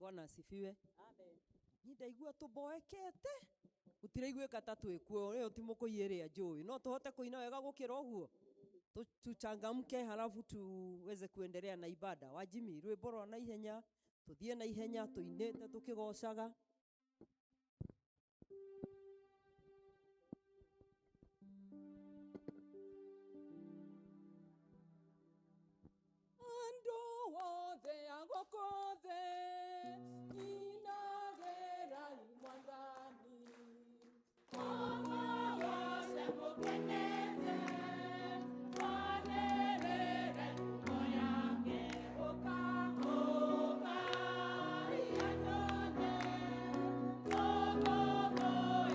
Bwana asifiwe. Amen. Ndaigua tuboekete utiraiguika ta twikuo leo timokuiria njui no tuhote kuina wega gukira uguo tuchangamke halafu tuweze kuendelea na ibada. Wajimi rwimbo rwa na ihenya tuthie na ihenya tuinite tukigocaga. Ando wothe agokothe inagera imwandani mama wase mukeneze wanerere tuko yake oka oka ianyone oka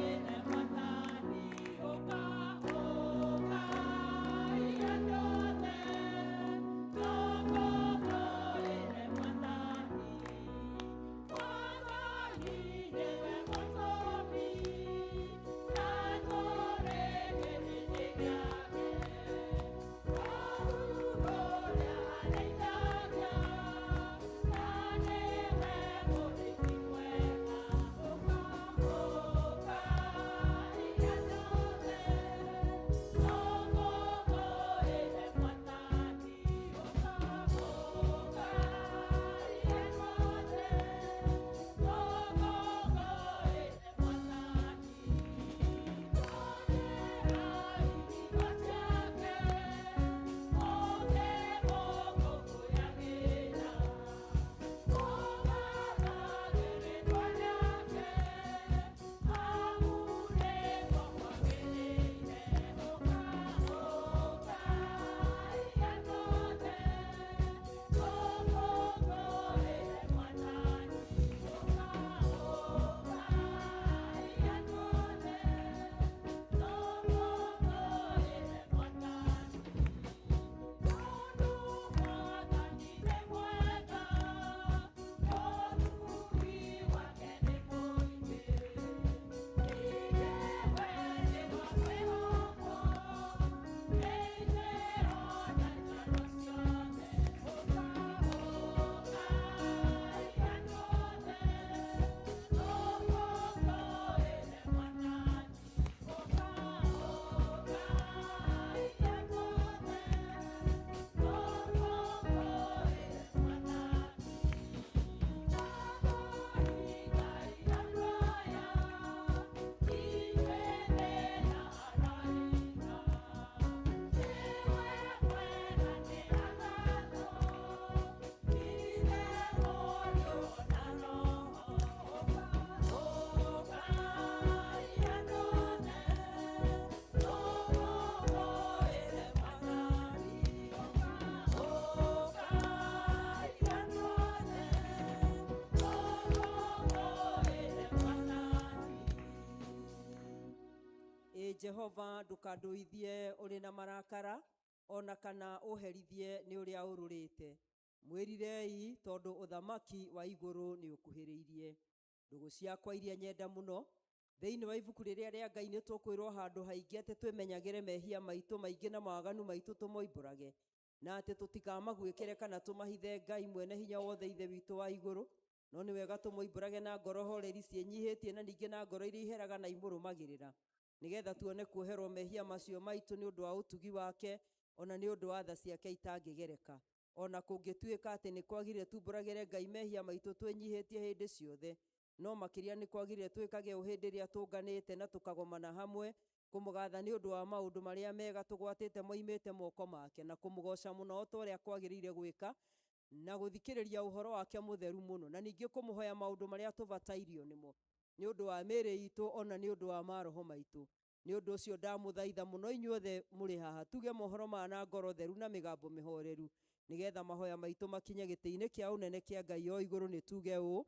ine mwandani oka oka ianyone Jehova ndukanduithie uri na marakara ona kana uherithie ni uria ururite mwirirei tondu uthamaki wa iguru ni ukuhiriirie. Ndugu ciakwa iria nyenda muno thiini wa ibuku riria ria Ngai ni tukwirwo handu haingi ati twimenyagire mehia maitu maingi na maganu maitu tumoimburage na ati tutikamagwikire kana tumahithe Ngai mwene hinya wothe ithe witu wa iguru no ni wega tumoimburage na ngoro horeri cienyihitie na ningi na ngoro iria iheraga na imurumagirira nigetha tuone kuoherwo mehia macio maitu ni undu wa utugi wake ona ni undu wa tha ciake itangigereka ona kungituika ati ni kwagire tumburagire Ngai mehia maitu twenyihitie hindi ciothe no makiria ni kwagire twikage uhindi ria tunganite na tukagomana hamwe kumugatha ni undu wa maundu maria mega tugwatite moimite moko make na kumugoca muno otoria kwagirire gwika na guthikiriria uhoro wake mutheru muno na ningi kumuhoya maundu maria tubatairio nimo ni undu wa miri itu ona ni undu wa maroho maitu. Ni undu ucio ndamuthaitha muno inyuothe muri haha tuge mohoro mana ngoro theru na migambo mihoreru nigetha mahoya maitu makinye gitiini kia unene kia Ngai o iguru ni tuge u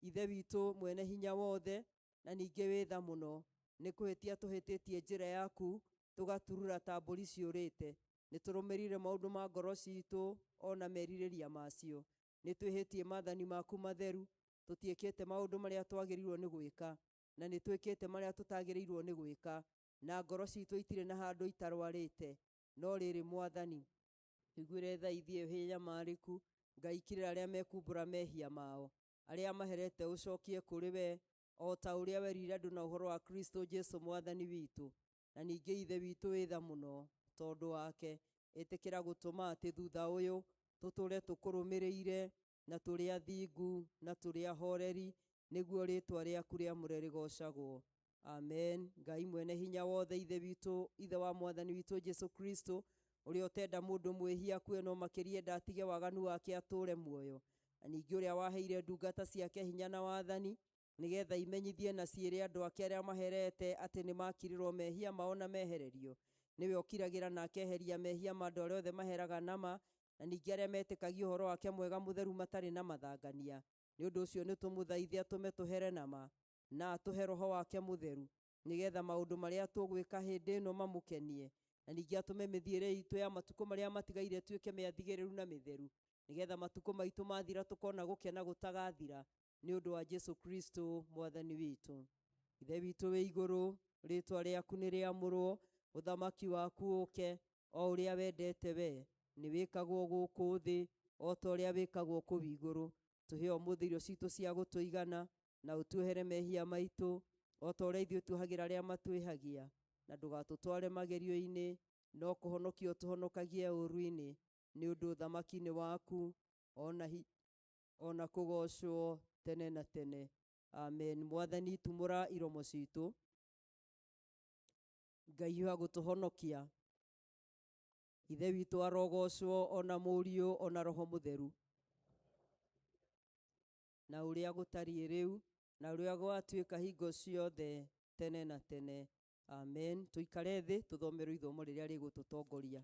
ithe witu mwene hinya wothe na ningi witha muno ni kuhitia tuhititie njira yaku tugaturura ta mburi ciurite ni turumirire maundu ma ngoro citu ona meririria macio ni twihitie mathani maku matheru tutiekete maundu maria twagirirwo ni gwika na ni twikete maria tutagirirwo ni gwika na ngoro citu itire na handu itarwarite no riri Mwathani igwire thaithie hinya mariku Ngai kirira aria mekumbura mehia mao aria maherete ucokie kuri we o ta uria werire andu na uhoro wa Kristo Jesu mwathani witu. Na ningi ithe witu witha muno tondu wake, itikira gutuma ati thutha uyu tuture tukurumireire na turi athingu na turi ahoreri, niguo ritwa riaku riamure rigocagwo. Amen. Ngai mwene hinya wothe, ithe witu, ithe wa mwathani witu Jesu Kristo, uria utenda mundu mwihia kue no makiria ndatige waganu wake ature muoyo, na ningi uria waheire ndungata ciake hinya na wathani, nigetha imenyithie na ciire andu ake aria maherete ati ni makirirwo mehia mao na mehererio. Niwe okiragira na akeheria mehia ma andu aria othe maheraga nama, na ningi aria metikagia uhoro wake mwega mutheru matari na mathangania. Ni undu ucio ni tumuthaithia atume tuhere nama na atuhe roho wake mutheru, nigetha maundu maria tugwika hindi ino mamukenie, na ningi atume mithiire itu ya matuko maria matigaire tuike meathigiriru na mitheru, nigetha matuko maitu mathira tukona gukena gutagathira, ni undu wa Jesu Kristo mwathani witu. Ithe witu wi iguru, ritwa riaku ni riamurwo, uthamaki waku uke, o uria wendete we ni wikagwo guku thi o ta uria wikagwo kuu iguru. Tuhe umuthi irio citu cia gutuigana, na utuhere mehia maitu o ta uria ithuĩ tuhagira aria matwihagia, na ndugatutware magerio-ini, no kuhonokia tuhonokagie ũru-ini, ni undu uthamaki ni waku ona kugocwo tene na tene. Amen. Mwathani tumura iromo citu, Ngai wa gutuhonokia, ithe witu arogocwo ona Mũriũ ona Roho Mutheru, na uria gutari riu na uria gwatuika hingo ciothe tene na tene. Amen. Tuikare thi tuthomerwo ithomo riria rigututongoria.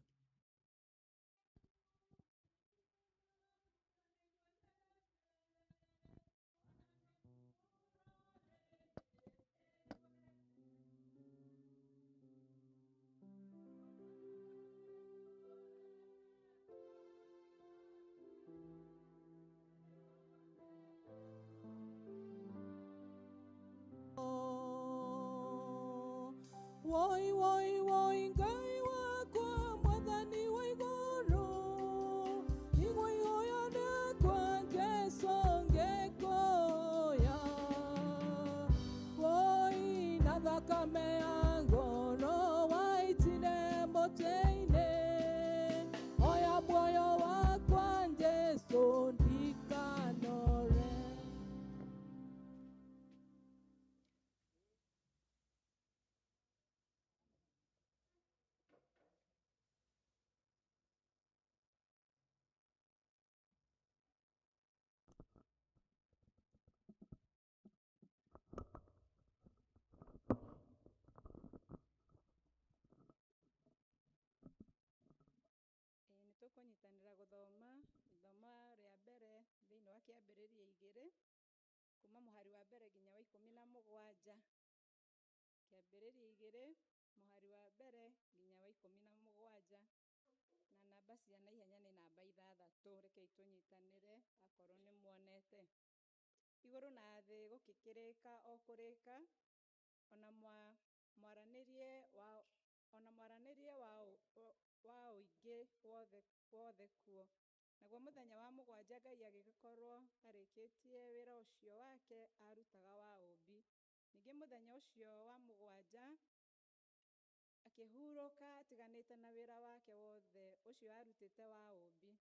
Woi woi woi Ngai wakwa mwathani wa iguru, igũihoya rĩĩtwa Jesũ ngĩkũhoya. Woi na thakame ya ngoro waitire mũtĩ-inĩ, oya muoyo wakwa Jesũ ndikanore. Nitukunyitanira guthoma ithomo ria mbere thiini wa kiambiriria 2 kuma muhari wa mbere nginya wa 17. Kiambiriria 2 muhari wa mbere nginya wa 17, na namba cia naihenya ni namba 6. Rekei tunyitanire akorwo ni muonete. Iguru na thi gukikirika o kurika, ona mwaranirie wa uingi wothe kuo. Naguo muthenya wa mugwanja Ngai agikorwo arikitie wira ucio wake arutaga wa umbi. Ningi muthenya ucio wa mugwanja akihuruka atiganite na wira wake wothe ucio arutite wa umbi.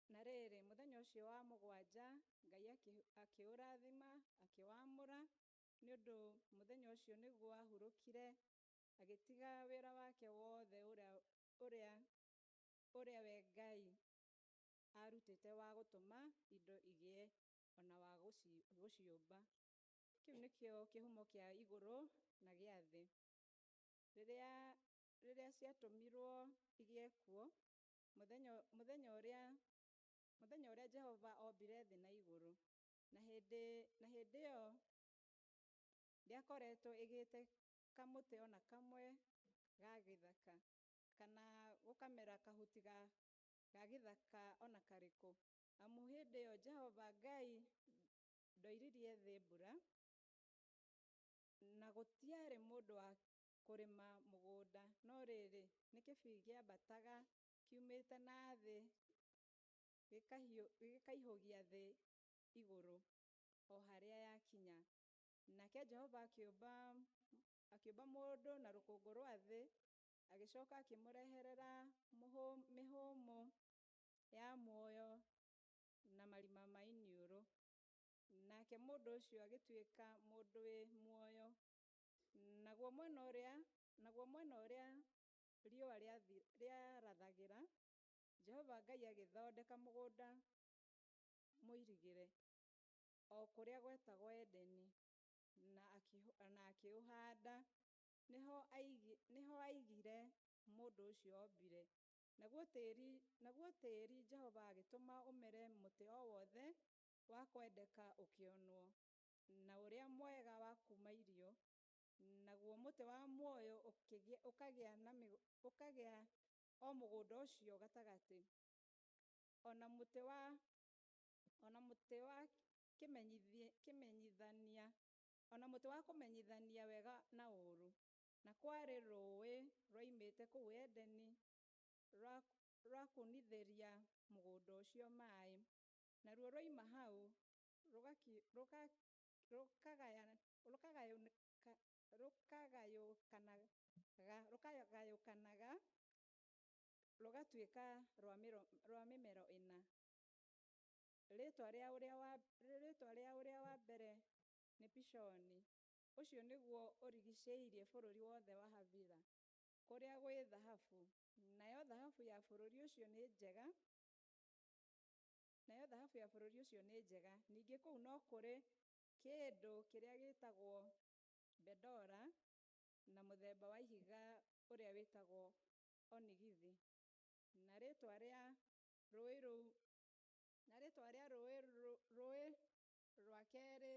Na riri muthenya ucio wa mugwanja Ngai akiurathima akiwamura, ni undu muthenya ucio niguo ahurukire agitiga wira wake wothe uria we Ngai arutite wa gutuma indo igie ona wa guciumba. Kiu nikio kihumo kia iguru na gia thi. Riria ciatumirwo igie kuo, muthenya uria Jehova ombire thi na iguru, na hindi iyo ndiakoretwo igite kamuti ona kamwe ga githaka, kana gukamera kahuti ga githaka ona kariku, amu hindi iyo Jehova Ngai ndoiririe thi mbura, na gutiari mundu wa kurima mugunda, no riri ni kibii giambataga kiumĩte na thĩ gĩkaihũgia thĩ igũrũ o harĩa yakinya. Nake Jehova akĩũmba mũndũ na rũkũngũ rwa thĩ, agĩcoka akĩmũreherera mĩhũmũ ya muoyo na marima ma iniũrũ. Nake mũndũ ũcio agĩtuĩka mũndũ wĩ muoyo. Naguo mwena ũrĩa riũa rĩarathagĩra, Jehova Ngai agĩthondeka mũgũnda mũirigĩre, o kũrĩa gwetagwo Edeni, na akĩũhanda. Nĩho aigire mũndũ ũcio ombire. Naguo tĩĩri Jehova agĩtũma ũmere mũtĩ o wothe wa kwendeka ũkĩonwo, na ũrĩa mwega wa kuuma irio. Naguo mũtĩ wa muoyo ũkagĩa o mũgũnda ũcio gatagatĩ. Ona mũtĩ wa kũmenyithania wega na ũũru. Na kwarĩ rũũĩ rwoimĩte kũu Edeni rwa kunithĩria mũgũnda ũcio maaĩ. Naruo rwoima hau rũkagayũkanaga rũgatuĩka rwa mĩmero ĩna. Rĩĩtwa rĩa ũrĩa wa mbere nĩ Pishoni. Ũcio nĩguo ũrigicĩirie bũrũri wothe wa Havila, kũrĩa gwĩ thahabu. Nayo thahabu ya bũrũri ũcio nĩ njega. Ningĩ kũu no kũrĩ kĩndũ kĩrĩa gĩtagwo Bedora, na mũthemba wa ihiga ũrĩa wĩtagwo onigithi. Na rĩĩtwa rĩa rũũĩ rwa kerĩ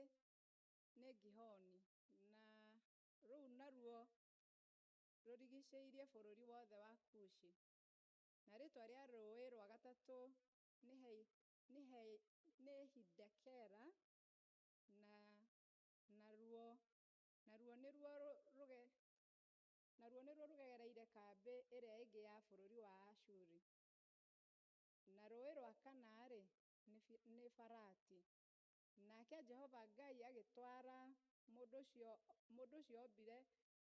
nĩ Gihoni, na rũu naruo rũrigicĩirie bũrũri wothe wa Kushi. Na rĩĩtwa rĩa rũũĩ rwa gatatũ nĩ Hidekela, naruo nĩruo rũgereire kambĩ ĩrĩa ĩngĩ ya bũrũri wa Ashuri. Na rũũĩ rwa kana-rĩ nĩ Farati. Nake Jehova Ngai agĩtwara mũndũ ũcio ombire,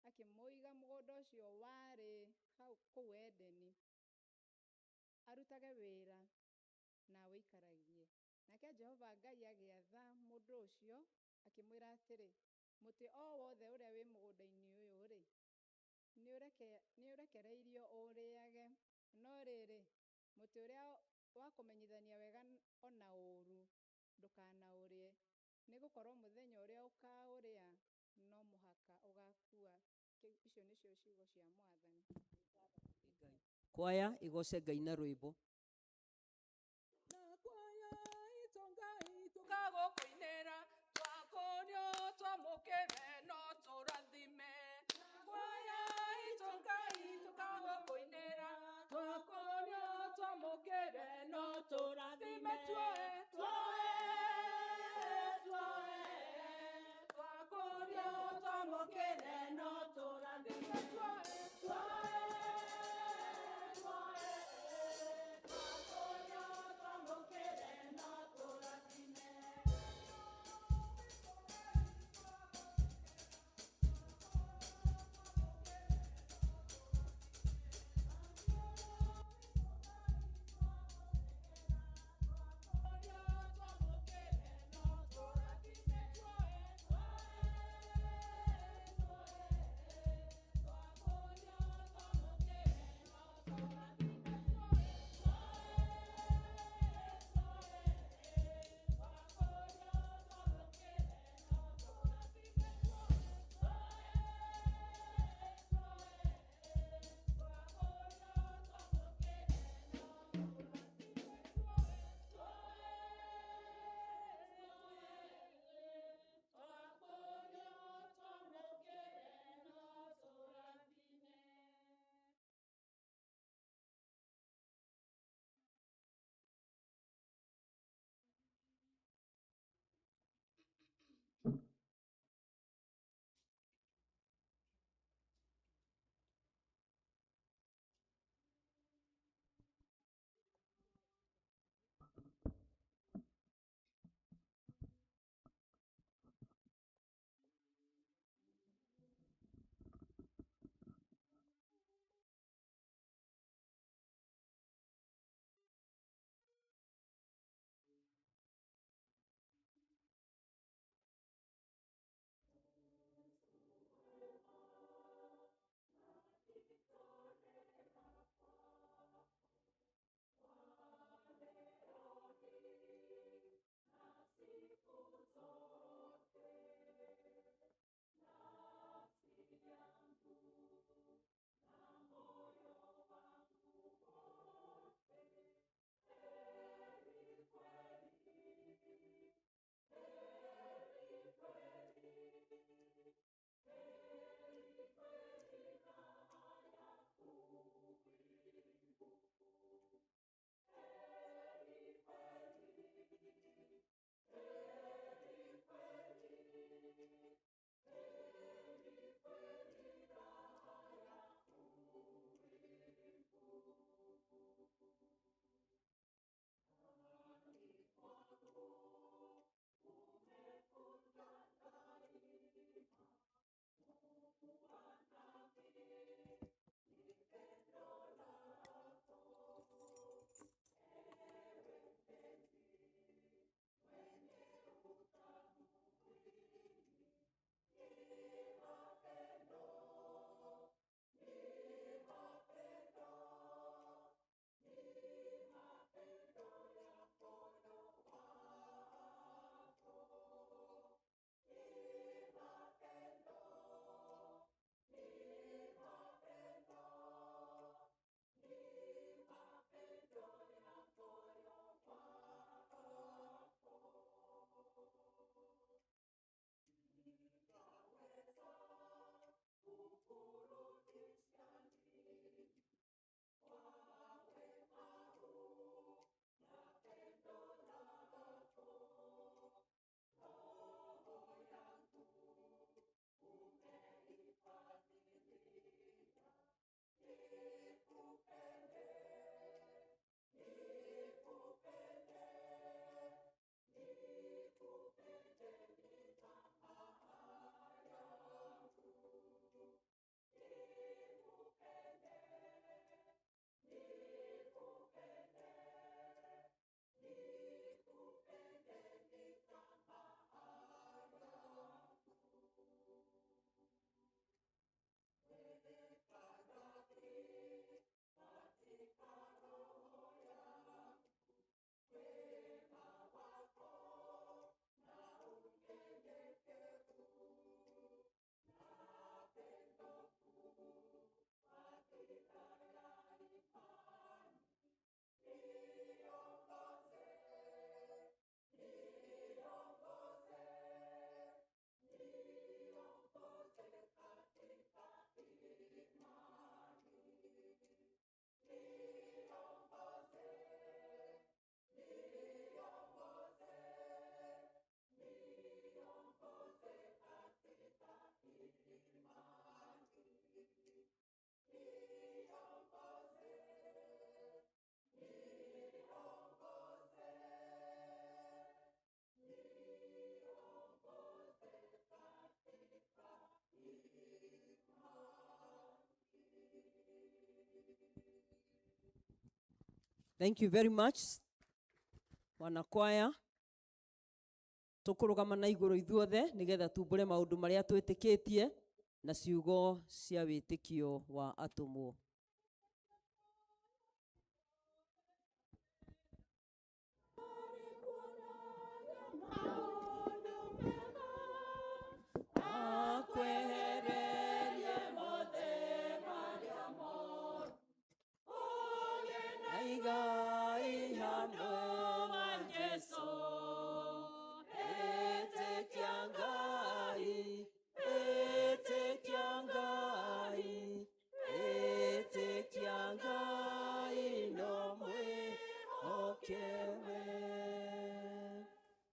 akĩmũiga mũgũnda ũcio warĩ kũu Edeni, arutage wĩra na awĩikaragie. Nake Jehova Ngai agĩatha mũndũ ũcio, akĩmwĩra atĩrĩ, mũtĩ o wothe ũrĩa wĩ mũgũnda-inĩ ũyũ-rĩ, nĩũrekereirio ũũrĩage, no rĩrĩ, mũtĩ ũrĩa wa kũmenyithania wega ona ũũru ndũkanaũrĩe, nĩgũkorwo mũthenya ũrĩa ũkaũrĩa no mũhaka ũgakua. Icio nĩcio ciugo cia Mwathani. Kwaya igoce Ngai na rwĩmbo. Na kwaya itũ Ngai tũkagũkũinĩra, twakonio twamũkĩre no tũrathime. Na kwaya itũ Ngai tũkagũkũinĩra, twakonio twamũkĩre no tũrathime. Twakonio twamũkĩre no tũrathime. Thank you very much. Wanakwaya. Tukurugama na iguru ithuothe nigetha tumbure maundu maria twitikitie na ciugo cia witikio wa atumwo.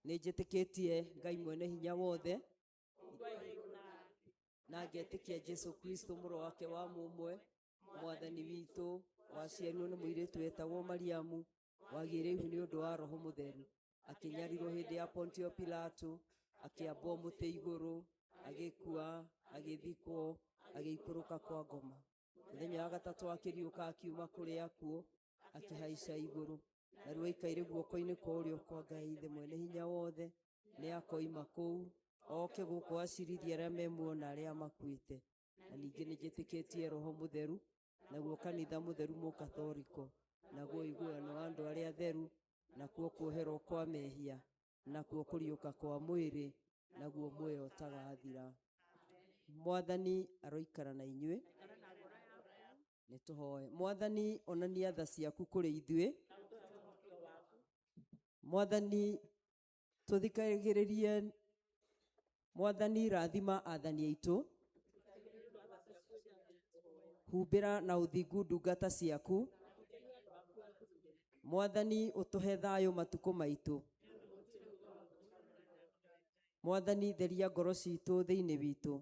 Nijitikitie Ngai mwene hinya wothe na ngetikia Jesu Kristo mũrũ wake wa mũmwe mwathani witũ waciarirwo nĩ mũirĩtu wetagwo Mariamu wagĩire ihu nĩ ũndũ wa Roho Mũtheru akĩnyarirwo hĩndĩ ya Pontio Pilato akĩambwo mũtĩ igũrũ agĩkua agĩthikwo agĩikũrũka kwa ngoma mũthenya wa gatatũ akĩriũka akiuma kũrĩ akuũ akĩhaica igũrũ naruo ikaire guoko-inĩ kwa ũrĩo kwa Ngai Ithe mwene hinya wothe nĩ akoima kũu oke gũkũ acirithia arĩa memuona arĩa makuĩte na ningĩ nĩnjĩtĩkĩtie Roho Mũtheru naguo kanitha mũtheru mũkathoriko naguo iguano wa andũ arĩa atheru nakuo kuoherwo kwa mehia nakuo kũriũka kwa mwĩrĩ naguo muoyo ũtagathira. Mwathani aroikara na inyuĩ. Nĩtũhoe. Mwathani onania tha ciaku kũrĩ ithuĩ. Mwathani tuthikagĩrĩrie. Mwathani rathima athani aitũ. Humbĩra na ũthingu ndungata ciaku. Mwathani ũtũhe thayũ matukũ maitũ. Mwathani theria ngoro citũ thĩinĩ witũ.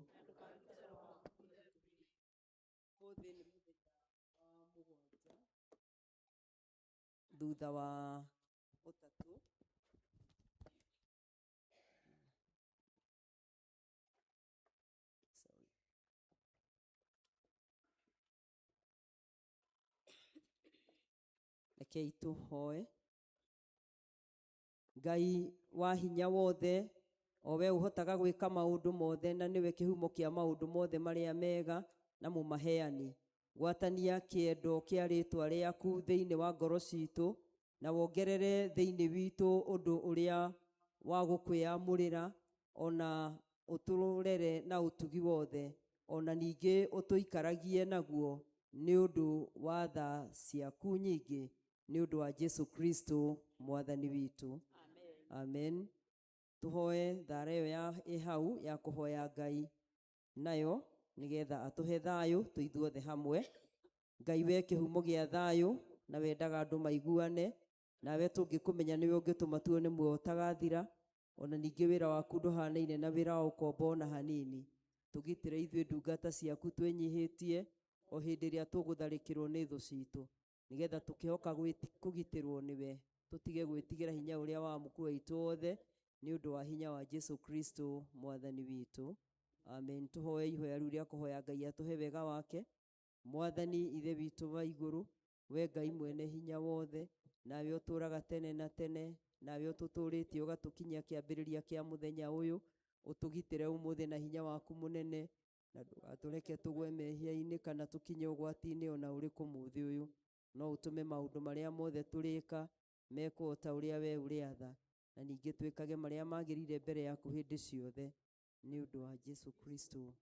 Thutha wa ũtatũ rekei tũhoe. Ngai wa hinya wothe o we ũhotaga gwĩka maũndũ mothe na nĩwe kĩhumo kĩa maũndũ mothe marĩa mega na mũmaheani gwatania kĩendo kĩa rĩtwa rĩaku thĩinĩ wa ngoro citũ na wongerere thĩinĩ witũ ũndũ ũrĩa wa gũkwĩamũrĩra ona ũtũrere na ũtugi wothe ona ningĩ ũtũikaragie naguo nĩ ũndũ wa tha ciaku nyingĩ nĩ ũndũ wa Jesu Kristo mwathani witũ. Amen. Tũhoe thara ĩyo ya hau ya kũhoya Ngai nayo nigetha atũhe thayũ tũithuothe hamwe. Ngai we kĩhumo gĩa thayũ na wendaga andũ maiguane nawe tũngĩkũmenya nĩwe ũngĩtũma tuone muoyo ũtagathira ona ningĩ wĩra waku ndũhanaine na wĩra wa ũkombo ona hanini. Tũgitĩre ithuĩ ndungata ciaku twĩnyihĩtie o hĩndĩ ĩrĩa tũgũtharĩkĩrwo nĩ thũ citũ nigetha tũkĩhoka kũgitĩrwo nĩwe tũtige gwĩtigĩra hinya ũrĩa wa mũkuu witũ wothe nĩ ũndũ wa hinya wa Jesu Kristo mwathani witũ. Amen. Tũhoe ihoya rĩu rĩa kũhoya Ngai atũhe wega wake. Mwathani ithe witũ wa igũrũ we Ngai mwene hinya wothe nawe ũtũũraga tene na tene nawe ũtũtũrĩtie ũgatũkinyia kĩambĩrĩria kĩa mũthenya ũyũ ũtũgitĩre ũmũthĩ na hinya waku mũnene na ndũgatũreke tũgwe mehia-inĩ kana tũkinye ũgwati-inĩ ona ũrĩkũ mũthĩ ũyũ no ũtũme maũndũ marĩa mothe tũrĩka mekwo ta ũrĩa we ũrĩatha na ningĩ twĩkage marĩa magĩrĩire mbere yaku hĩndĩ ciothe nĩ ũndũ wa Jesu Kristo.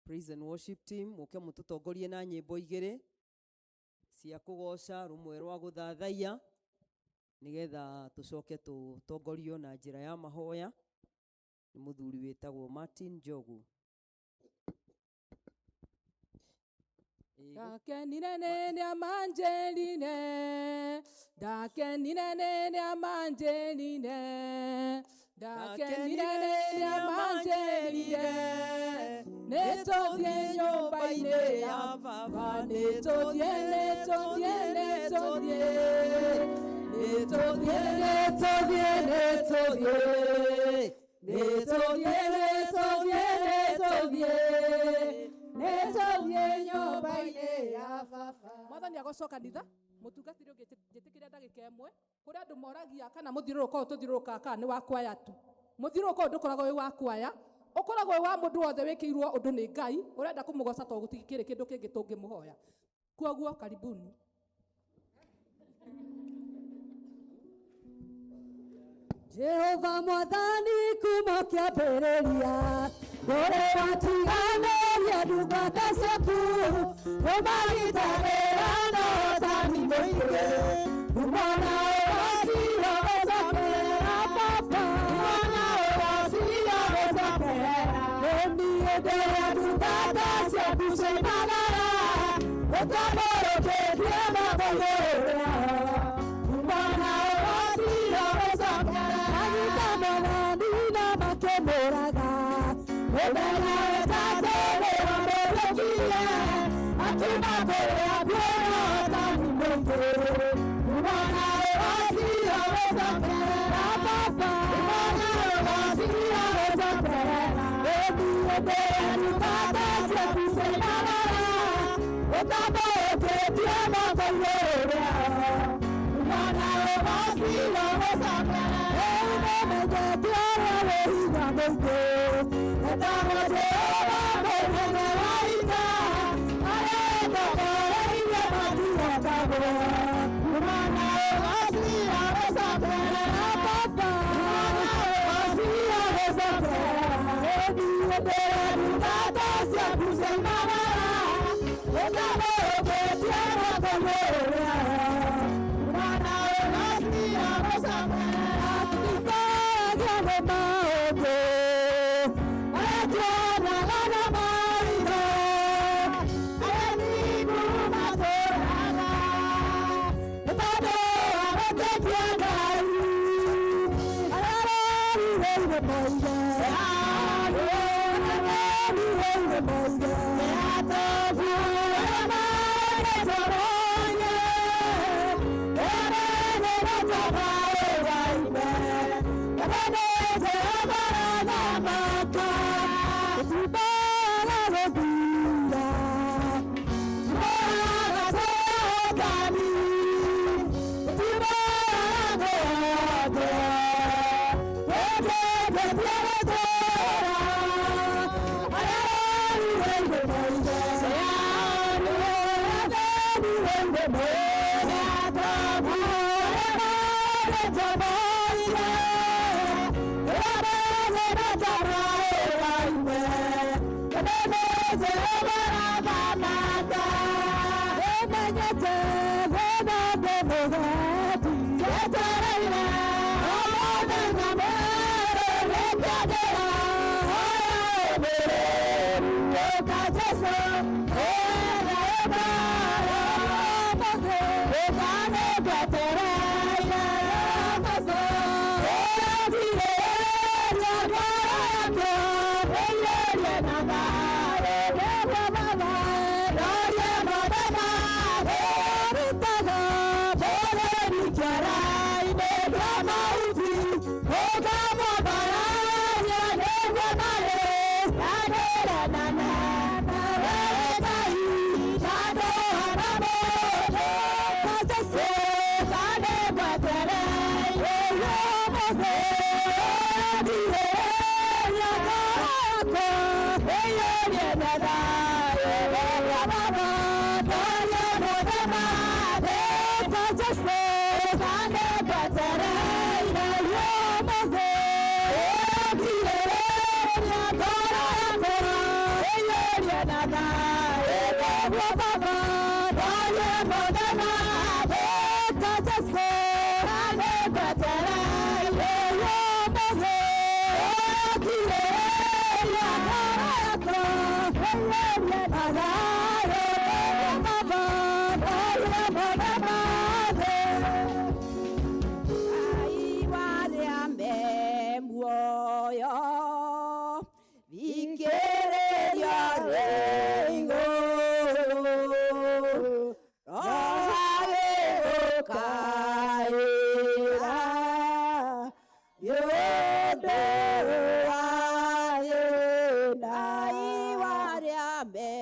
Praise and worship team mũke mũtũtongorie na nyĩmbo igĩrĩ cia kũgoca rũmwe rwa gũthathaiya nigetha tũcoke tũtongorio na njĩra ya mahoya nĩ mũthuri wĩtagwo Martin Njogu. Ndakenire nĩ amanjĩrire, ndakenire nĩ amanjĩrire, ndakenire nĩ amanjĩrire, nĩtũthiĩ nyũmba-inĩ ya baba, nĩtũthiĩ, nĩtũthiĩ, nĩtũthiĩ, nĩtũthiĩ, nĩtũthiĩ, nĩtũthiĩ, nĩtũthiĩ, nĩtũthiĩ, nĩtũthiĩ, nĩtũthiĩ nyũmba nyũmba-inĩ ya baba. Mwathani agocoka kanitha mutungatiri ũngĩjĩtĩkĩria ndagĩka ĩmwe kũrĩa andũ moragia kana mũthiũrũrũko ũyũ tũthiũrũrũkaga kana nĩ wa kwaya tu. Mũthiũrũrũko ũyũ ndũkoragwo wĩ wa kwaya, ũkoragwo wĩ wa mũndũ wothe wĩkĩirwo ũndũ nĩ Ngai ũrenda kũmũgoca tondũ gũtikĩrĩ kĩndũ kĩngĩ tũngĩmũhoya. Kuoguo karibuni. Jehova Mwathani kuma kĩambĩrĩria, ndũrĩ watiganĩria ndungata ciaku, ũmagitagĩra na ũtani mũingĩ, umona ũgacira gũcokerera baba, umona ũgacira gũcokerera, ĩniĩ ndĩrĩa ndungata ciaku ciaumagara, ũtamũrũkĩtie makũgũrĩra, umona ũgacira gũcokerera, agitamananina makĩmũraga, mũthenya wetatũrĩra mũrũkirie, akiuma kũrĩa kuona ũtani mũingĩ, umona ũgacira gũcokerera baba, umona ũgacira gũcokerera, ĩniĩ ndĩrĩa ndungata ciaku ciaumagara, ũtamũrũkĩtie makũgũrĩra, umona ũgacira gũcokerera, Amen.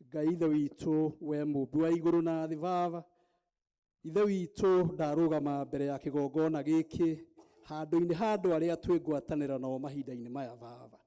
Ngai ithe witũ we mũmbi wa igũrũ na thĩ Baba, ithe witũ ndarũgama mbere ya kĩgongona gĩkĩ handũ-inĩ ha andũ arĩa twĩngwatanĩra nao mahinda-inĩ maya Baba.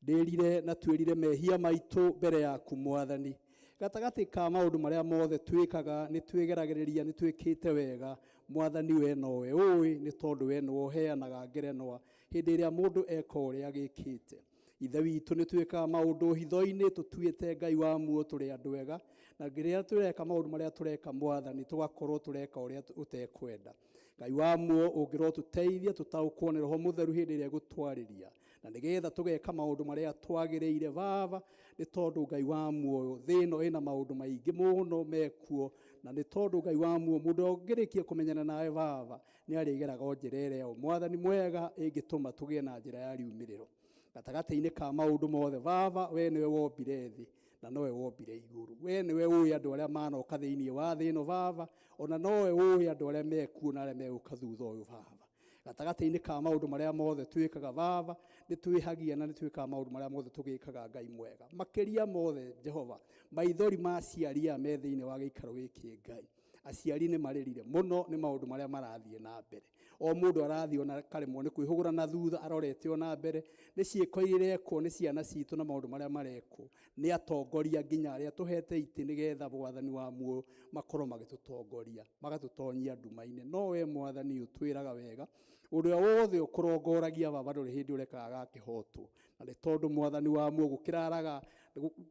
Ndĩrire na twĩrire mehia maitũ mbere yaku Mwathani, gatagatĩ ka maũndũ marĩa mothe twĩkaga nĩ twĩgeragĩrĩria nĩ twĩkĩte wega Mwathani we nowe ũĩ, nĩ tondũ we nĩwe ũheanaga ngerenwa hĩndĩ ĩrĩa mũndũ eka ũrĩa agĩkĩte. Ithe witũ nĩ twĩkaga maũndũ hitho-inĩ tũtuĩte Ngai wa muoyo tũrĩ andũ ega, na rĩrĩa tũreka maũndũ marĩa tũreka Mwathani tũgakorwo tũreka ũrĩa ũtekwenda. Ngai wa muoyo ũngĩrwo tũteithie tũtaũkwo nĩ Roho Mũtheru hĩndĩ ĩrĩa gũtwarĩria, na nĩgetha tũgeka maũndũ marĩa twagĩrĩire Baba, nĩ tondũ Ngai wa muoyo thĩ ĩno ĩna maũndũ maingĩ mũno mekuo, na nĩ tondũ Ngai wa muoyo mũndũ ũngĩrĩkia kũmenyana nawe Baba nĩ arĩgeraga o njĩra ĩrĩa Mwathani mwega ĩngĩtũma tũgĩe na njĩra ya riumĩrĩro. Gatagatĩ-inĩ ka maũndũ mothe Baba, we nĩwe wombire thĩ na nowe wombire igũrũ. We nĩwe ũĩ andũ arĩa manoka thĩinĩ wa thĩ ĩno Baba, ona nowe ũĩ andũ arĩa mekuo na arĩa megũka thutha ũyũ Baba. Gatagatĩ-inĩ ka maũndũ marĩa mothe twĩkaga Baba, nĩ twĩhagia na nĩ twĩkaga maũndũ marĩa mothe tũgĩkaga Ngai mwega. Makĩria mothe Jehova, maithori ma aciari aya me thĩinĩ wa gĩikaro gĩkĩ Ngai. Aciari nĩ marĩrire mũno nĩ maũndũ marĩa marathiĩ na mbere. O mũndũ arathiĩ ona karemwo nĩ kwĩhũgũra na thutha arorete ona mbere, nĩ ciĩko irekwo nĩ ciana citũ na maũndũ marĩa marekwo nĩ atongoria nginya arĩa tũhete itĩ nĩgetha Mwathani wa muoyo makorwo magĩtũtongoria magatũtonyia nduma-inĩ. No we Mwathani ũtwĩraga wega, ũrĩa wothe ũkũrongoragia Baba ndũrĩ hĩndĩ ũrekaga gakĩhotwo, na nĩ tondũ Mwathani wa muoyo gũkĩraraga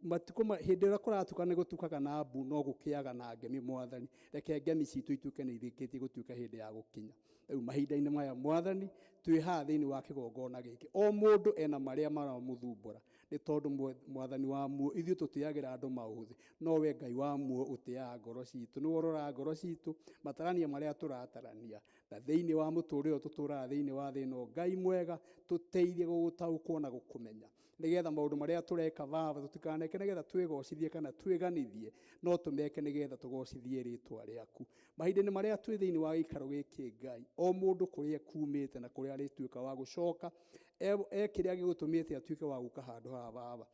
matukũ hĩndĩ ĩrĩa kũratuka nĩ gũtukaga na mbu no gũkĩaga na ngemi Mwathani. Reke ngemi citũ ituĩke nĩ irĩkĩtie gũtuĩka hĩndĩ ya gũkinya. Rĩu mahinda-inĩ maya Mwathani twĩ haha thĩinĩ wa kĩgongona gĩkĩ, o mũndũ ena marĩa maramũthumbũra, nĩ tondũ Mwathani wa muoyo ithuĩ tũtĩagĩra andũ maũthĩ, no we Ngai wa muoyo ũtĩaga ngoro citũ, nĩwe ũroraga ngoro citũ, matarania marĩa tũratarania, na thĩinĩ wa mũtũũrĩre tũtũũraga thĩinĩ wa thĩ ĩno. Ngai mwega tũteithie gũgũtaũkwo na gũkũmenya, nĩgetha maũndũ marĩa tũreka Baba tũtikaneke nĩgetha twĩgocithie kana twĩganithie, no tũmeke nĩgetha tũgocithie rĩĩtwa rĩaku. Mahinda-inĩ marĩa twĩ thĩinĩ wa gĩikaro gĩkĩ Ngai, o mũndũ kũrĩa kumĩte na kũrĩa arĩtuĩka wa gũcoka, kĩrĩa gĩgũtũmĩte atuĩke wa gũka handũ haha Baba,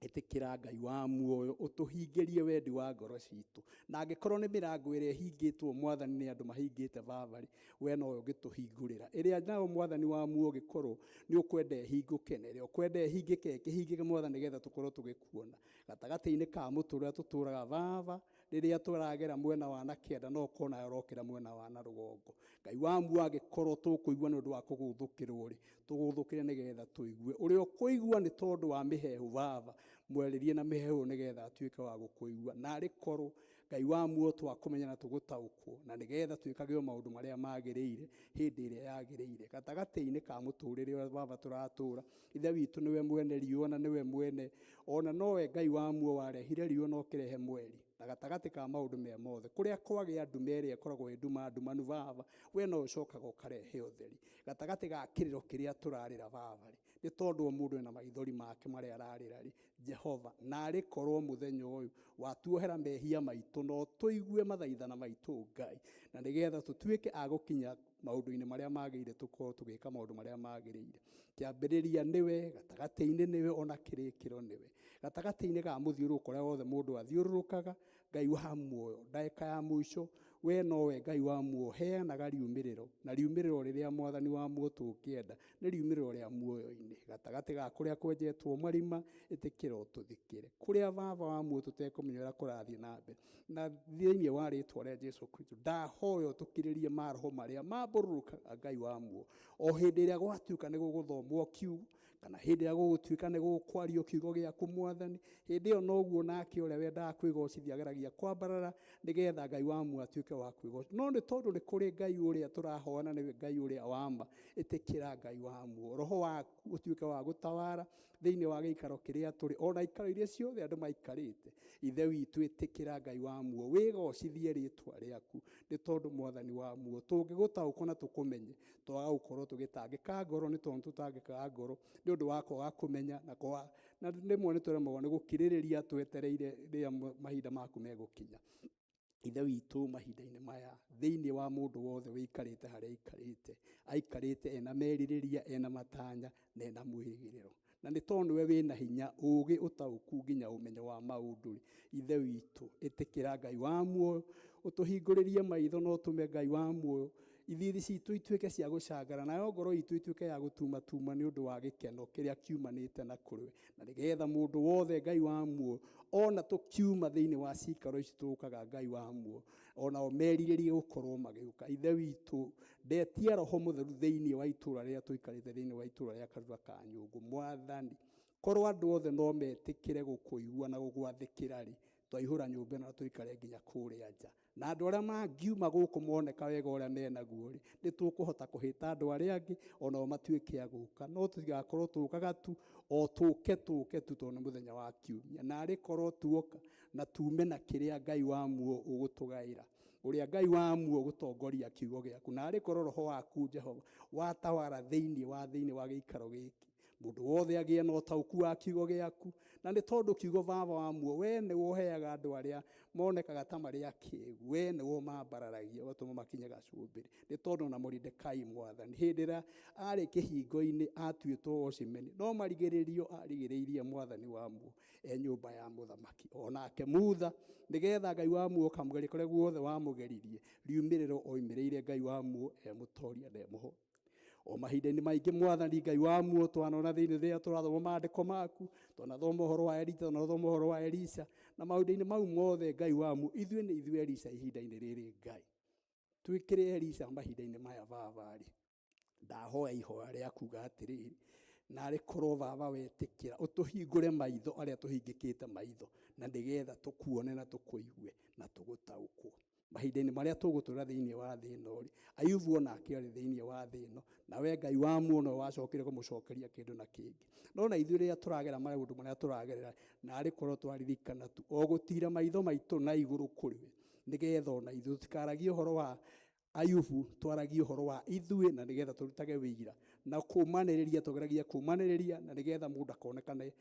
ĩtĩkĩra Ngai wa muoyo ũtũhingĩrie wendi wa ngoro citũ. Na angĩkorwo nĩ mĩrango ĩrĩa ĩhingĩtwo Mwathani nĩ andũ mahingĩte Baba, we nowe ũngĩtũhingũrĩra. Ĩrĩa nayo Mwathani wa muoyo ũngĩkorwo nĩ ũkwenda ĩhingũke, na ĩrĩa ũkwenda ĩhingĩke ĩkĩhingĩke Mwathani, nĩgetha tũkorwo tũgĩkuona gatagatĩ-inĩ ka mũtũũrĩre tũtũũraga Baba, rĩrĩa tũragera mwena wa na kĩanda no ũkorwo nawe ũrokĩra mwena wa na rũgongo. Ngai wa muoyo angĩkorwo tũkũigua nĩ ũndũ wa kũgũthũkĩrwo-rĩ, tũgũthũkĩre nĩgetha tũigue. Ũrĩa ũkũigua nĩ tondũ wa mĩhehu Baba, mwarĩrie na mĩhehu nĩgetha atuĩke wa gũkũigua. Narĩ korwo Ngai wa muoyo twakũmenya na tũgũtaũkwo, na nĩgetha twĩkage maũndũ marĩa magĩrĩire hĩndĩ ĩrĩa yagĩrĩire. Gatagatĩ-inĩ ka mũtũũrĩre ũrĩa Baba tũratũũra, Ithe witũ nĩwe mwene riũa na nĩwe mwene, ona nowe Ngai wa muoyo warehire riũa na ũkĩrehe mweri. Na gatagatĩ ka maũndũ me mothe, kũrĩa kwagĩa nduma ĩrĩa ĩkoragwo ĩ nduma ndumanu Baba, we no ũcokaga ũkarehe ũtheri. Gatagatĩ ga kĩrĩro kĩrĩa tũrarĩra Baba, nĩ tondũ o mũndũ ena maithori make marĩa ararĩra Jehova, narĩ korwo mũthenya ũyũ watuohera mehia maitũ, no tũigue mathaithana maitũ Ngai, na nĩgetha tũtuĩke a gũkinya maũndũ-inĩ marĩa magĩrĩire, tũkorwo tũgĩka maũndũ marĩa magĩrĩire. Kĩambĩrĩria nĩwe, gatagatĩ-inĩ nĩwe, ona kĩrĩkĩro nĩwe. Gatagatĩ-inĩ ga mũthiũrũrũko ũrĩa wothe mũndũ athiũrũrũkaga, Ngai wa muoyo, ndagĩka ya mũico, we nowe Ngai wa muoyo heanaga riumĩrĩro, na riumĩrĩro rĩrĩa Mwathani wa muoyo tũngĩenda nĩ riumĩrĩro rĩa muoyo-inĩ. Gatagatĩ ga kũrĩa kwenjetwo marima, ĩtĩkĩra ũtũthikĩre. Kũrĩa Baba wa muoyo tũtekũmenya ũrĩa kũrathiĩ na mbere, na thĩinĩ wa rĩĩtwa rĩa Jesũ Kristo ndahoya ũtũkĩrĩrie maroho marĩa mambũrũrũkaga Ngai wa muoyo, o hĩndĩ ĩrĩa gwatuĩka nĩ gũgũthomwo kiugo, kana hĩndĩ ĩrĩa gũgũtuĩka nĩ gũkwario kiugo gĩaku Mwathani, hĩndĩ ĩyo noguo nake ũrĩa wendaga kwĩgocithia ageragia kwambarara, nĩgetha Ngai wa muoyo atuĩke wa kwĩgocithia. No nĩ tondũ nĩ kũrĩ Ngai ũrĩa tũrahoana, nĩwe Ngai ũrĩa wa ma, ĩtĩkĩra Ngai wa muoyo, roho waku ũtuĩke wa gũtawara thĩinĩ wa gĩikaro kĩrĩa tũrĩ, ona ikaro iria ciothe andũ maikarĩte. Ithe witũ, ĩtĩkĩra Ngai wa muoyo, wĩgocithie rĩĩtwa rĩaku, nĩ tondũ Mwathani wa muoyo tũngĩgũtaũkwo na tũkũmenye, twaga gũkorwo tũgĩtangĩka ngoro, nĩ tondũ tũtangĩkaga ngoro nĩ ũndũ wa kwaga kũmenya na rĩmwe nĩ tũremagwo nĩ gũkirĩrĩria twetereire rĩrĩa mahinda maku megũkinya. Ithe witũ, mahinda-inĩ maya thĩinĩ wa mũndũ wothe wĩikarĩte harĩa aikarĩte ena merirĩria, ena matanya na ena mwĩrĩgĩrĩro, na nĩ tondũ we wĩna hinya, ũũgĩ, ũtaũku, nginya ũmenyo wa maũndũ. Ithe witũ, ĩtĩkĩra Ngai wa muoyo ũtũhingũrĩrie maitho, no ũtũme Ngai wa muoyo ithithi citũ ituĩke cia gũcangara, nayo ngoro itũ ituĩke ya gũtumatuma nĩ ũndũ wa gĩkeno kĩrĩa kiumanĩte na kũrĩ, na nĩgetha mũndũ wothe Ngai wa muoyo, ona tũkiuma thĩinĩ wa cikaro ici tũkaga Ngai wa muoyo, ona o merirĩrie gũkorwo magĩũka. Ithe witũ, ndetia Roho Mũtheru thĩinĩ wa itũũra rĩrĩa tũikarĩte, thĩinĩ wa itũũra rĩa Karua ka Nyũngũ. Mwathani, korwo andũ othe no metĩkĩre gũkũigua na gũgwathĩkĩra-rĩ, twaihũra nyũmba ĩno na tũikare nginya kũrĩa nja, na andũ arĩa mangiuma gũkũ moneka wega ũrĩa menaguo-rĩ, nĩ tũkũhota kũhĩta andũ arĩa angĩ onao matuĩke a gũka, no tũtigakorwo tũkaga tu o tũke tu tondũ nĩ mũthenya wa kiumia. Narĩ korwo tuoka na tume na kĩrĩa Ngai wa muoyo ũgũtũgaĩra, ũrĩa Ngai wa muoyo gũtongoria kiugo gĩaku, narĩ korwo Roho waku Jehova watawara thĩinĩ wa gĩikaro gĩkĩ, mũndũ wothe agĩe na ũtaũku wa kiugo gĩaku. Na nĩ tondũ kiugo Baba wa muoyo, we nĩwe ũheaga andũ arĩa monekaga ta marĩ akĩĩgu, we nĩwe ũmambararagia ũgatũma makinye gacũmbĩrĩ. Nĩ tondũ na Moridekai Mwathani, hĩndĩ ĩrĩa arĩ kĩhingo-inĩ atuĩtwo Oshimeni, no marigĩrĩrio arigĩrĩirie Mwathani wa muoyo nyũmba ya mũthamaki, onake Mutha, nĩgetha Ngai wa muoyo kamũgeria kũrĩa guothe wamũgeririe, riumĩrĩro oimĩrĩire Ngai wa muoyo mũtoria na mũho. O mahinda-inĩ maingĩ Mwathani Ngai wa muoyo, twanona thĩinĩ rĩrĩa tũrathoma maandĩko maku, twanathoma ũhoro wa Elija, twanathoma ũhoro wa Elisha, na maũndũ-inĩ mau mothe Ngai wa muoyo, ithuĩ nĩ ithuĩ Elisha ihinda-inĩ rĩrĩ. Ngai, twĩkĩre Elisha mahinda-inĩ maya Baba-rĩ, ndahoya ihoya rĩa kuuga atĩrĩrĩ, narĩ korwo Baba wetĩkĩra ũtũhingũre maitho arĩa tũhingĩkĩte maitho, na nĩgetha tũkuone na tũkũigue na tũgũtaũkwo mahinda-inĩ marĩa tũgũtũra thĩinĩ wa thĩ ĩno-rĩ. Ayubu onake arĩ thĩinĩ wa thĩ ĩno, nawe Ngai wa muoyo no wacokire kũmũcokeria kĩndũ na kĩngĩ. No na ithuĩ rĩrĩa tũragera maũndũ marĩa tũragerera, narĩ korwo twaririkana tu o gũtira maitho maitũ na igũrũ kũrĩ we, nĩgetha ona ithuĩ tũtikaragie ũhoro wa Ayubu twaragia uhoro wa ithuĩ na nigetha turutage wĩira na kumanĩrĩria tũgeragia kumanĩrĩria na nigetha mũndũ akonekane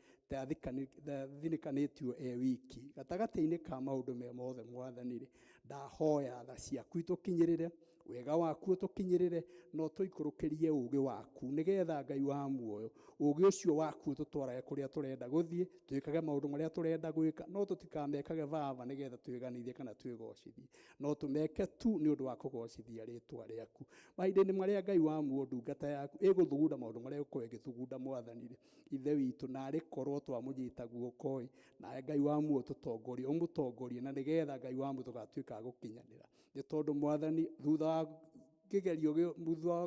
thinĩkanĩtio wiki gatagatĩ-inĩ ka maũndũ me mothe Mwathani rĩ ndahoya tha ciaku itũkinyĩrĩre wega waku ũtũkinyĩrĩre no tũikũrũkĩrie ũũgĩ waku nigetha Ngai wa muoyo ũũgĩ ũcio waku ũtũtwarage kũrĩa tũrenda gũthiĩ twĩkage maũndũ marĩa tũrenda gwĩka no tũtikamekage Baba nigetha twĩganithie kana twĩgocithie no tũmeke tu nĩ ũndũ wa kũgocithia rĩtwa rĩaku mahinda-inĩ marĩa Ngai wa muoyo ndungata yaku ĩgũthugunda maũndũ marĩa ũkorwo ĩgĩthugunda Mwathani ithe witũ narĩ korwo twamũnyita guoko na Ngai wa muoyo tũtongorie ũmũtongorie na nigetha Ngai wa muoyo tũgatuĩka a gũkinyanĩra nĩ tondũ Mwathani thutha wa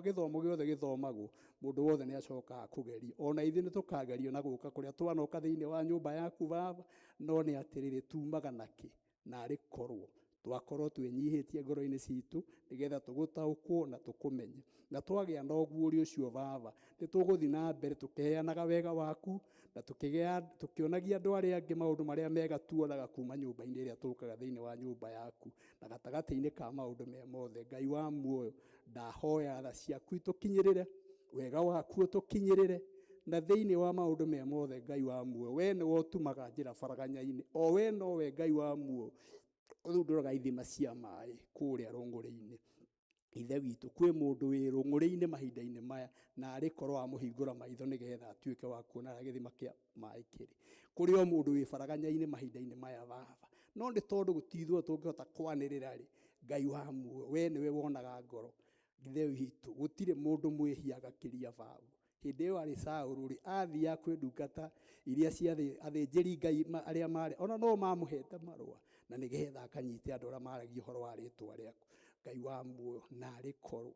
gĩthomo gĩothe gĩthomagwo mũndũ wothe nĩ acokaga kũgerio ona ithuĩ nĩ tũkagerio na gũka kũrĩa twanoka thĩinĩ wa nyũmba yaku Baba no nĩ atĩrĩrĩ tumaga nakĩ narĩ korwo twakorwo twĩnyihĩtie ngoro-inĩ citũ nigetha tũgũtaũkwo na tũkũmenye na twagĩa na ũguũrio ũcio Baba nĩ tũgũthiĩ na mbere tũkeheanaga wega waku na tũkĩonagia andũ arĩa angĩ maũndũ marĩa mega tuonaga kuma nyũmba-inĩ ĩrĩa tũkaga thĩinĩ wa nyũmba yaku na gatagatĩ-inĩ ka maũndũ me mothe Ngai wa muoyo ndahoya tha ciaku itũkinyĩrĩre wega waku ũtũkinyĩrĩre na thĩinĩ wa maũndũ me mothe Ngai wa muoyo we nĩwe ũtumaga njĩra baraganya-inĩ o we nowe Ngai wa muoyo ũthundũraga ithima cia maĩ kũrĩa rũngũrĩ-inĩ ithe witũ kwĩ mũndũ wĩ rũngũrĩ-inĩ mahinda-inĩ maya na arĩ korwo amũhingũra maitho nigetha atuĩke wa kuona harĩa gĩthima kĩa maĩ kĩrĩ kũrĩ o mũndũ wĩ baraganya-inĩ mahinda-inĩ maya Baba no nĩ tondũ gũtithuo tũngĩhota kwanĩrĩra rĩ Ngai wa muoyo we nĩwe wonaga ngoro ithe witũ gũtirĩ mũndũ mwĩhia agakĩria Baba hĩndĩ ĩyo arĩ Saũlũ rĩ athiaga kwĩ ndungata iria cia athĩnjĩri Ngai arĩa marĩ ona no mamũhete marũa na nigetha akanyite andũ arĩa maragia ũhoro wa rĩtwa rĩaku Ngai wa muoyo narĩ korwo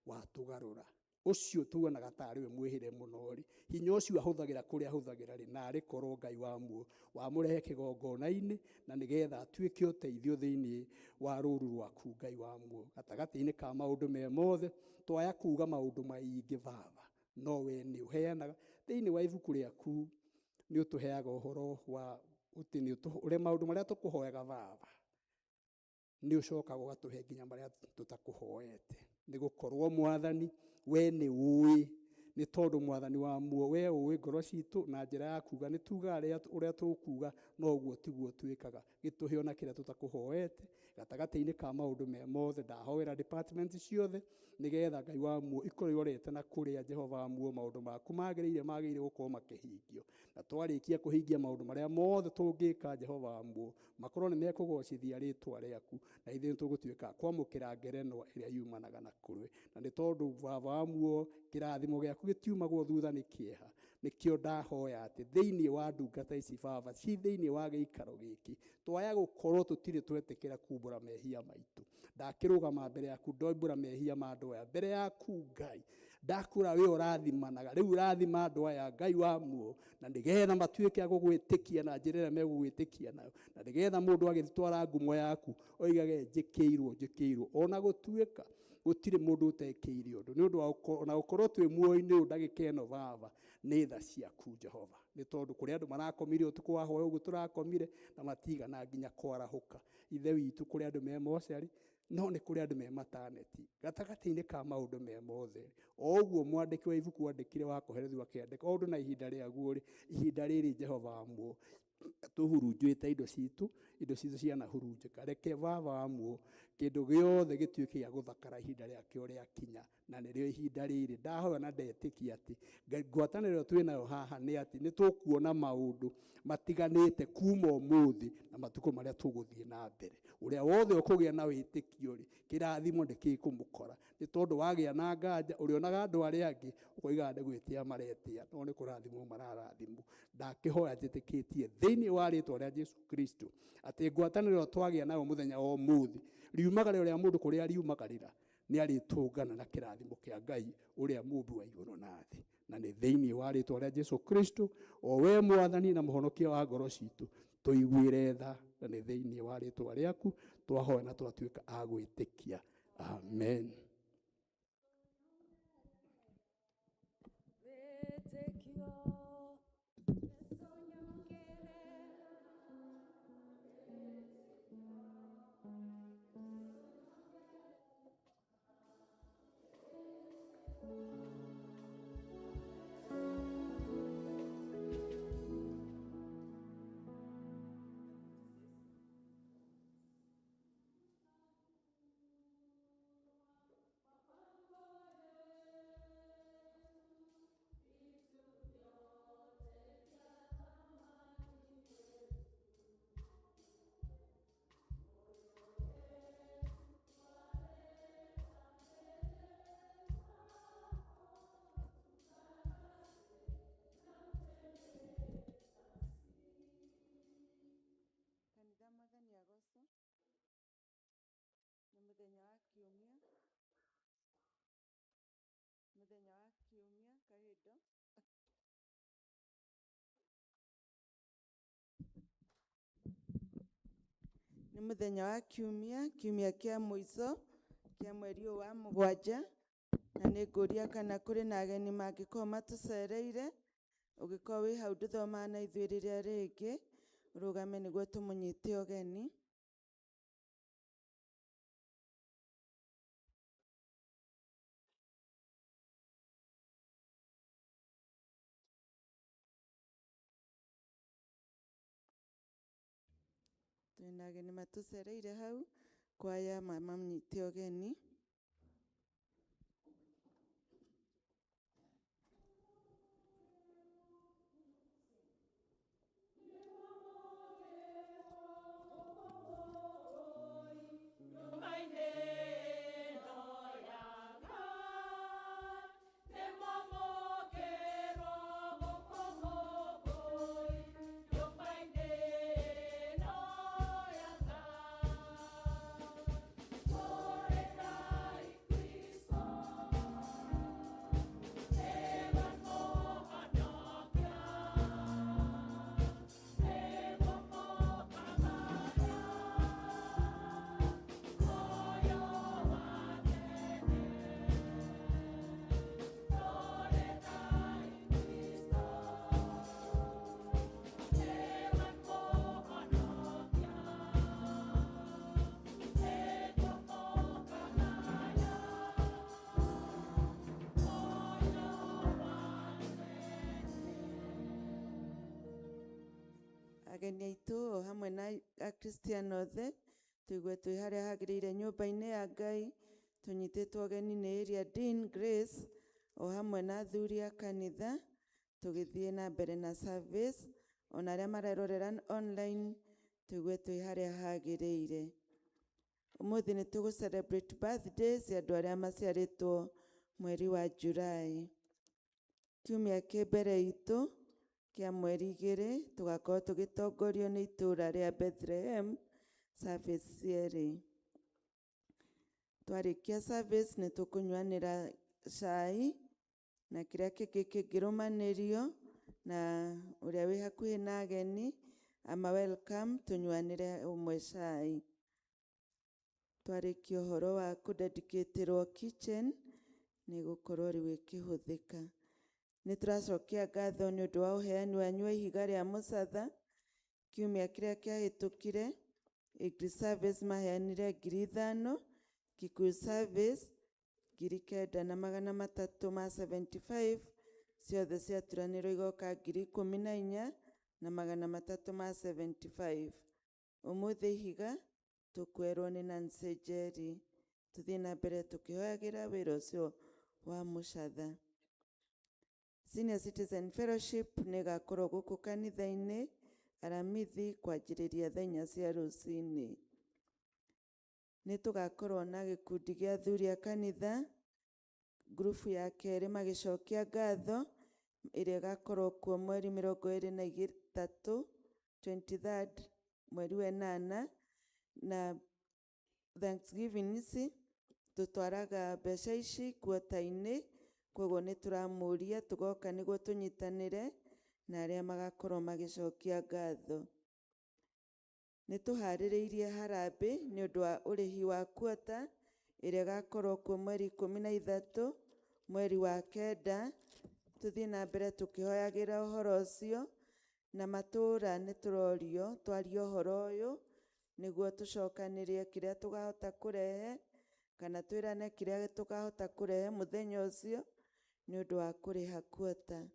watũgarũra ũcio tuonaga tarĩ we mwĩhĩre mũno rĩ hinya ũcio ahũthagĩra kũrĩa ahũthagĩra rĩ narĩ korwo Ngai wa muoyo wamũrehe kĩgongona-inĩ na nigetha atuĩke ũteithio thĩinĩ wa rũũru rwaku Ngai wa muoyo gatagatĩ-inĩ ka maũndũ me mothe twaya kuga maũndũ maingĩ Baba no we nĩ ũheanaga thĩinĩ wa ibuku rĩaku nĩ ũtũheaga ũhoro wa ũrĩa maũndũ marĩa tũkũhoyaga Baba nĩ ũcokaga ũgatũhe nginya marĩa tũtakũhoete nĩ gũkorwo Mwathani we nĩ ũĩ nĩ tondũ Mwathani wa muoyo we ũĩ ngoro citũ na njĩra ya kuga nĩ tugaga ũrĩa tũkuga no ũguo tiguo twĩkaga gĩtũhe ona kĩrĩa tũtakũhoete gatagatĩ-inĩ ka maũndũ me mothe ndahoera department ciothe nigetha Ngai wa muoyo ikorwo irorete na kũrĩa Jehova wa muoyo maũndũ maku magĩrĩire gũkorwo makĩhingio na twarĩkia kũhingia maũndũ marĩa mothe tũngĩka Jehova wa muoyo makorwo nĩ mekũgocithia rĩtwa rĩaku na ithuĩ tũgũtuĩka kwamũkĩra ngerenwa ĩrĩa yumanaga na kũrwe na nĩ tondũ Baba wa muoyo kĩrathimo gĩaku gĩtiumagwo thutha nĩ kĩeha nĩkĩo ndahoya atĩ thĩinĩ wa ndungata ici Baba ci thĩinĩ wa gĩikaro gĩkĩ twaya gũkorwo tũtirĩ twetĩkĩra kumbũra mehia maitũ ndakĩrũgama mbere yaku ndoimbũra mehia ma andũ aya mbere yaku Ngai ndakũra we ũrathimanaga rĩu ũrathima andũ aya Ngai wa muoyo na nigetha matuĩke a gũgwĩtĩkia na njĩra ĩrĩa megũgwĩtĩkia nayo na nigetha mũndũ agĩtwara ngumo yaku oigage njĩkĩirwo ona gũtuĩka gũtirĩ mũndũ ũtekĩire ũndũ nĩ ũndũ wa na gũkorwo twĩ muoyo-inĩ ũyũ ndagĩka ĩno Baba nĩ tha ciaku Jehova nĩ tondũ kũrĩ andũ marakomire ũtukũ wa hwaĩ ũguo tũrakomire na matigana nginya kwarahũka ithe witũ kũrĩ andũ me mocarĩ no nĩ kũrĩ andũ me mataneti gatagatĩ-inĩ ka maũndũ me mothe o ũguo mwandĩki wa ibuku wandĩkire wa kũherithio akĩandĩka o ũndũ na ihinda rĩaguo rĩ ihinda rĩrĩ Jehova wa muoyo tũhurunjĩte indo citũ cianahurunjĩka reke Baba wa muoyo kĩndũ gĩothe gĩtuĩke gĩa gũthakara ihinda rĩakĩo rĩakinya na nĩrĩo ihinda rĩrĩ ndahoya na ndetĩkia atĩ ngwatanĩro twĩ nayo haha nĩ atĩ nĩ tũkuona maũndũ matiganĩte kuma ũmũthĩ na matukũ marĩa tũgũthiĩ na mbere ũrĩa wothe ũkũgĩa na wĩtĩkio rĩ kĩrathimo ndĩkĩkũmũkora nĩ tondũ wagĩa na nganja ũrĩonaga andũ arĩa angĩ ũkoigaga nĩ gwĩtĩa maretĩa no nĩ kũrathimwo mararathimwo ndakĩhoya njĩtĩkĩtie thĩinĩ wa rĩtwa rĩa Jesũ Kristo atĩ ngwatanĩro twagĩa nayo mũthenya wa ũmũthĩ riumagarĩro rĩa mũndũ kũrĩa riumagarĩra nĩ arĩtũngana na kĩrathimo kĩa Ngai ũrĩa mũmbi wa igũrũ na thĩ na nĩ thĩinĩ wa rĩtwa rĩa Jesũ Kristo o we Mwathani na mũhonokia wa ngoro citũ tũiguĩre tha na nĩ thĩinĩ wa rĩtwa rĩaku twahoya na twatuĩka a gwĩtĩkia amen. indo. Nĩ mũthenya wa kiumia kĩa mũico kĩa mweri ũyũ wa mũgwanja, na nĩ ngũria kana kũrĩ na ageni mangĩkorwo matũcereire. Ũngĩkorwo wĩ hau ndũthomaga na ithuĩ rĩrĩa rĩngĩ, ũrũgame nĩguo tũmũnyite ũgeni. Twĩna ageni matũcereire hau, kwaya mamanyite ũgeni. Ageni aitũ o hamwe na akristiano othe tũigue twĩ harĩa hagĩrĩire nyũmba-inĩ ya Ngai, tũnyitĩtwo ũgeni nĩ area Dean Grace o hamwe na athuri a kanitha, tũgĩthiĩ na mbere na service. Ona arĩa marerorera online tũigue twĩ harĩa hagĩrĩire. Ũmũthĩ nĩ tũgũ celebrate birthdays ya andũ arĩa maciarĩtwo mweri wa Julai. Kiumia kĩ mbere itũ kĩa mweri 2 tũgakorwo tũgĩtongorio nĩ itũũra rĩa Bethlehem service cierĩ. Twarĩkia service nĩ tũkũnyuanĩra cai na kĩrĩa kĩngĩ kĩngĩrũmanĩrio, na ũrĩa wĩ hakuhĩ na ageni ama welcome tũnyuanĩre ũmwe cai. Twarĩkia ũhoro wa kũdedicatĩrwo kitchen nĩ gũkorwo rĩu ĩkĩhũthĩka. Nĩ tũracokia ngatho nĩ ũndũ wa ũheani wanyu wa ihiga rĩa mũcatha. Kiumia kĩrĩa kĩahĩtũkire English service maheanire 5,000, Kikuyu service 9,375, ciothe ciaturanĩrwo igoka 14,375. Ũmũthĩ ihiga tũkwerwo nĩ Nancy Njeri. Tũthiĩ na mbere tũkĩhoyagĩra wĩra ũcio wa mũcatha. Senior Citizen Fellowship nĩ ĩgakorwo gũkũ kanitha-inĩ aramithi kwanjĩrĩria thaa 4 cia rũcinĩ. Nĩ tũgakorwo na gĩkundi gĩa athuri a kanitha, ngurubu ya kerĩ magĩcokia ngatho, ĩrĩa ĩgakorwo kuo mweri 23 23rd mweri wa 8, na Thanksgiving ici tũtwaraga mbeca ici kuota-inĩ. Koguo nĩ tũramũria tũgoka nĩguo tũnyitanĩre na arĩa magakorwo magĩcokia ngatho. Nĩ tũharĩrĩirie harambĩ nĩ ũndũ wa ũrĩhi wa kuota ĩrĩa ĩgakorwo kuo mweri 13 mweri wa 9. Tũthiĩ na mbere tũkĩhoyagĩra ũhoro ũcio, na matũũra nĩ tũrorio twarie ũhoro ũyũ nĩguo tũcokanĩrie kĩrĩa tũkahota kũrehe, kana twĩrane kĩrĩa tũkahota kũrehe mũthenya ũcio nĩ ũndũ wa kũrĩha kuota.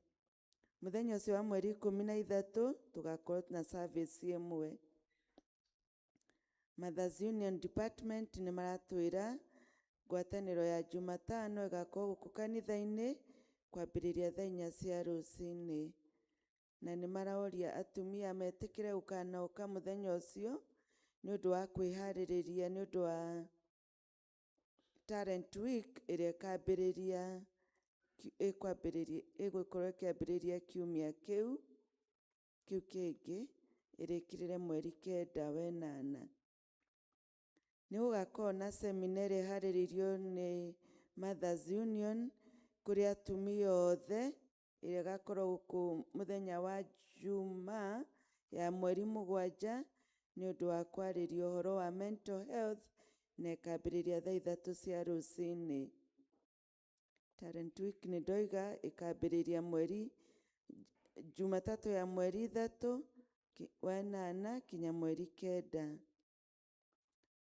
Mũthenya ũcio wa mweri 13 tũgakorwo na service ĩmwe. Mothers Union Department nĩ maratwĩra ngwatanĩro ya Jumatano ĩgakorwo gũkũ kanitha-inĩ kwambĩrĩria thaa 4 cia rũcinĩ, na nĩ maroria atumia metĩkĩre gũkanaũka mũthenya ũcio nĩ ũndũ wa kwĩharĩrĩria nĩ ũndũ wa Talent Week ĩrĩa ĩgũkorwo ĩkĩambĩrĩria kiumia kĩu kĩngĩ ĩrĩkĩrĩre mweri 9 wa 8. Nĩ gũgakorwo na seminar ĩharĩrĩirio nĩ Mothers Union kũrĩ atumia othe ĩrĩa ĩgakorwo gũkũ mũthenya wa Juma ya mweri mũgwanja nĩ ũndũ wa kwarĩria ũhoro wa mental health na ĩkambĩrĩria thaa 3 cia rũcinĩ. Talent Week nĩ ndoiga ĩkambĩrĩria Jumatatũ ya mweri 3 wa 8 kinya mweri 9.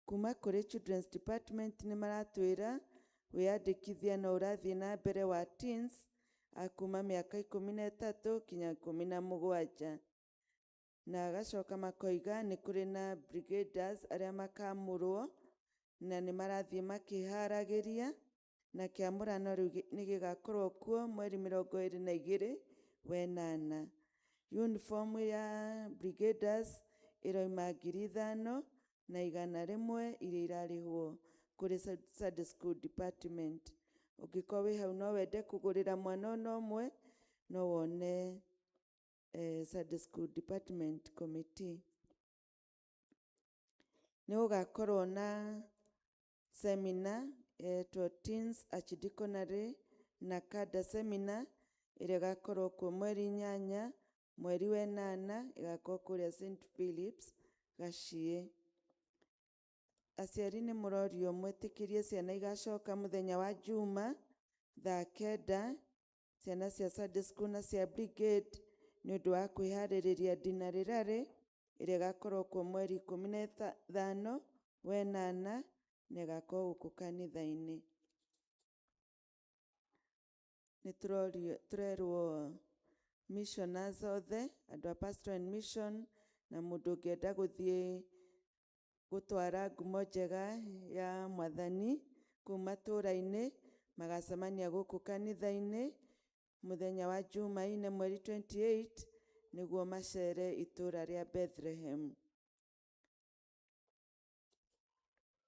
Kuma kũrĩ Children's Department nĩ maratwĩra wĩyandĩkithia no ũrathiĩ na mbere wa teens a kuma mĩaka 13 kinya 17, na agacoka makoiga nĩ kũrĩ na brigaders arĩa makamũrwo na nĩ marathiĩ makĩharagĩria, na kĩamũrano rĩu nĩ gĩgakorwo kuo mweri 22 wa 8. Uniform ya brigaders ĩroima 5,100 iria irarĩhwo kũrĩ Sunday School Department. Ũngĩkorwo wĩ hau no wende kũgũrĩra mwana ũmwe no wone Sunday School Department Committee. Nĩ gũgakorwo na seminar to Teens Archdeaconry na Kada seminar ĩrĩa ĩgakorwo kuo mweri 8 mweri wa 8 ĩgakorwo kũrĩa St. Philip's Gaciĩ. Aciari nĩ mũrorio mwĩtĩkĩrie ciana igacoka mũthenya wa Juma thaa 9, ciana cia Sunday School na cia Brigade nĩ ũndũ wa kwĩharĩrĩria dinner rĩrarĩ ĩrĩa ĩgakorwo kuo mweri 15 wa 8 na ĩgakorwo gũkũ kanitha-inĩ. Nĩ tũrerwo missioners othe, andũ a Pastoral and Mission na mũndũ ũngĩenda gũthiĩ gũtwara ngumo njega ya Mwathani kũu matũũra-inĩ magacemania gũkũ kanitha-inĩ mũthenya wa Jumaine mweri 28 nĩguo macere itũũra rĩa Bethlehem.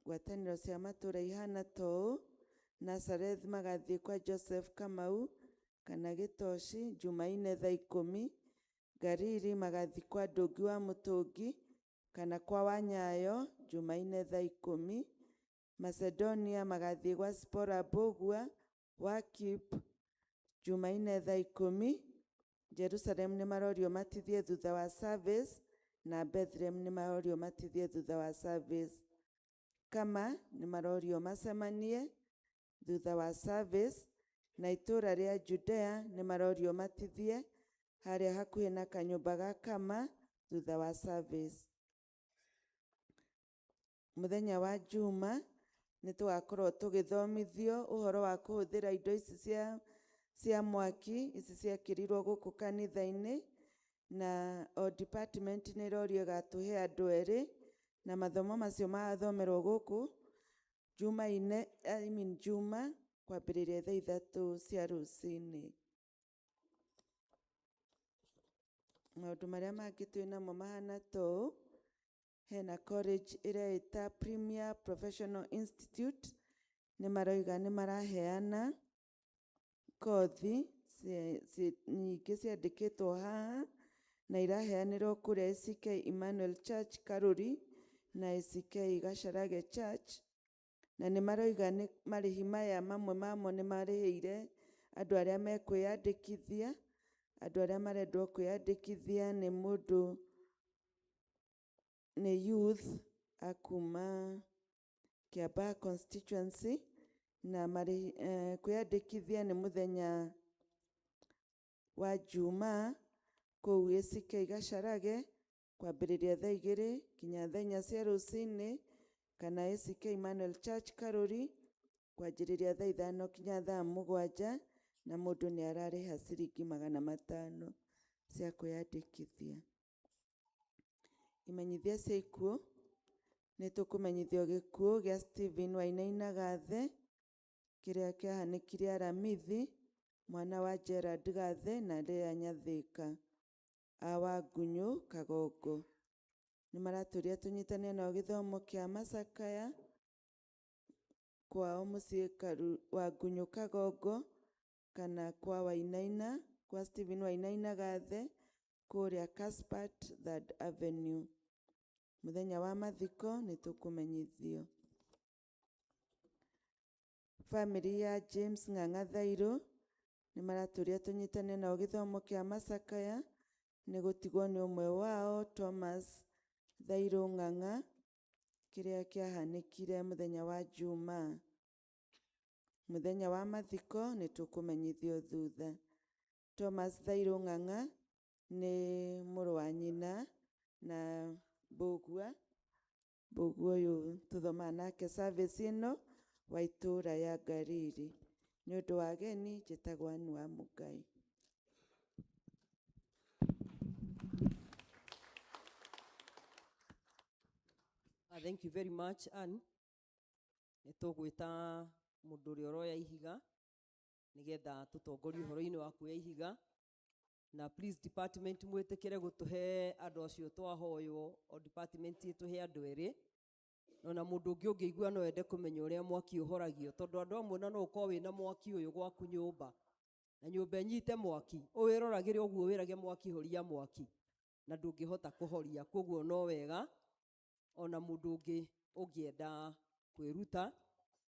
Ngwatanĩro cia matũũra ihana toũ: Nazareth magathiĩ kwa Joseph Kamau kana Gĩtoci Jumaine thaa 10, Gariri magathiĩ kwa Ndũngĩ wa Mũtũngi kana kwa Wanyayo Jumaine thaa 10, Macedonia magathiĩ gwa Spora Mbũgua wa Kip Jumaine thaa 10, Jerusalem nĩ marorio matithie thutha wa service na Bethlehem nĩ marorio matithie thutha wa service. Kama nĩ marorio macemanie thutha wa service, na itũũra rĩa Judea nĩ marorio matithie harĩa hakuhĩ na kanyũmba ga Kama thutha wa service. Mũthenya wa Juma nĩ tũgakorwo tũgĩthomithio ũhoro wa kũhũthĩra indo ici cia mwaki ici ciakĩrirwo gũkũ kanitha-inĩ, na o department nĩ rorio ĩgatũhe andũ erĩ, na mathomo macio magathomerwo gũkũ Juma kwambĩrĩria thaa 3 cia rũcinĩ. Maũndũ marĩa mangĩ twĩ namo mahana toũ: hena college ĩreĩta Premier Professional Institute nĩ maroiga nĩ maraheana kothi nyingĩ ciandĩkĩtwo haha na iraheanĩrwo kũrĩa ACK Emmanuel Church Karuri na ACK Gacarage Church, na nĩ maroiga nĩ marĩhi maya mamwe mamo nĩ marĩhĩire andũ arĩa mekwĩyandĩkithia. Andũ arĩa marendwo kwĩyandĩkithia nĩ youth akuma Kiambaa constituency, na kwĩyandĩkithia nĩ mũthenya wa Juma kũu ACK Gacarage kwambĩrĩria thaa 2 kinya thaa 4 cia rũcinĩ, kana ACK Emmanuel Church Karuri kwanjĩrĩria thaa 5 kinya thaa 7, na mũndũ nĩ ararĩha ciringi 500 cia kwĩyandĩkithia. Imenyithia cia ikuũ: nĩ tũkũmenyithio gĩkuũ gĩa Stephen Wainaina Gathe kĩrĩa kĩahanĩkire Aramithi, mwana wa Gerard Gathe na Lea Nyathĩka a Wangunyũ Kagongo. Nĩ maratũria tũnyitane nao gĩthomo kĩa macakaya kwao mũciĩ Wangunyũ Kagongo, kana kwa Wainaina, kwa Stephen Wainaina Gathe kũrĩa Caspat 3rd Avenue. Mũthenya wa mathiko nĩ tũkũmenyithio. Family ya James Ng'ang'a Thairũ nĩ maratũria tũnyitane nao gĩthomo kĩa macakaya nĩ gũtigwo nĩ ũmwe wao Thomas Thairũ Ng'ang'a kĩrĩa kĩahanĩkire mũthenya wa Juma. Mũthenya wa mathiko nĩ tũkũmenyithio thutha. Thomas Thairũ Ng'ang'a nĩ mũrũ wa nyina na Mbũgua ũyũ tũthomaga nake service ĩno wa itũũra ya Ngariri. Nĩ ũndũ wa ageni njĩtagwo Anne wa Mũngai. Thank you very much, Anne. Nĩ tũgwĩta mũndũ ũrĩa ũroya ihiga nĩgetha tũtongorie ũhoro-inĩ wa kuoya ihiga, na please department mwĩtĩkĩre gũtũhe andũ acio twahoywo o department ĩtũhe andũ erĩ, na mũndũ ũngĩ ũngĩigua no ende kũmenya ũrĩa mwaki ũhoragio, tondũ andũ amwe no ũkorwo wĩna mwaki ũyũ gwaku nyũmba na nyũmba ĩnyite mwaki, ũwĩroragĩre ũguo wĩrage mwaki horia mwaki na ndũngĩhota kũhoria. Koguo no wega ona mũndũ ũngĩ ũngĩenda kwĩruta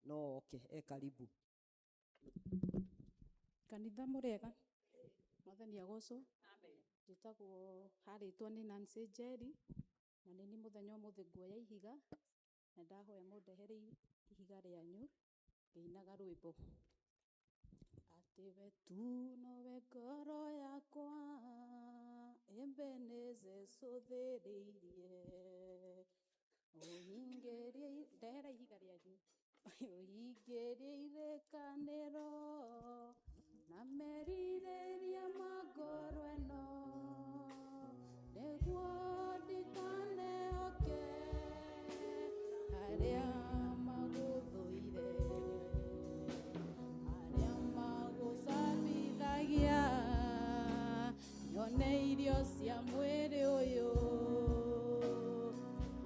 no oke karibu. Kanitha mũrega mwathani agocwo. Njĩtagwo harĩtwo nĩ Nancy Njeri na nĩ mũthenya ũmũthĩ nguoya ihiga na ndahoya mũndehere ihiga rĩanyu ngĩinaga rwĩmbo. Atĩ we tu nowe ngoro yakwa Ebeneza ĩcũthĩrĩirie ũhingĩrie ndehera ihiga rĩanyu ũhingĩrie irĩkanĩro na merirĩria magoro ĩno nĩguo ndikanehoke arĩa magũthũire arĩa magũcabithagia nyone irio cia mwĩrĩ ũyũ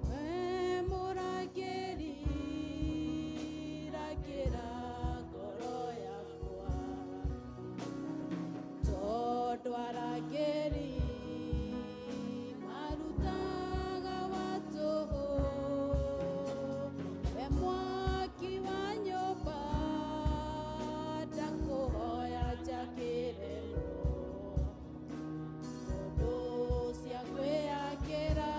we mũrangĩri rangĩra ngoro yakwa tondũ arangĩri marutaga watũhũ we mwaki wa nyũmba ndakũhoya njakĩre tondũ cia kwĩyakĩra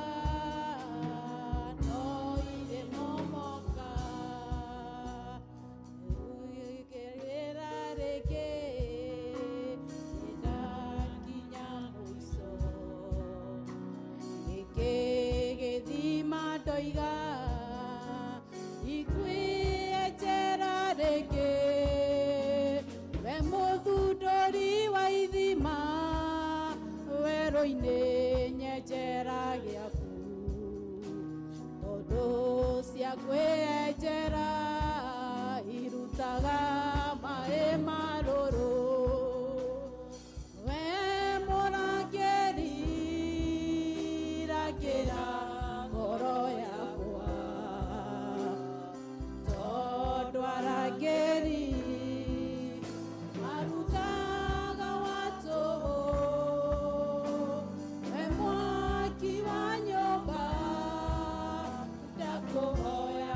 no irĩ momoka ũgĩkĩrĩra rĩngĩ nĩndakinya mũico gĩkĩ gĩthima ndoiga ikwĩenjera rĩngĩ we mũthundũri wa ithima werũ-inĩ nyenjera gĩaku tondũ cia kwĩenjera irutaga maĩ marũrũ we mũrangĩri rangĩra ngoro yakwa tondũ arangĩri arutaga watũhũ we mwaki wa nyũmba ndakũhoya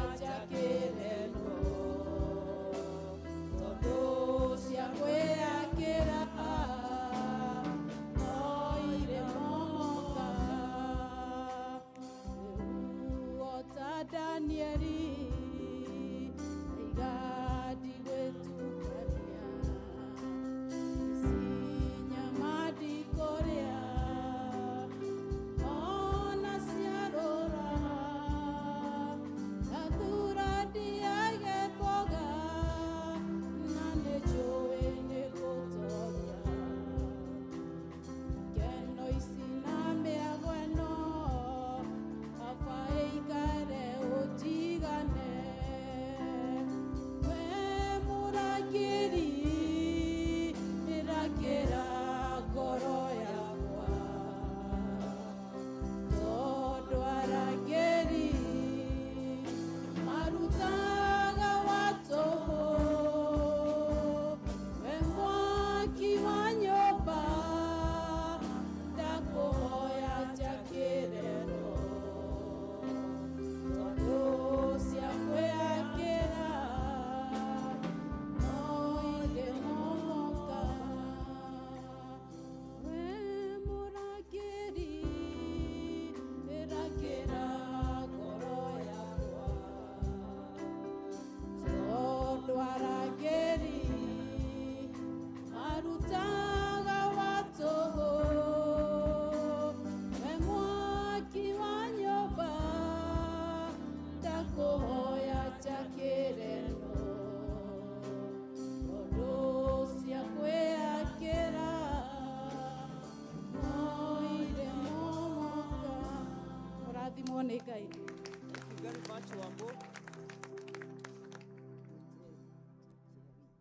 kũrĩ Ngai. Thank you very much, Wambo.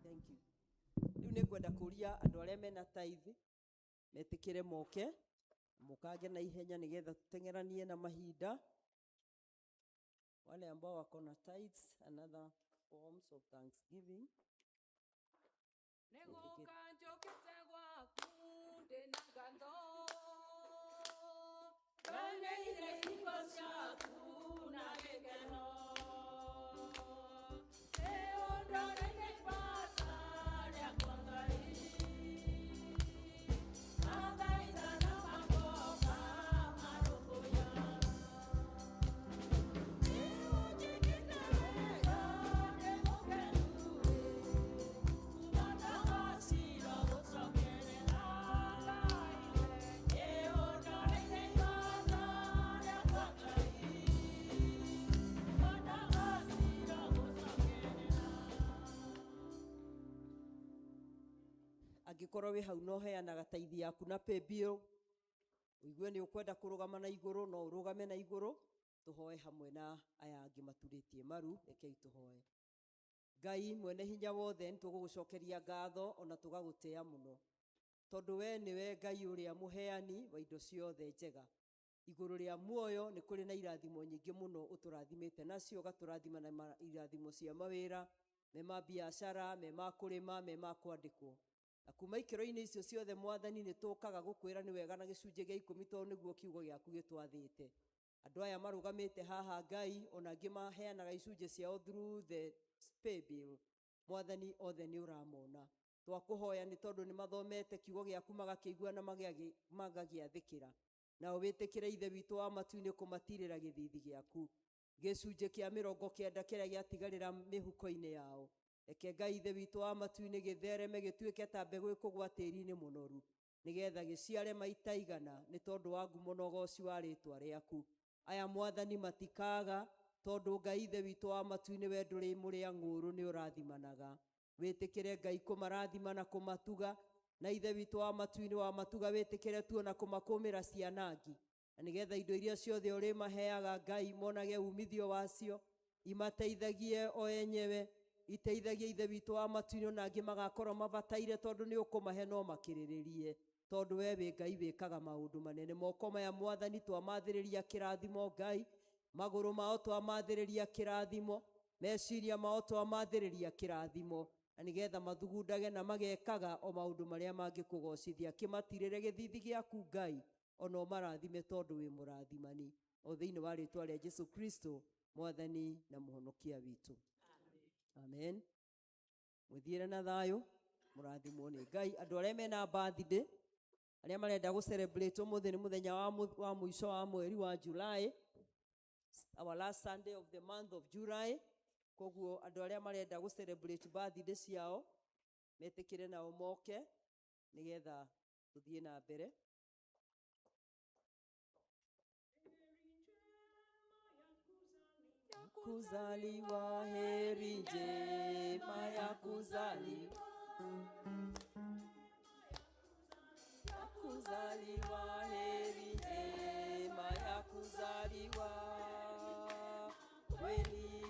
Thank you. Rĩu nĩ ngwenda kũria andũ arĩa mena tithe metĩkĩre moke mũkange na ihenya nĩgetha tũteng'eranie na mahinda. Wale ambao wako na tithes and other forms of thanksgiving. Nĩgũka njũkĩte gwaku ndĩna ngatho, nganĩire ciugo ciaku na gĩkeno, nĩũndoreire ibata rĩakwa Ngai, mathaitha na magoka marũkũya, nĩũnjĩkĩte wega ndĩmũkenu angĩkorwo wĩ hau no heanaga taithi yaku na paybill, ũigue nĩ ũkwenda kũrũgama na igũrũ, no ũrũgame na igũrũ, tũhoe hamwe na aya angĩ maturĩtie maru. Rekei tũhoe. Ngai mwene hinya wothe, nĩ tũgũgũcokeria ngatho ona tũgagũtĩĩa mũno, tondũ we nĩwe Ngai ũrĩa mũheani wa indo ciothe njega. Igũrũ rĩa muoyo nĩ kũrĩ na irathimo nyingĩ mũno ũtũrathimĩte nacio, ũgatũrathima na irathimo cia mawĩra, me ma biacara, me ma kũrĩma, me ma kwandĩkwo. Na kuma ikĩro-inĩ icio ciothe Mwathani, nĩ tũkaga gũkwĩra nĩ wega na gĩcunjĩ gĩa 10, tondũ nĩguo kiugo gĩaku gĩtwathĩte. Andũ aya marũgamĩte haha Ngai, ona angĩ maheanaga icunjĩ ciao through the paybill, Mwathani othe nĩ ũramona. Twakũhoya nĩ tondũ nĩ mathomete kiugo gĩaku magakĩigua na magagĩathĩkĩra. Nao wĩtĩkĩre Ithe witũ wa matu-inĩ kũmatirĩra gĩthithi gĩaku. Gĩcunjĩ kĩa 90 kĩrĩa gĩatigarĩra mĩhuko-inĩ yao, reke Ngai Ithe witũ wa matu-inĩ gĩthereme gĩtuĩke ta mbegũ ĩkũgwa tĩri-inĩ mũnoru, nĩgetha gĩciare maita igana nĩ tondũ wa ngumo na ũgooci wa rĩĩtwa rĩaku. Aya Mwathani matikaga, tondũ Ngai Ithe witũ wa matu-inĩ we ndũrĩ mũrĩa ng'ũrũ, nĩ ũrathimanaga. Wĩtĩkĩre Ngai kũmarathima na kũmatuga, na Ithe witũ wa matu-inĩ wa matuga wĩtĩkĩre tu na kũmakũmĩra cianangi, na nĩgetha indo iria ciothe ũrĩ maheaga Ngai monage umithio wacio, imateithagie o enyewe, iteithagie Ithe witũ wa matu-inĩ, na angĩ magakorwo mabataire, tondũ nĩ ũkũmahe no makĩrĩrĩrie, tondũ we wĩ Ngai wĩkaga maũndũ manene. Moko maya Mwathani twamathĩrĩria kĩrathimo Ngai, magũrũ mao twamathĩrĩria kĩrathimo, meciria mao twamathĩrĩria kĩrathimo, na nĩgetha mathugundage na magekaga o maũndũ marĩa mangĩkũgocithia. Kĩmatirĩre gĩthithi gĩaku Ngai, ona ũmarathime tondũ wĩ mũrathimani, o thĩinĩ wa rĩĩtwa rĩa Jesũ Kristo Mwathani na mũhonokia witũ. Amen. Mũthiĩre na thayũ, mũrathimwo nĩ Ngai. Andũ arĩa mena birthday, arĩa marenda gũ-celebrate ũmũthĩ nĩ mũthenya wa mũico wa mweri wa July, our last Sunday of the month of July. Koguo andũ arĩa marenda gũ-celebrate birthday ciao metĩkĩre nao moke nĩgetha tũthiĩ na mbere. Kuzaliwa, heri njema ya kuzaliwa, kuzaliwa, heri njema ya kuzaliwa, kweli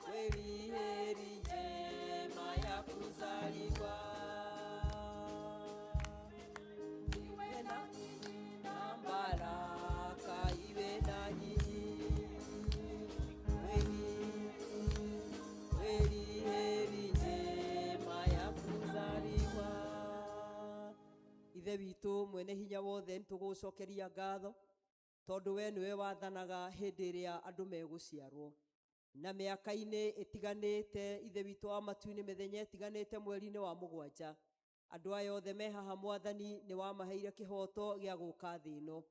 kweli, heri njema ya kuzaliwa. Iwe na baraka iwe na nyinyi, kweli heri njema ya kuzaliwa. Ithe witũ mwene hinya wothe, nĩtũgũcokeria ngatho, tondũ we nĩwe wathanaga hĩndĩ ĩrĩa andũ megũciarwo na mĩaka-inĩ ĩtiganĩte. Ithe witũ wa matu-inĩ mĩthenya ĩtiganĩte mweri-inĩ wa 7, andũ aya othe me haha Mwathani nĩ wamaheire kĩhoto gĩa gũka thĩ ĩno,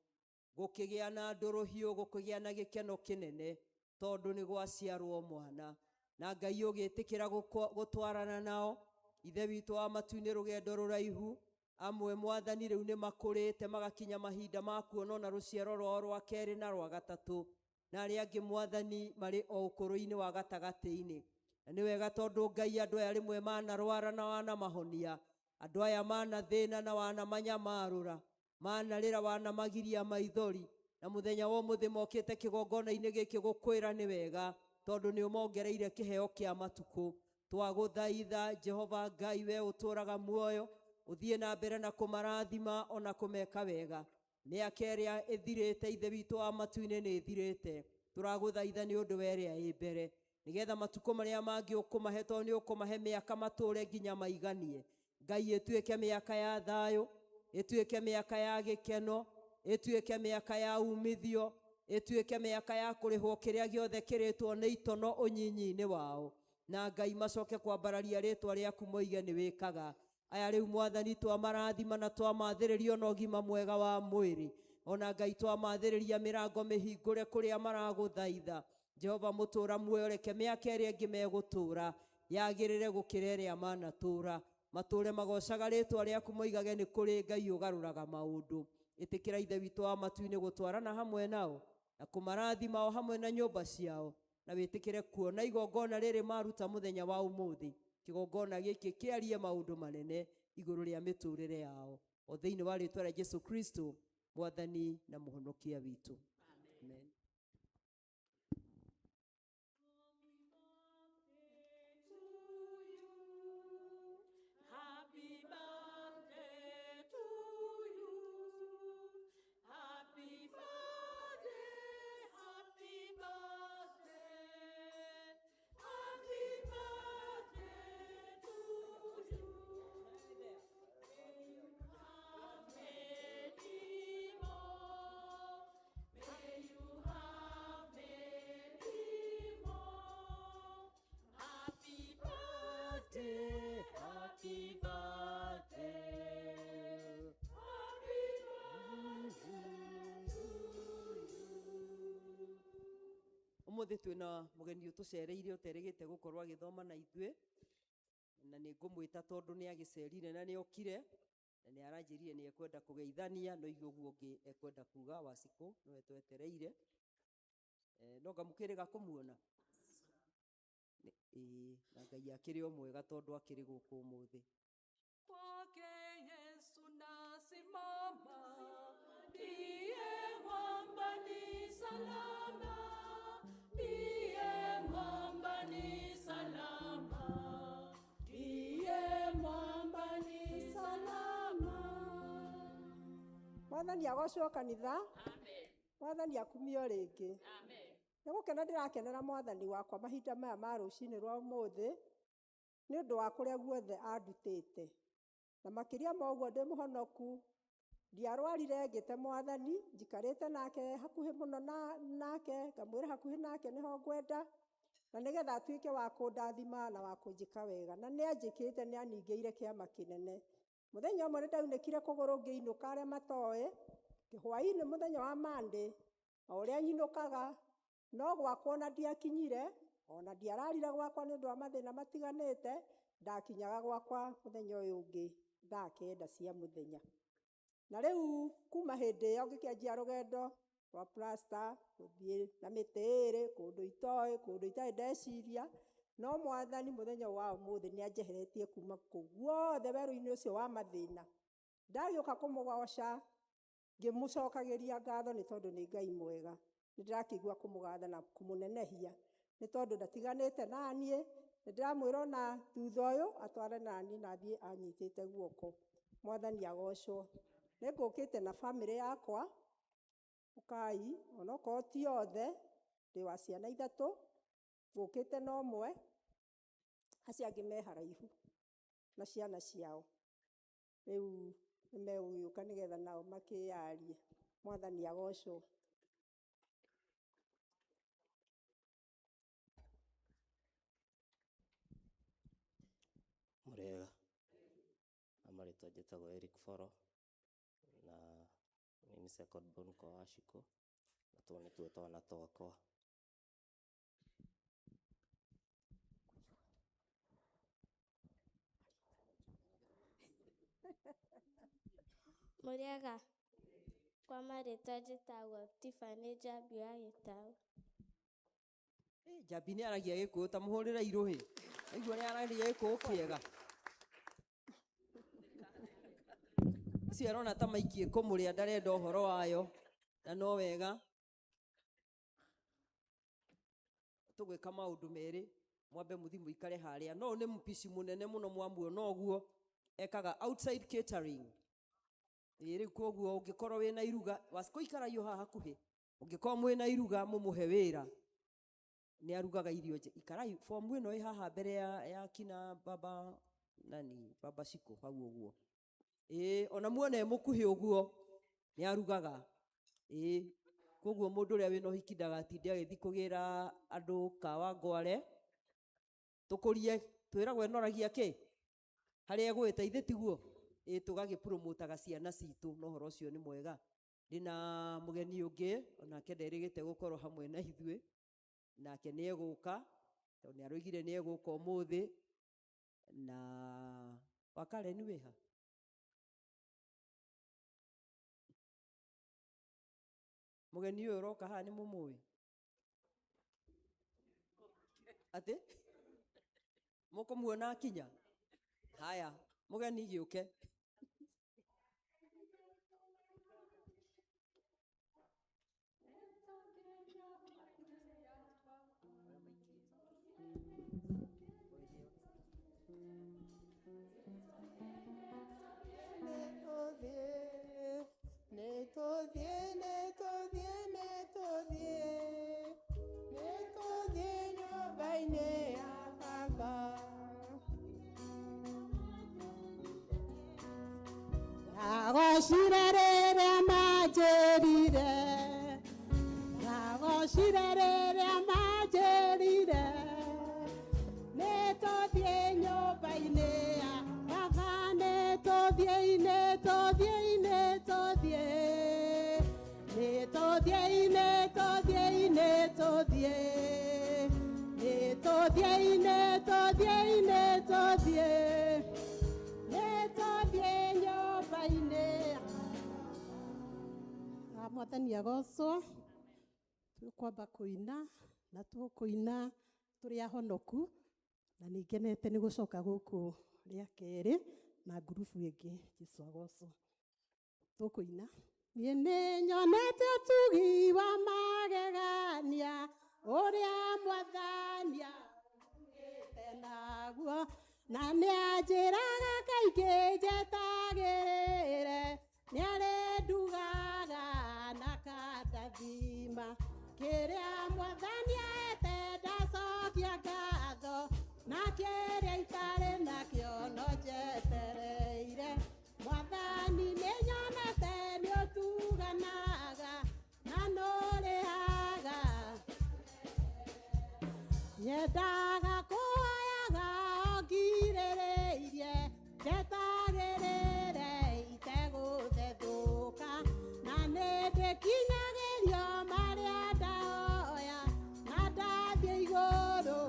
gũkĩgĩa na ndũrũhiũ, gũkĩgĩa na gĩkeno kĩnene, tondũ nĩ gwaciarwo mwana, na Ngai ũgĩtĩkĩra gũtwarana nao. Ithe witũ wa matu-inĩ rũgendo rũraihu, amwe Mwathani rĩu nĩ makũrĩte magakinya mahinda ma kuonana rũciaro rwao rwa kerĩ na rwa gatatũ, na arĩa angĩ Mwathani marĩ o ũkũrũ-inĩ wa gatagatĩ-inĩ. Na nĩ wega tondũ Ngai andũ aya rĩmwe manarwara na wanamahonia, andũ aya manathĩna na wanamanyamarũra, manarĩra wanamagiria maithori, na muthenya wa muthi mokite kigongona-ini giki gukwira ni wega tondu ni umongereire kiheo kia matuku. Twaguthaitha Jehova Ngai, we uturaga muoyo, uthie na mbere na kumarathima ona kumeka wega. Miaka ĩrĩa ĩthirĩte ithe witũ wa matu-inĩ nĩ ĩthirĩte. Turaguthaitha nĩ ũndũ wa ĩrĩa ĩ mbere, nigetha matukũ marĩa mangĩ ũkũmahe tondũ nĩ ũkũmahe mĩaka matũre nginya maiganie. Ngai, ĩtuĩke mĩaka ya thayũ, ĩtuĩke mĩaka ya gĩkeno, ĩtuĩke mĩaka ya umithio, ĩtuĩke mĩaka ya kũrĩhwo kĩrĩa gĩothe kĩrĩtwo nĩ itono ũnyinyi-inĩ wao. Na Ngai, macoke kwambararia rĩtwa rĩaku moige nĩ wĩkaga. Aya rĩu Mwathani twamarathima na twamathĩrĩria na ũgima mwega wa mwĩrĩ. Ona Ngai, twamathĩrĩria mĩrango mĩhingũre kũrĩa maragũthaitha. Jehova mũtũra muoyo, reke mĩaka ĩrĩa ĩngĩ megũtũra yagĩrĩre gũkĩra ĩrĩa manatũra. Matũre magocaga rĩtwa rĩaku moigage nĩ kũrĩ Ngai ũgarũraga maũndũ. Ĩtĩkĩra ithe witũ wa matu-inĩ gũtwarana hamwe nao na kũmarathima o hamwe na nyũmba ciao, na wĩtĩkĩre kuona igongona rĩrĩ maruta mũthenya wa ũmũthĩ, kigongona gĩkĩ kĩarie maũndũ manene igũrũ rĩa mĩtũrĩre yao, o thĩinĩ wa rĩtwa rĩa Jesu Kristo, Mwathani na mũhonokia witũ. Amen. Umuthi twina mugeni utucereire uterigite gukorwa agithoma na ithuĩ, na nĩ ngũmwĩta tondũ nĩ agĩcerire na nĩ okire na nĩ aranjĩrire nĩ ekwenda kũgeithania, no igũo ũguo ũngĩ ekwenda kuga Wacikũ nĩwe twetereire. No ngamũkĩrĩga kũmuona na Ngai akĩrĩ o mwega tondũ akĩrĩ gũkũ ũmũthĩ. Kwake Yesu nasimama, ndiye mwamba ni salama, ndiye mwamba ni salama, ndiye mwamba ni salama. Mwathani agocwo kanitha. Mwathani akumio rĩngĩ. Nĩ gũkena ndĩrakenera Mwathani wakwa mahinda maya ma rũcinĩ rwa ũmũthĩ nĩ ũndũ wa kũrĩa guothe andutĩte, na makĩria ma ũguo ndĩ mũhonoku, ndiarwarire ngĩte Mwathani, njikarĩte nake hakuhĩ mũno nake, ngamwĩra hakuhĩ nake nĩho ngwenda, na nĩgetha atuĩke wa kũndathima na wa kũnjĩka wega, na nĩ anjĩkĩte, nĩ aningĩire kĩama kĩnene. Mũthenya ũmwe nĩ ndaunĩkire kũgũrũ ngĩinũka arĩa matoĩ, hwaĩ-inĩ mũthenya wa Monday, o ũrĩa nyinũkaga no gwakwa ona ndiakinyire, ona ndiararire gwakwa nĩ ũndũ wa mathĩna matiganĩte, ndakinyaga gwakwa mũthenya ũyũ ũngĩ thaa 9 cia mũthenya. Na rĩu kuma hĩndĩ ĩyo ngĩkĩanjia rũgendo rwa plasta, gũthiĩ na mĩtĩ ĩrĩ, kũndũ itoĩ, kũndũ itarĩ ndeciria, no Mwathani mũthenya wa ũmũthĩ nĩ anjeheretie kuma kũu guothe werũ-inĩ ũcio wa mathĩna. Ndagĩũka kũmũgoca, ngĩmũcokagĩria ngatho nĩ tondũ nĩ Ngai mwega. Nĩ ndĩrakĩigua kũmũgatha na kũmũnenehia nĩ tondũ ndatiganĩte naniĩ. Nĩ ndĩramwĩra ona thutha ũyũ atware naniĩ na athiĩ anyitĩte guoko. Mwathani agocwo. Nĩ ngũkĩte na bamĩrĩ yakwa, ũkai, onokorwo ti othe, ndĩ wa ciana 3, ngũkĩte na ũmwe, acio angĩ me haraihu na ciana ciao. Rĩu nĩ megũgĩũka nĩgetha nao makĩyarie. Mwathani agocwo. Murega amarĩtwa njĩtagwo Eric Foro na nĩ second born kwa Wacikũ, na tũũ nĩ tuo twana twakwa. Muriaga kwa marĩtwa njĩtagwo Tiffany Njambi wa Gĩtaũ. Njambi nĩ aragia Gĩkũyũ ta mũhũrĩre irũhĩ, aigua nĩ aragia Gĩkũyũ kĩega. Icio arona ta maikie kũmũrĩa ndarenda ũhoro wayo, na no wega tugwika maundu meri mwambe muthi muikare haria no ni mpisi munene muno mwamuona oguo ekaga outside catering iri koguo ungikorwo wina iruga wasikoikara yo hakuhi ungikorwo mwina iruga mumuhe wira ni arugaga irio ikarai form ino i haha mbere ya kina baba nani baba Shiko hau uguo ona muone mukuhi uguo ni arugaga koguo mundu ria wina hiki ndagatinde agithi kugira andu kawa ngware tukurie twiragwo enoragia ki haria gwite tiguo tugagi promote ciana citu no horo ucio ni mwega ndina mugeni ungi onake nderigite gukorwo hamwe na ithue nake ni eguka to ni aroigire ni eguka umuthi na wakare ni wiha mugeni uyu roka haha ni mumui ati muko muona kinya haya mugeni giuke Shirere majerire, shirere majerire, neto dienyo bainea, baba neto die, neto die, neto die, neto die, neto die, neto die, neto die, neto die, neto die, neto dienyo bainea. Mwathani agocwo tukwamba kuina na tukuina turi ahonoku na ningenete ni gucoka guku ria keri na ngurubu ingi Jesu agocwo tukuina nie ni nyonete utugi wa magegania uria mwathania ugite naguo na ni anjiraga kaingi njetagirire ni arendugaga thima kiria mwathani ete ndacokia ngatho na kiria itari nakio no njetereire mwathani ni nyonete ni utuganaga na nurihaga nyendaga kuoyaga ongirĩrĩirie njetagĩrĩre itegũthethũka na nĩndĩkinyagĩrio marĩa ndahoya na ndathiĩ igũrũ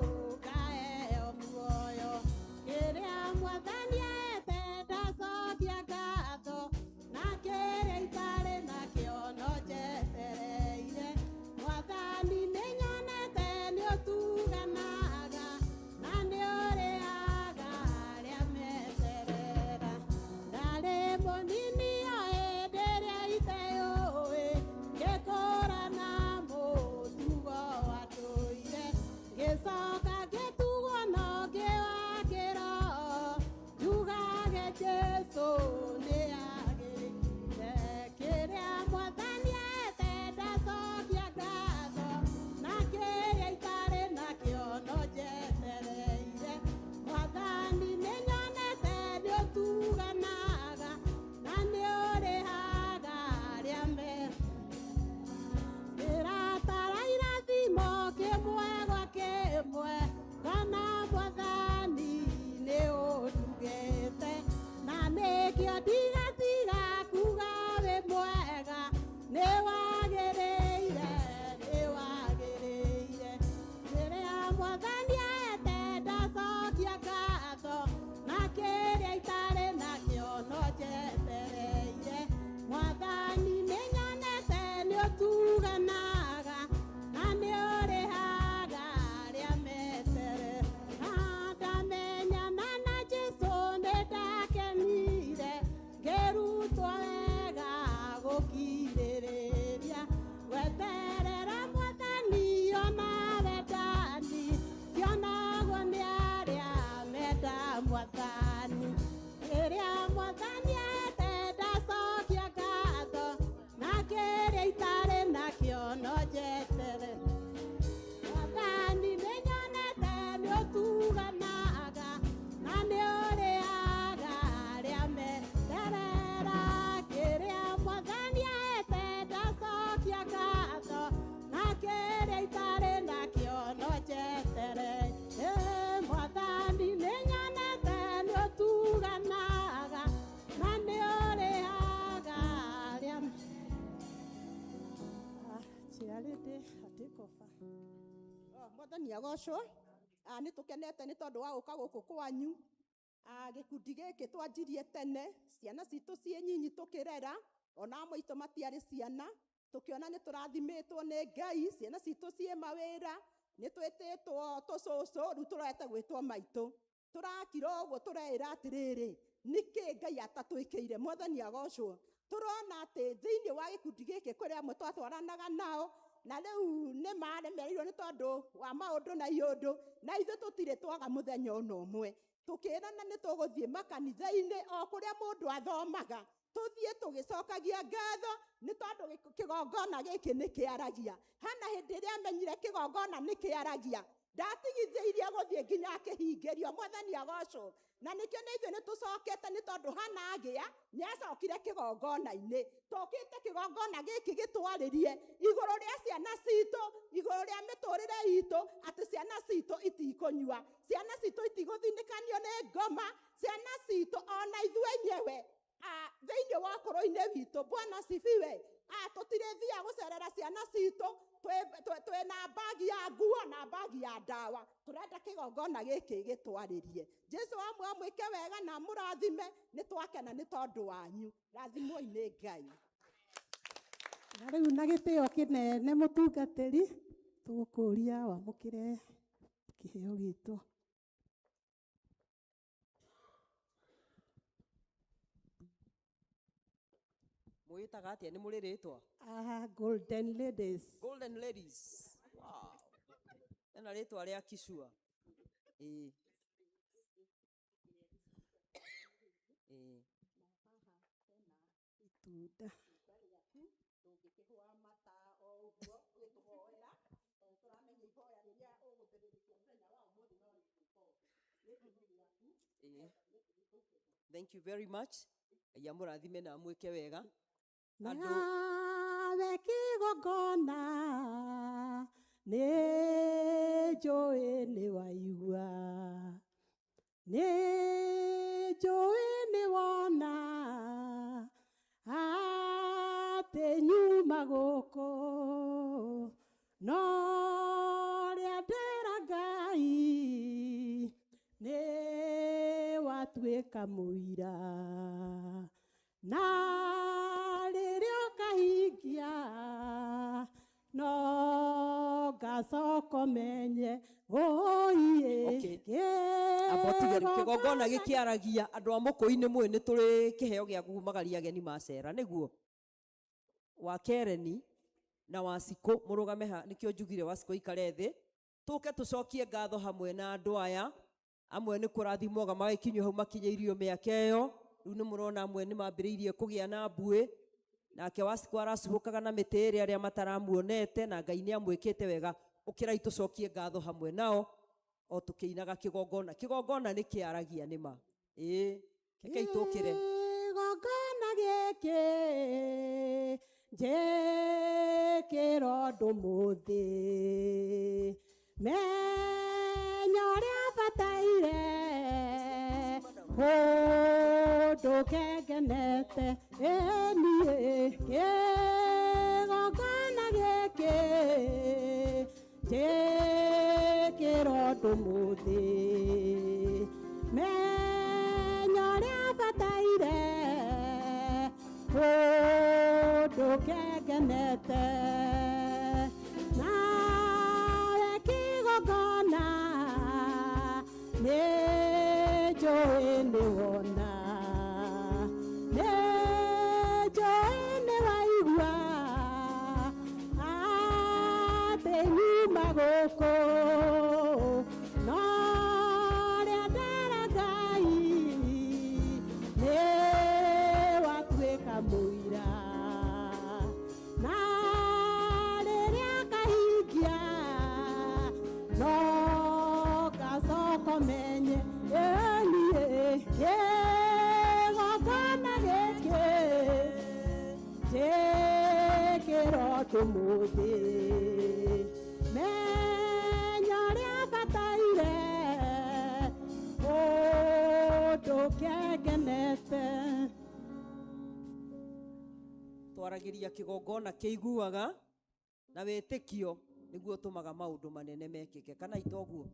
ngaheo muoyo kĩrĩa mwathani ete ndacokia ngatho na kĩrĩa itarĩ nakĩo no njetereire mwathani nĩnyonete nĩ ũtuganaga arä ndä atä koba mwathani agocwo nä tå kenete nä tondå wa gå ka gå kå kwanyu gä kundi gä kä twanjirie tene ciana citå ciä nyinyi tå kä rera ona maitå matiarä ciana tå kä ona nä tå rathimä two nä Ngai ciana citå ciä mawä ra nä twä tä two tå cåcå rä u tå rete gwä two maitå tå rakira å guo tå reä ra atä rä rä nä kä Ngai atatwä kä ire mwathani agocwo tå rona atä thä inä wa gä kundi gä kä kwä rä amwe twatwaranaga nao na rä u nä maremereirwo nä tondå wa maå ndå na iå ndå na ithuä tå tirä twaga må thenya ona å mwe tå kä rana nä tå gå thiä makanitha-inä o kå rä a må ndå athomaga tå thiä tå gä cokagia ngatho nä tondå kä gongona gä kä nä kä aragia hana hä ndä ä rä a amenyire kä gongona nä kä aragia ndatigithä irie gå thiä nginya akä hingä rio mwathani agocwo na nä kä o nä ithuä nä tå cokete nä tondå hana agä a nä acokire kä gongona-inä tåkä te kä gongona gä kä gä twarä rie igå rå rä a ciana citå igå rå rä a mä tå rä re itå atä ciana citå itikå nyua ciana citå itigå thinä kanio nä ngoma ciana citå ona ithuä enyewe thä inä wa kå rå-inä witå bwana cibiwe tå tirä thia gå cerera ciana citå twä na mbagi ya nguo na mbagi ya ndawa tå renda kä gongona gä kä gä twarä rie Jesu amwe amwä ke wega na må rathime nä twakena nä tondå wanyu rathimwo nä Ngai na rä u na gä tä o kä nene må tungatä ri tå gå kå ria wamå kä re kä heo gitå Mwä taga atä nä må rä rä twa Golden Ladies Golden Ladies. Wow. Ena rä twa rä a Kishua. itunda Thank you very much. Ya må rathime na mwä ke wega nawe kä gongona nä njå ä nä waigua nä njå ä nä wona atä nyuma gå kå no rä a ndera Ngai nä watuä ka må ira na rĩrĩa ũkahingia no ngacoko menye Okay. kä gongona gä kä aragia andå a må kå inä mwä nä tå rä kä heo gä a kumagaria ageni macera nä guo wa Kereni na Wacikå må rå game nä kä o njugire Wacikå ikare thä tå ke tå cokie ngatho hamwe na andå aya amwe nä kå rathimoga magä kinywo hau makinyä irio mä aka ä yo rä u nä må rona amwe nä mambä rä irie kå gä a na mbuä nake Wacikå aracubå kaga na mä tä ä rä arä a mataramuonete na Ngai nä amwä kä te wega å kä rai tå cokie ngatho hamwe nao o tå kä inaga kä gongona nä kä aragia nä ma rekei tå kä re gongona gä kä njä kä ro ndå må thä menya å rä a bataire ndå kengenete niä kä gongona gä kä njä kä ro ndå må thä menya å rä a bataire ndå kengenete nawe kä gongona nä njå ä nä wona nä njå ä nä waigua atä nyuma gå kå no rä a ndera Ngai nä watuä ka må ira na rä rä a kahingia no gacoko menye niä kä gongona gä kä njä kä ro ndå må thä menya å rä a bataire ndå kengenete twaragä ria kä gongona kä iguaga na wĩtĩkio nĩguo ũtũmaga maũndũ manene mekĩke, kana itoguo.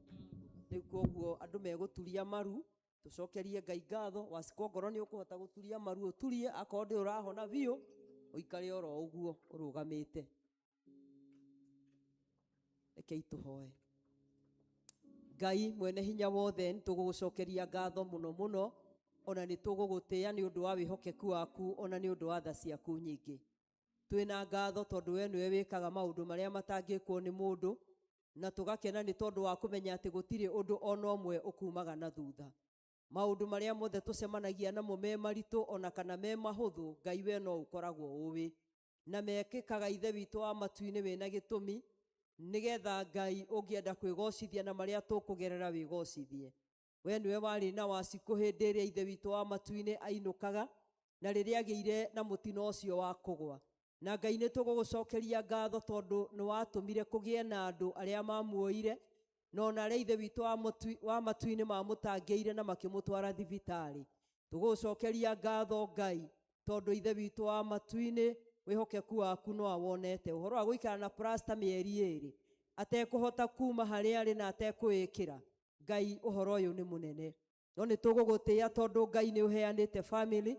Rĩu koguo andũ megũturia maru, tũcokerie Ngai ngatho. Waciko ngoro nĩ ũkũhota gũturia maru ũturie, akorwo ndĩ ũrahona biũ ũikare oro ũguo ũrũgamĩte. Rekei tũhoe. Ngai mwene hinya wothe, nĩ tũgũgũcokeria ngatho mũno mũno, ona nĩ tũgũgũtĩĩa nĩ ũndũ wa wĩhokeku waku, ona nĩ ũndũ wa tha ciaku nyingĩ. Twĩna ngatho tondũ we nĩwe wĩkaga maũndũ marĩa matangĩkwo nĩ mũndũ, na tũgakena nĩ tondũ wa kũmenya atĩ gũtirĩ ũndũ ona ũmwe ũkumaga na thutha. Maũndũ marĩa mothe tũcemanagia namo me maritũ ona kana me mahũthũ, Ngai we no ũkoragwo ũĩ, na mekĩkaga Ithe witũ wa matu-inĩ wĩna gĩtũmi, nĩgetha Ngai ũngĩenda kwĩgocithia na marĩa tũkũgerera wĩgocithie. We nĩwe warĩ na Wacikũ hĩndĩ ĩrĩa Ithe witũ wa matu-inĩ ainũkaga, na rĩrĩa agĩire na mũtino ũcio wa kũgwa. Na Ngai nĩ tũgũgũcokeria ngatho tondũ nĩ watũmire kũgĩe na andũ arĩa mamuoire, na ona arĩa Ithe witũ wa matu-inĩ mamũtangĩire na makĩmũtwara thibitarĩ. Tũgũgũcokeria ngatho Ngai tondũ Ithe witũ wa matu-inĩ wĩhokeku waku no awonete. Ũhoro wa gũikara na plasta mĩeri 2 atekũhota kuma harĩa arĩ na atekwĩĩkĩra, Ngai ũhoro ũyũ nĩ mũnene. No nĩ tũgũgũtĩĩa tondũ Ngai nĩ ũheanĩte family,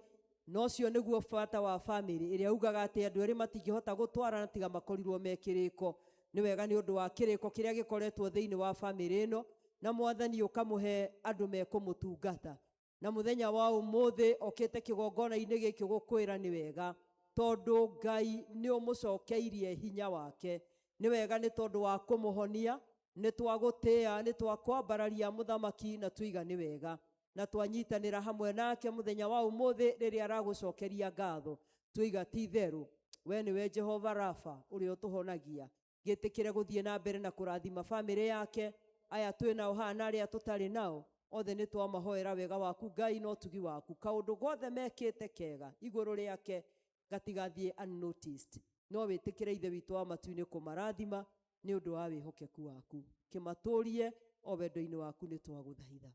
na ũcio nĩguo bata wa family ĩrĩa ugaga atĩ andũ erĩ matingĩhota gũtwarana tiga makorirwo me kĩrĩko. Nĩ wega nĩ ũndũ wa kĩrĩko kĩrĩa gĩkoretwo thĩinĩ wa family ĩno, na Mwathani ũkamũhe andũ mekũmũtungata. Na mũthenya wa ũmũthĩ okĩte kĩgongona-inĩ gĩkĩ gũkwĩra nĩ wega, tondũ Ngai nĩ ũmũcokeirie hinya wake. Nĩ wega nĩ tondũ wa kũmũhonia, nĩ twagũtĩĩa, nĩ twakwambararia mũthamaki na tuiga nĩ wega, na twanyitanĩra hamwe nake mũthenya wa ũmũthĩ rĩrĩa aragũcokeria ngatho, tuiga ti therũ we nĩwe Jehova Rafa ũrĩa ũtũhonagia. Gĩtĩkĩre gũthiĩ na mbere na kũrathima family yake, aya twĩ nao haha na arĩa tũtarĩ nao, othe nĩ twamahoera wega waku Ngai na ũtugi waku. Kaũndũ gothe mekĩte kega igũrũ rĩake gatigathiĩ unnoticed, no wĩtĩkĩre Ithe witũ wa matu-inĩ kũmarathima nĩ ũndũ wa wĩhokeku waku. Kĩmatũrie o wendo-inĩ waku nĩ twagũthaitha.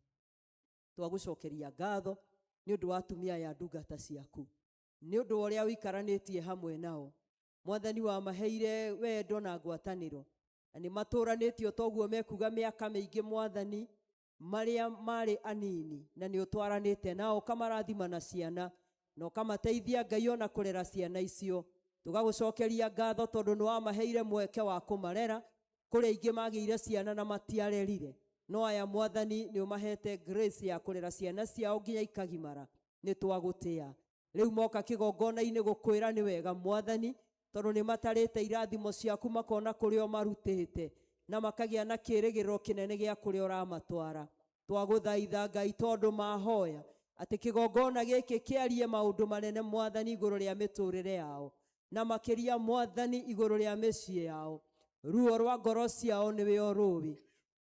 Twagũcokeria ngatho nĩ ũndũ wa atumia aya ndungata ciaku, nĩ ũndũ wa ũrĩa ũikaranĩtie hamwe nao. Mwathani wamaheire wendo na ngwatanĩro, na nĩ matũranĩtio toguo mekuga mĩaka mĩingĩ Mwathani, marĩa marĩ anini, na nĩ ũtwaranĩte nao ũkamarathima na ciana, na ũkamateithia Ngai ona kũrera ciana icio. Tũgagũcokeria ngatho tondũ nĩ wamaheire mweke wa kũmarera, kũrĩa aingĩ magĩire ciana na matiarerire, no aya Mwathani nĩ ũmahete grace ya kũrera ciana ciao nginya ikagimara. Nĩ twagũtĩĩa. Rĩu moka kĩgongona-inĩ gũkwĩra nĩ wega Mwathani, tondũ nĩ matarĩte irathimo ciaku makona kũrĩa ũmarutĩte, na makagĩa na kĩĩrĩgĩrĩro kĩnene gĩa kũrĩa ũramatwara. Twagũthaitha Ngai tondũ mahoya atĩ kĩgongona gĩkĩ kĩarie maũndũ manene Mwathani igũrũ rĩa mĩtũrĩre yao, na makĩria Mwathani igũrũ rĩa mĩciĩ yao. Ruo rwa ngoro ciao nĩwe ũrũĩ,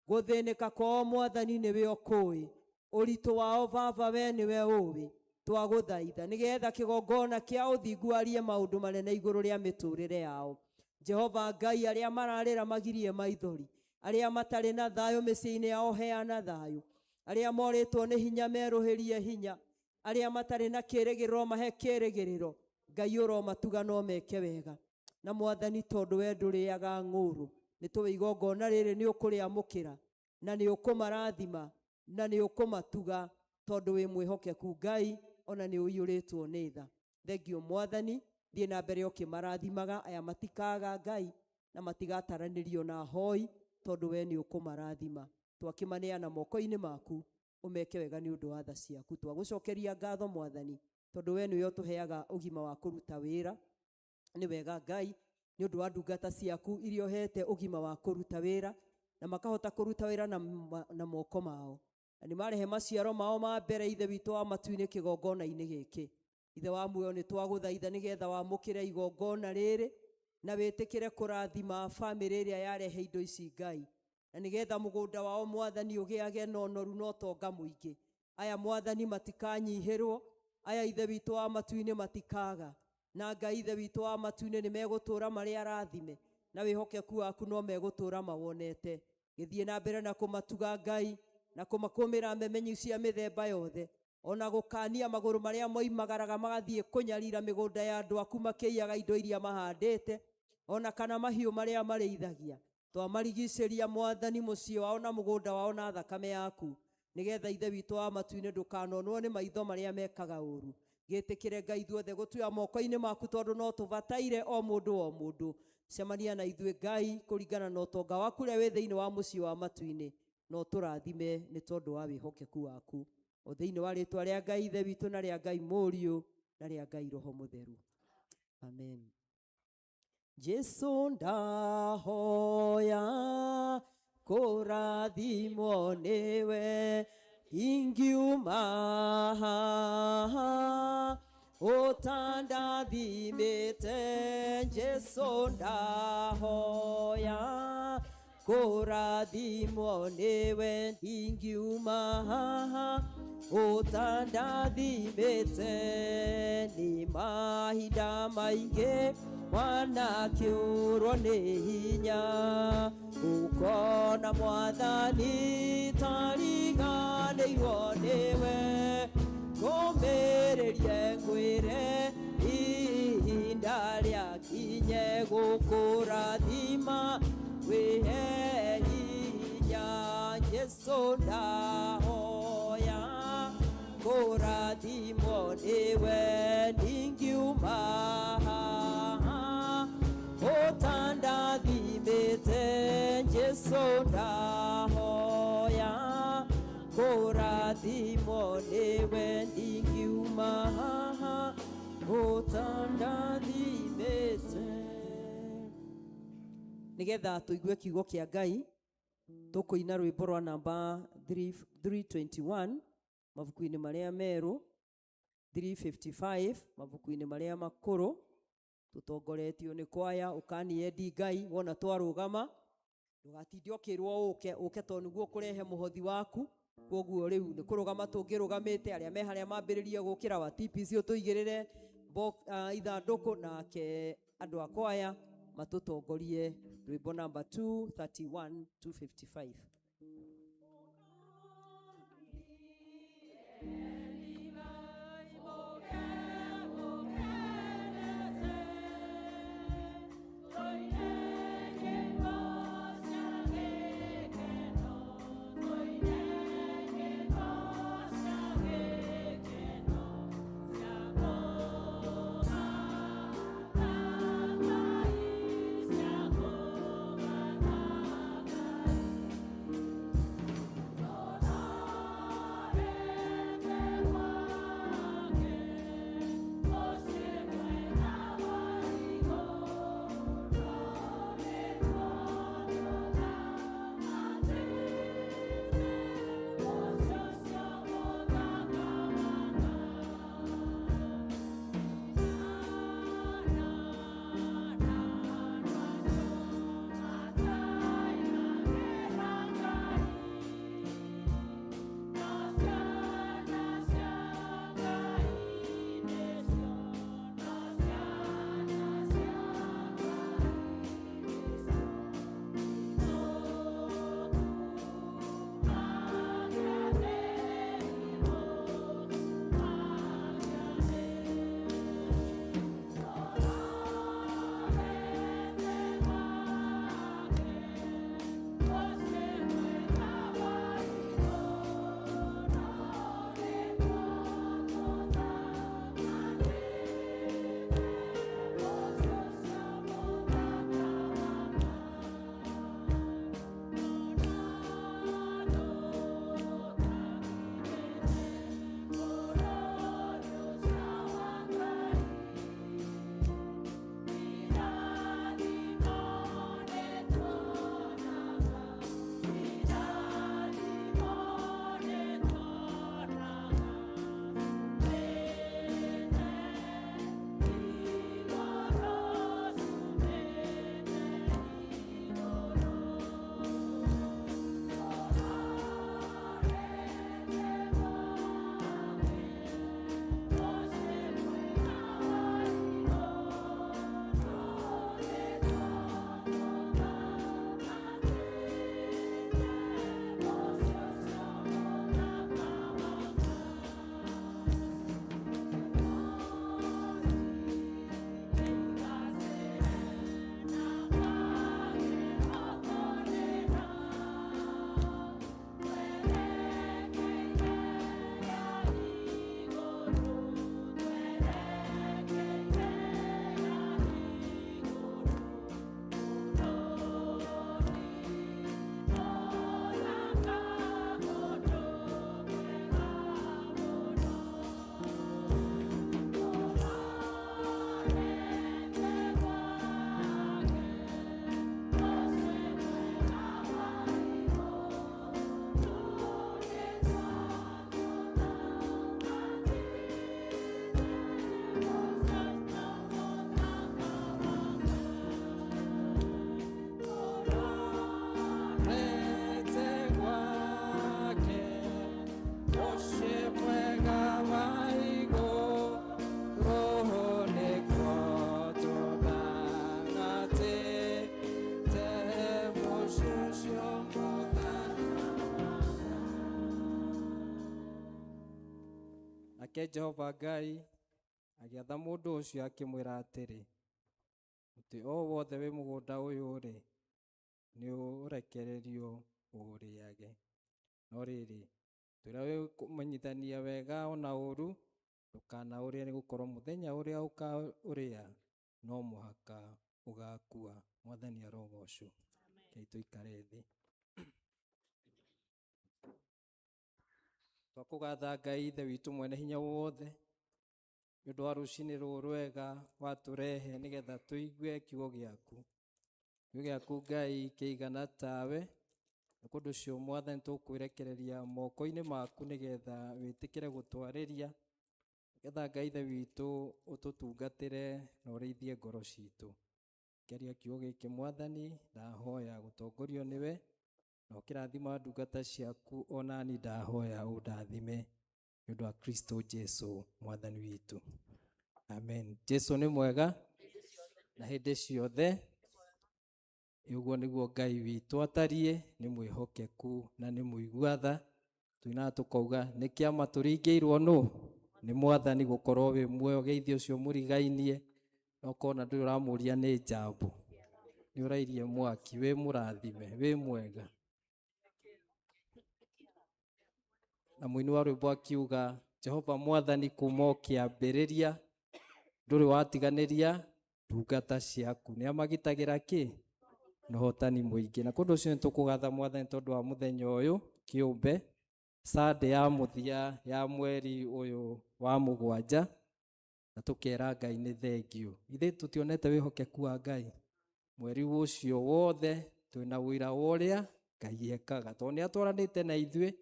gũthĩnĩka kwao Mwathani nĩwe ũkũĩ, ũritũ wao Baba we nĩwe ũĩ. Twagũthaitha nĩgetha kĩgongona kĩa ũthingu arie maũndũ manene igũrũ rĩa mĩtũrĩre yao. Jehova Ngai, arĩa mararĩra magirie maithori, arĩa matarĩ na thayũ mĩciĩ-inĩ yao heana thayũ, arĩa morĩtwo nĩ hinya merũhĩrie hinya, arĩa matarĩ na kĩĩrĩgĩrĩro mahe kĩĩrĩgĩrĩro. Ngai ũromatuga no meke wega. Na Mwathani tondũ we ndũrĩaga ng'ũrũ, nĩ tũĩ igongona rĩrĩ nĩ ũkũrĩamũkĩra na nĩ ũkũmarathima na nĩ ũkũmatuga, tondũ wĩ mwĩhokeku Ngai, ona nĩ ũiyũrĩtwo nĩ tha. Thengio Mwathani, thiĩ na mbere ũkĩmarathimaga aya matikaga Ngai, na matigataranĩrio na hoi, tondũ we nĩ ũkũmarathima. Twakĩmaneana moko-inĩ maku, ũmeke wega nĩ ũndũ wa tha ciaku. Twagũcokeria ngatho Mwathani tondũ we nĩwe ũtũheaga ũgima wa kũruta wĩra. Nĩ wega Ngai nĩ ũndũ wa ndungata ciaku iria ũhete ũgima wa kũruta wĩra, na makahota kũruta wĩra na moko mao, na nĩ marehe maciaro mao ma mbere Ithe witũ wa matu-inĩ kĩgongona-inĩ gĩkĩ. Ithe wa muoyo nĩ twagũthaitha nĩgetha wamũkĩre igongona rĩrĩ, na wĩtĩkĩre kũrathima family ĩrĩa yarehe indo ici Ngai, na nĩgetha mũgũnda wao Mwathani ũgĩage na ũnoru na ũtonga mũingĩ. Aya Mwathani matikanyihĩrwo, aya Ithe witũ wa matu-inĩ matikaga, na Ngai Ithe witũ wa matu-inĩ nĩ megũtũũra marĩ arathime, na wĩhokeku waku no megũtũũra mawonete. Gĩthiĩ na mbere na kũmatuga Ngai, na kũmakũmĩra memenyi cia mĩthemba yothe, ona gũkania magũrũ marĩa moimagaraga magathiĩ kũnyarira mĩgũnda ya andũ aku makĩiyaga indo iria mahandĩte. ona kana mahiũ marĩa marĩithagia, twamarigicĩria Mwathani mũciĩ wao na mũgũnda wao na thakame yaku, nĩgetha Ithe witũ wa matu-inĩ ndũkanonwo nĩ maitho marĩa mekaga ũũru. Gĩtĩkĩre Ngai ithuothe gũtuya moko-inĩ maku, tondũ no tũbataire o mũndũ cemania na ithuĩ Ngai kũringana na ũtonga waku ũrĩa wĩ thĩinĩ wa mũciĩ wa matu-inĩ, no tũrathime nĩ tondũ wa wĩhokeku waku, o thĩinĩ wa rĩtwa rĩa Ngai Ithe witũ na rĩa Ngai Mũriũ na rĩa Ngai Roho Mũtheru, amen. Jesu ndahoya kũrathimwo nĩwe, ingiuma haha ũtandathimĩte. Jesu ndahoya kũrathimwo nĩwe, ingiuma haha ũtandathimĩte. Nĩ mahinda maingĩ wanakĩũrwo nĩ hinya, ũkona Mwathani tariganĩirwo nĩwe. Ngũmĩrĩrie ngwĩre ihinda rĩakinye gũkũrathima, wĩhe hinya. Jesu ndahoya kũrathimwo nĩwe, ndingiuma haha ũtandathimĩte. Jesu ndahoya kũrathimwo nĩwe, ndingiuma haha ũtandathimĩte. Nĩgetha tũigue kiugo kĩa Ngai, tũkũina rwĩmbo rwa namba 321 mabuku-inĩ marĩa merũ, 355 mabuku-inĩ marĩa makũrũ. Tũtongoretio nĩ kwaya ũkaniendi Ngai. Wona twarũgama ndũgatinde ũkĩrwo ũke tondũ nĩguo kũrehe mũhothi waku. Koguo rĩu nĩ kũrũgama tũngĩrũgamĩte, arĩa me harĩa mambĩrĩrie gũkĩra wa TPC ũtũigĩrĩre ithandũkũ, nake andũ a kwaya matũtongorie rwĩmbo namba 231 255. Yeah. nake Jehova Ngai agĩatha mũndũ ũcio akĩmwĩra atĩrĩ, mũtĩ o wothe wĩ mũgũnda ũyũ rĩ, nĩ ũrekererio ũũrĩage, no rĩrĩ twĩra wĩ kũmenyithania wega ona ũũru ndũkanaũrĩe, nĩ gũkorwo mũthenya ũrĩa ũkaũrĩa no mũhaka ũgakua. Mwathani arogocwo. Kei tũikare thĩ. Twakũgatha Ngai Ithe witũ mwene hinya wothe nĩ ũndũ wa rũciinĩ rũrũ rwega watũrehe nĩgetha tũigue kiugo gĩaku. Kiugo gĩaku Ngai kĩigana tawe, nĩ kũndũ ũcio Mwathani tũkwĩrekereria moko-inĩ maku nĩgetha wĩtĩkĩre gũtwarĩria, nĩgetha Ngai Ithe witũ ũtũtungatĩre na ũrĩithie ngoro citũ. Keria kiugo gĩkĩ Mwathani, ndahoya gũtongorio nĩwe, na ũkĩrathima ndungata ciaku, onani ndahoya ũndathime nĩ ũndũ wa Kristo Jesu Mwathani witũ. Amen. Jesu nĩ mwega na hĩndĩ ciothe. Ũguo nĩguo Ngai witũ atariĩ, nĩ mwĩhokeku na nĩ mũigua tha. Tuinaga tũkauga nĩ kĩama tũringĩirwo nũ? Nĩ Mwathani, gũkorwo wĩ muoyo geithio ũcio mũrigainie, no kona ndũrĩ ũramũria nĩ njambo, nĩ ũrairie mwaki, wĩ mũrathime, wĩ mwega. Na mũini wa rwĩmbo akiuga, Jehova Mwathani kuma o kĩambĩrĩria ndũrĩ watiganĩria ndungata ciaku, nĩ amagitagĩra kĩ? Na ũhotani mũingĩ. Na kũndũ ũcio nĩ tũkũgatha Mwathani tondũ wa mũthenya ũyũ kĩũmbe, Sunday ya mũthia ya mweri ũyũ wa mũgwanja, na tũkera Ngai nĩ thengiũ. Ithe tũtionete wĩhokeku wa Ngai mweri ũcio wothe, twĩna wĩra ũrĩa Ngai ekaga, tondũ nĩ atwaranĩte na ithuĩ,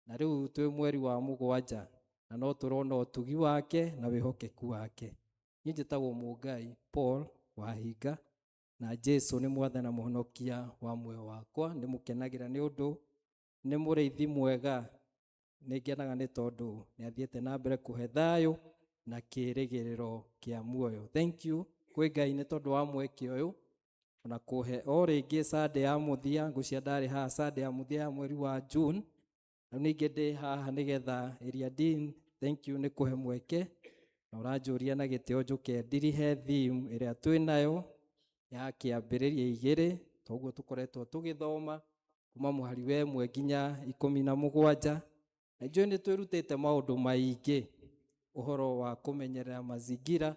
na rĩu twĩ mweri wa mũgwanja na no tũrona ũtugi wake na wĩhokeku wake. Niĩ njĩtagwo Mũngai Paul Wahinga, na Jesu nĩ Mwathani na Mũhonokia wa muoyo wakwa. Nĩ mũkenagĩra nĩ ũndũ nĩ mũrĩithi mwega, nĩ ngenaga nĩ tondũ nĩ athiĩte na mbere kũhe thayũ na kĩĩrĩgĩrĩro kĩa muoyo. Thank you kwĩ Ngai nĩ tondũ wa mweke ũyũ, ona kũhe o rĩngĩ Sunday ya mũthia. Ngũcia ndarĩ haha Sunday ya mũthia ya mweri wa June, na ningĩ ndĩ haha nĩgetha area dean, thank you nĩ kũhe mweke, na ũranjũria na gĩtĩo njũke ndirihe theme ĩrĩa twĩnayo ya kĩambĩrĩria 2, toguo tũkoretwo tũgĩthoma kuma mũhari wa 1 nginya 17, na njũĩ nĩ twĩrutĩte maũndũ maingĩ, ũhoro wa kũmenyerera mazingira,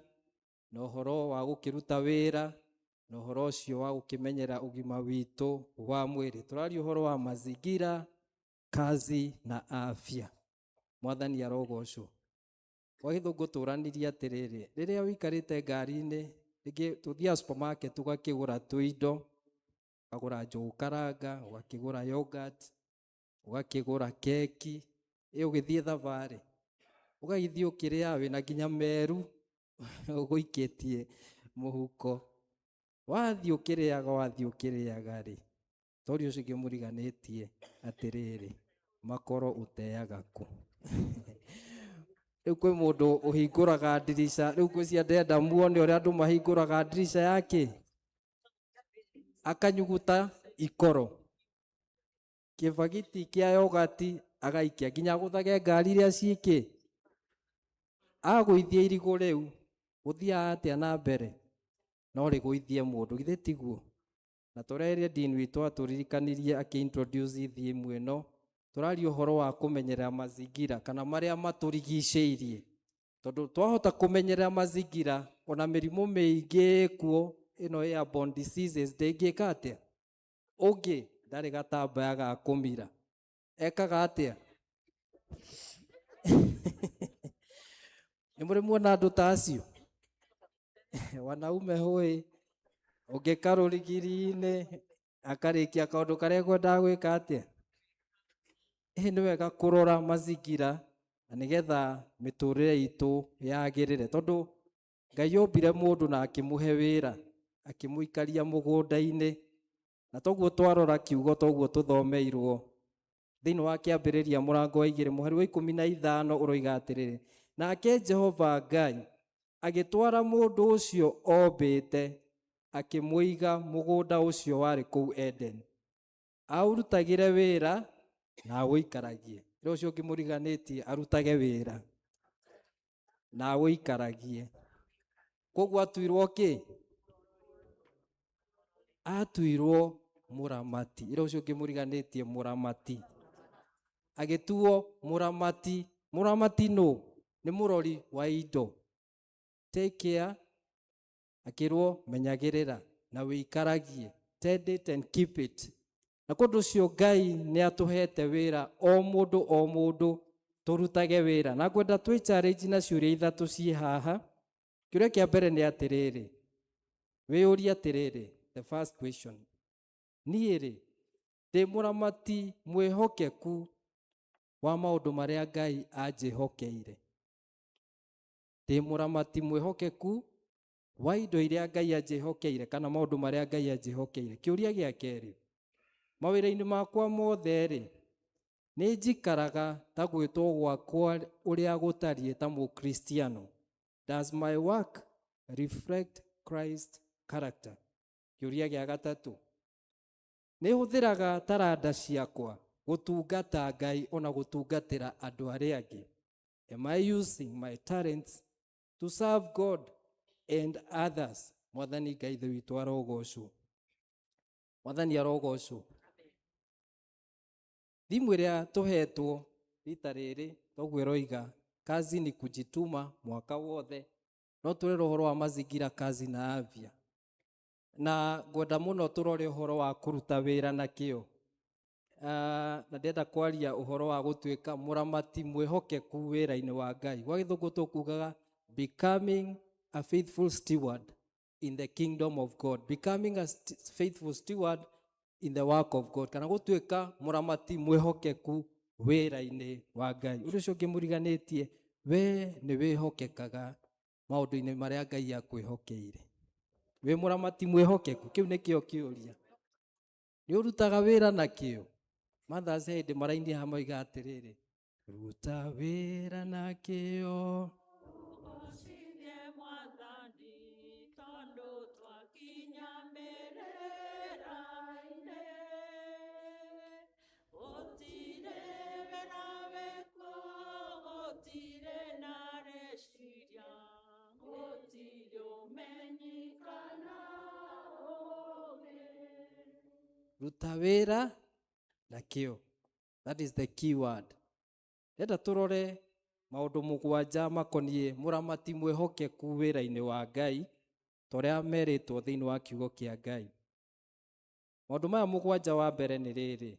na ũhoro wa gũkĩruta wĩra, na ũhoro ũcio wa gũkĩmenyera ũgima witũ wa mwĩrĩ. Tũraria ũhoro wa mazingira, kazi na afya. Mwathani arogocwo. Kwa gĩthũngũ tũranirie atĩrĩrĩ, rĩrĩa ũikarĩte ngari-inĩ, rĩngĩ tũthiaga supermarket tũgakĩgũra tũindo, ũkagũra njũgũ karanga, ũgakĩgũra yogurt, ũgakĩgũra keki, ũgĩthiĩ thabarĩ, ũgagĩthiĩ ũkĩrĩa wĩna nginya meru ũgũikĩtie mũhuko. Wathiĩ ũkĩrĩaga rĩ, tori ũcio ũngĩ mũriganĩtie atĩrĩrĩ, makoro ũteaga kũ? Rĩu kwĩ mũndũ ũhingũraga ndirica, rĩu kwĩcia ndenda muone ũrĩa andũ mahingũraga ndirica yake, akanyuguta ikoro, kĩbagiti kĩa yogati agaikia, nginya gũthage ngari iria ciĩkĩ, agũithie irigũ rĩu, gũthiaga atĩa na mbere, no rĩgũithie mũndũ, githĩ tiguo? Na tũrerie Dean witũ atũririkanirie akĩ-introduce theme ĩno, tũraria ũhoro wa kũmenyerera mazingira kana marĩa matũrigicĩirie, tondũ twahota kũmenyerera mazingira, ona mĩrimũ mĩingĩ kuo, ĩno airborne diseases ndĩngĩka atĩa? Ũngĩ ndarĩ gatambaya ga kũmira, ekaga atĩa? Nĩ mũrĩ muona andũ ta acio? Wanaume hũĩ, ũngĩka rũrigiri-inĩ akarĩkia kaũndũ karĩa ekwendaga gwĩka atĩa? Nĩ wega kũrora mazingira na nĩgetha mĩtũrĩre itũ yagĩrĩre, tondũ Ngai ombire mũndũ na akĩmũhe wĩra, akĩmũikaria mũgũnda-inĩ, na toguo twarora kiugo toguo tũthomeirwo thĩinĩ wa kĩambĩrĩria mũrango wa 2 mũhari wa 15 ũroiga atĩrĩrĩ, nake Jehova Ngai agĩtwara mũndũ ũcio ombĩte, akĩmũiga mũgũnda ũcio warĩ kũu Eden, aũrutagĩre wĩra na awũikaragie. Rĩu ũcio ũngĩ mũriganĩtie arutage wĩra, na wĩikaragie. Koguo atuirwo kĩ? Atuirwo mũramati. Ira ũcio ũngĩ mũramati. Agĩtuo mũramati. Mũramati nũ? Nĩ mũrori wa indo. Take care. Akĩrwo menyagĩrĩra na wĩikaragie. Tend it and keep it. Na kũndũ ũcio Ngai nĩ atũhete wĩra o mũndũ tũrutage wĩra. Na ngwenda twĩ challenge na ciũria ithatũ ciĩ haha. Kĩũria kĩa mbere nĩ atĩrĩrĩ. Wĩyũrie atĩrĩrĩ. The first question. Niĩ rĩ, ndĩ mũramati mwĩhokeku wa maũndũ marĩa Ngai anjĩhokeire. Ndĩ mũramati mwĩhokeku wa indo iria Ngai anjĩhokeire kana maũndũ marĩa Ngai anjĩhokeire. Kĩũria gĩa kerĩ. Mawĩra-inĩ makwa mothe rĩ, nĩ njikaraga ta gwĩtwo gwakwa ũrĩa gũtariĩ ta mũkristiano. Does my work reflect Christ's character? Kĩũria gĩa gatatũ. Nĩ hũthĩraga taranda ciakwa gũtungata Ngai ona gũtungatĩra andũ arĩa angĩ. Am I using my talents to serve God and others? Mwathani Ngai ithe witũ arogocwo. Mwathani arogocwo. Thimũ ĩrĩa tũhetwo rita rĩrĩ toguo ĩroiga kazi ni kujituma mwaka wothe. No tũrere ũhoro wa mazingira kazi na afya. Na ngwenda mũno tũrore ũhoro wa kũruta wĩra na kĩo. Na ndenda kwaria ũhoro wa gũtuĩka mũramati mwĩhokeku wĩra-inĩ wa Ngai. Gwa Gĩthũngũ tũkugaga becoming a faithful steward in the kingdom of God. Becoming a faithful steward in the work of God. Kana gũtuĩka mũramati mwĩhokeku wĩra-inĩ wa Ngai. Ũndũ ũcio ũngĩ mũriganĩtie, we nĩ wĩhokekaga maũndũ-inĩ marĩa Ngai akwĩhokeire. We mũramati mwĩhokeku, kĩu nĩkĩo kĩũria. Nĩ ũrutaga wĩra na kĩo. Mother's Day marainia hamoiga atĩrĩrĩ, ruta wĩra na kĩo. Ũgocithie Mwathani tondũ twakinya mĩrĩra-inĩ. Gũtirĩ wĩra wĩkuo, gũtirĩ na rĩciria, gũtirĩ ũmenyi kana ũũgĩ. Ruta wĩra na kĩo. That is the key word. Ndenda tũrore maũndũ mũgwanja makoniĩ mũramati mwĩhokeku wĩra-inĩ wa Ngai torĩa merĩtwo thĩinĩ wa kiugo kĩa Ngai. Maũndũ maya mũgwanja wa mbere nĩ rĩrĩ,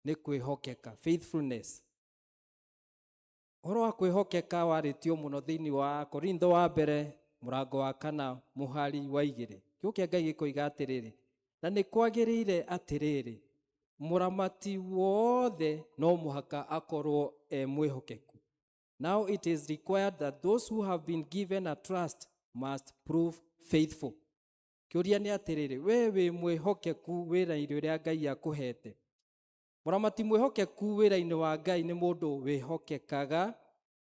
nĩ kwĩhokeka, faithfulness. Ũhoro wa kwĩhokeka warĩtio mũno thĩinĩ wa Korintho wa mbere mũrango wa 4 mũhari wa 2. Kiugo kĩa Ngai gĩkoiga atĩrĩrĩ, na nĩ kwagĩrĩire atĩrĩrĩ, mũramati wothe no mũhaka akorwo mwĩhokeku. Now it is required that those who have been given a trust must prove faithful. Kĩũria nĩ atĩrĩrĩ, we wĩ mwĩhokeku wĩra-inĩ ũrĩa Ngai akũhete. Mũramati mwĩhokeku wĩra-inĩ wa Ngai nĩ mũndũ wĩhokekaga,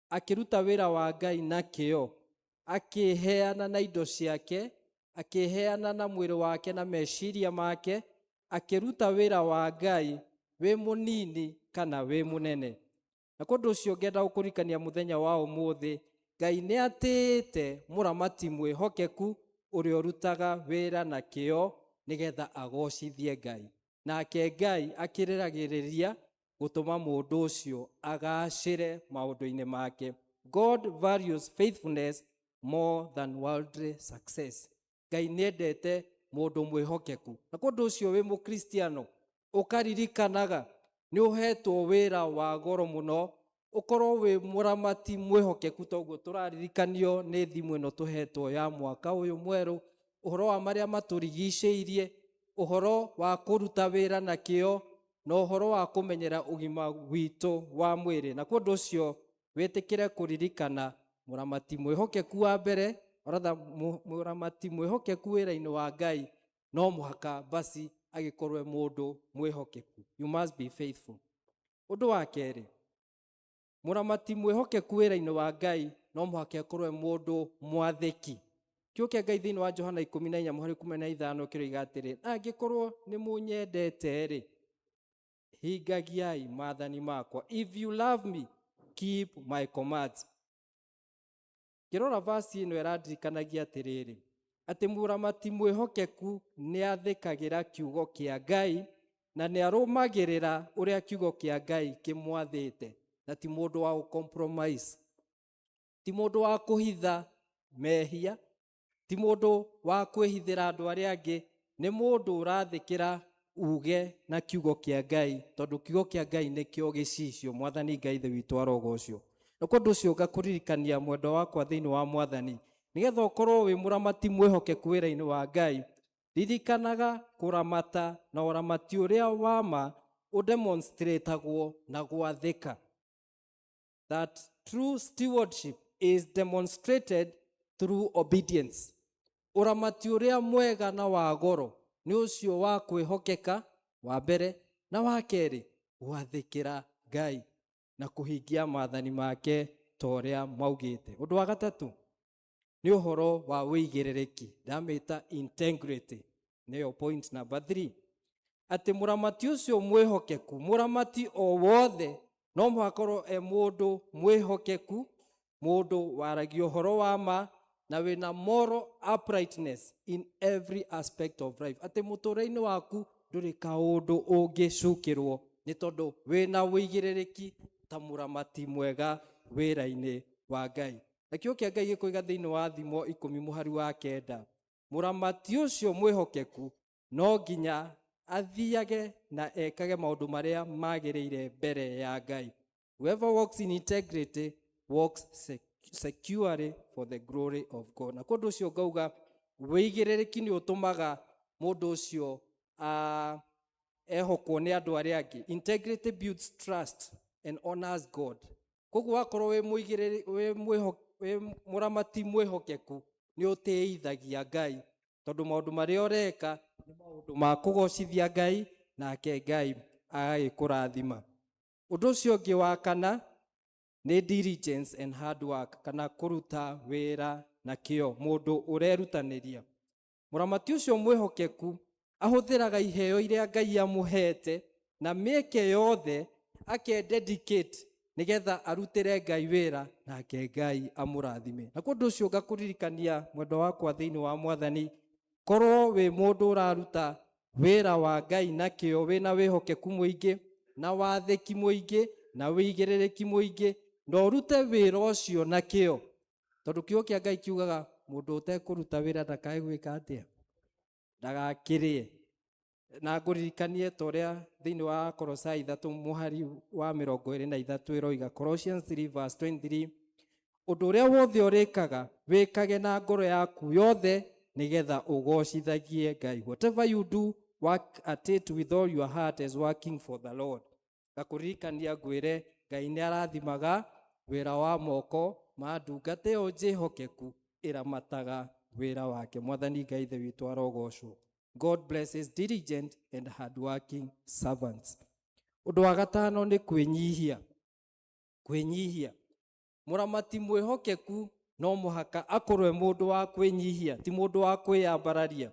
akĩruta wĩra wa Ngai na kĩo, akĩheana na indo ciake, akĩheana na mwĩrĩ wake na meciria make, akĩruta wĩra wa Ngai wĩ mũnini kana wĩ mũnene. Na kũndũ ũcio ngenda gũkũrikania mũthenya wa ũmũthĩ, Ngai nĩ atĩte mũramati mwĩhokeku ũrĩa ũrutaga wĩra na kĩo nĩgetha agocithie Ngai. Nake Ngai akĩrĩragĩrĩria gũtũma mũndũ ũcio agacĩre maũndũ-inĩ make. God values faithfulness more than worldly success. Ngai nĩendete mũndũ mwĩhokeku. Na kũndũ ũcio wĩ mũkristiano ũkaririkanaga nĩ ũhetwo wĩra wa goro mũno, ũkorwo wĩ mũramati mwĩhokeku toguo tũraririkanio nĩ thimũ ĩno tũhetwo ya mwaka ũyũ mwerũ, ũhoro wa marĩa matũrigicĩirie, ũhoro wa kũruta wĩra na kĩo, na ũhoro wa kũmenyera ũgima witũ wa mwĩrĩ. Na kũndũ ũcio wĩtĩkĩre kũririkana mũramati mwĩhokeku wa mbere, oratha mũramati mwĩhokeku wĩra-inĩ wa Ngai no mũhaka basi agĩkorwo mũndũ mwĩhokeku. You must be faithful. Ũndũ wa kerĩ, mũramati mwĩhokeku wĩra-inĩ wa Ngai no mũhaka akorwo mũndũ mwathĩki. Kiugo kĩa Ngai thĩinĩ wa Johana 14:15 kĩroiga atĩrĩ, angĩkorwo nĩ mũnyendete rĩ, hingagiai maathani makwa. If you love me, keep my commands. Ngĩrora verse ĩno ĩrandirikanagia atĩrĩrĩ, atĩ mũramati mwĩhokeku nĩ athĩkagĩra kiugo kĩa Ngai na nĩ arũmagĩrĩra ũrĩa kiugo kĩa Ngai kĩmwathĩte, na ti mũndũ wa gũcompromise, ti mũndũ wa kũhitha mehia, ti mũndũ wa kwĩhithĩra andũ arĩa angĩ, nĩ mũndũ ũrathĩkĩra uge na kiugo kĩa Ngai, tondũ kiugo kĩa Ngai nĩkĩo gĩcicio. Mwathani Ngai ithe witũ arogocwo. Na kwa ũndũ ũcio ngakũririkania mwendwa wakwa thĩinĩ wa Mwathani, nĩgetha ũkorwo wĩ mũramati mwĩhokeku wĩra-inĩ wa Ngai, ririkanaga kũramata na ũramati ũrĩa wa ma ũdemonstratagwo na gwathĩka. That true stewardship is demonstrated through obedience. Ũramati ũrĩa mwega na wa goro nĩ ũcio wa kwĩhokeka wa mbere, na wa kerĩ gwathĩkĩra Ngai na kũhingia maathani make ta ũrĩa maugĩte. Ũndũ wa gatatũ nĩ ũhoro wa wĩigĩrĩrĩki, ndamĩta integrity, nĩyo point number 3. Atĩ mũramati ũcio mwĩhokeku, mũramati o wothe no mũhakorwo mũndũ mwĩhokeku, mũndũ waragia ũhoro wa ma na wĩna moral uprightness in every aspect of life. Atĩ mũtũũrĩre-inĩ waku ndũrĩ kaũndũ ũngĩcukĩrwo, nĩ tondũ wĩna wĩigĩrĩrĩki ta mũramati mwega wĩra-inĩ wa Ngai. Na kiugo kĩa Ngai gĩkoiga thĩinĩ wa Thimo 10:9, mũramati ũcio mwĩhokeku no nginya athiage na ekage maũndũ marĩa magĩrĩire mbere ya Ngai. Whoever walks in integrity walks securely for the glory of God. Na kwa ũndũ ũcio ngauga wĩigĩrĩrĩki nĩ ũtũmaga mũndũ ũcio ehokwo nĩ andũ arĩa angĩ. Integrity builds trust and honors God. Koguo wakorwo wĩ mũramati mwĩhokeku nĩ ũtĩithagia Ngai, tondũ maũndũ marĩa ũreka nĩ maũndũ ma kũgocithia Ngai, nake Ngai agagĩkũrathima. Ũndũ ũcio ũngĩ wa kana nĩ diligence and hard work, kana kũruta wĩra na kĩo, mũndũ ũrerutanĩria. Mũramati ũcio mwĩhokeku ahũthĩraga iheo iria Ngai amũhete na mĩeke yothe dedicate nĩgetha arutĩre Ngai wĩra, nake Ngai amũrathime. Na kwa ũndũ ũcio ngakũririkania mwendwa wakwa thĩinĩ wa Mwathani, korwo wĩ mũndũ ũraruta wĩra wa Ngai na kĩo, wĩna wĩhokeku mũingĩ na wathĩki mũingĩ na wĩigĩrĩrĩki mũingĩ, na ũrute wĩra ũcio na kĩo, tondũ kiugo kĩa Ngai kiugaga mũndũ ũtekũruta wĩra ndakae gwĩka atĩa, ndagakĩrĩe. Na ngũririkanie ta ũrĩa thĩinĩ wa Kolosai 3:23 ĩroiga, Colossians 3:23, ũndũ ũrĩa wothe ũrĩkaga wĩkage na ngoro yaku yothe nĩgetha ũgocithagie Ngai. Whatever you do, work at it with all your heart as working for the Lord. Ngakũririkania ngwĩre Ngai nĩ arathimaga wĩra wa moko ma ndungata ĩyo njĩhokeku ĩramataga wĩra wake. Mwathani Ngai ithe witũ arogocwo. God blesses diligent and hardworking servants. Ũndũ wa gatano nĩ kwĩnyihia. Kwĩnyihia. Mũramati mwĩhokeku no mũhaka akorwo mũndũ wa kwĩnyihia, ti mũndũ wa kwĩyambararia.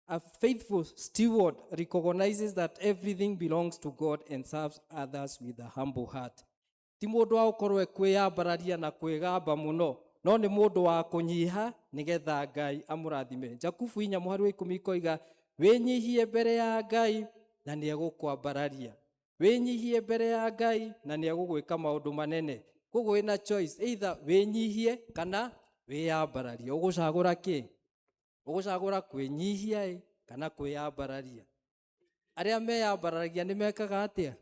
A faithful steward recognizes that everything belongs to God and serves others with a humble heart. Ti mũndũ wa gũkorwo kwĩyambararia na kwĩgamba mũno, no nĩ mũndũ wa kũnyiha nĩgetha Ngai amũrathime. Jakubu 4:10 ikoiga, wĩnyihie mbere ya Ngai na nĩ egũkwambararia. Wĩnyihie mbere ya Ngai na nĩ egũgwĩka maũndũ manene. Koguo wĩna choice, either wĩnyihie kana wĩyambararie. Ũgũcagũra kĩ? Ũgũcagũra kwĩnyihia kana kwĩyambararia? Arĩa meyambaragia nĩ mekaga atĩa?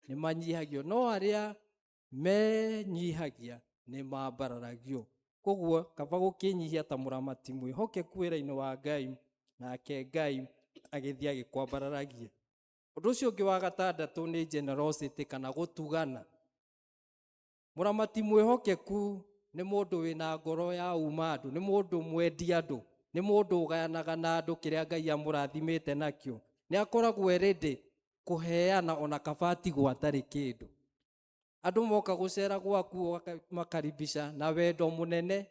Nĩ manyihagio. No arĩa menyihagia nĩ mambararagio. Koguo kaba gũkĩnyihia ta mũramati mwĩhokeku wĩra-inĩ wa Ngai, nake Ngai agĩthiĩ agĩkwambararagia. Ũndũ ũcio ũngĩ wa gatandatũ nĩ generosity, kana gũtugana. Mũramati mwĩhokeku nĩ mũndũ wĩna ngoro ya uma andũ, nĩ mũndũ mwendia andũ, nĩ mũndũ ũgayanaga na andũ kĩrĩa Ngai amũrathimĩte nakĩo. Nĩ akoragwo ready kũheana ona kabati gwatarĩ kĩndũ. Andũ moka gũcera gwaku makaribisha na wendo mũnene,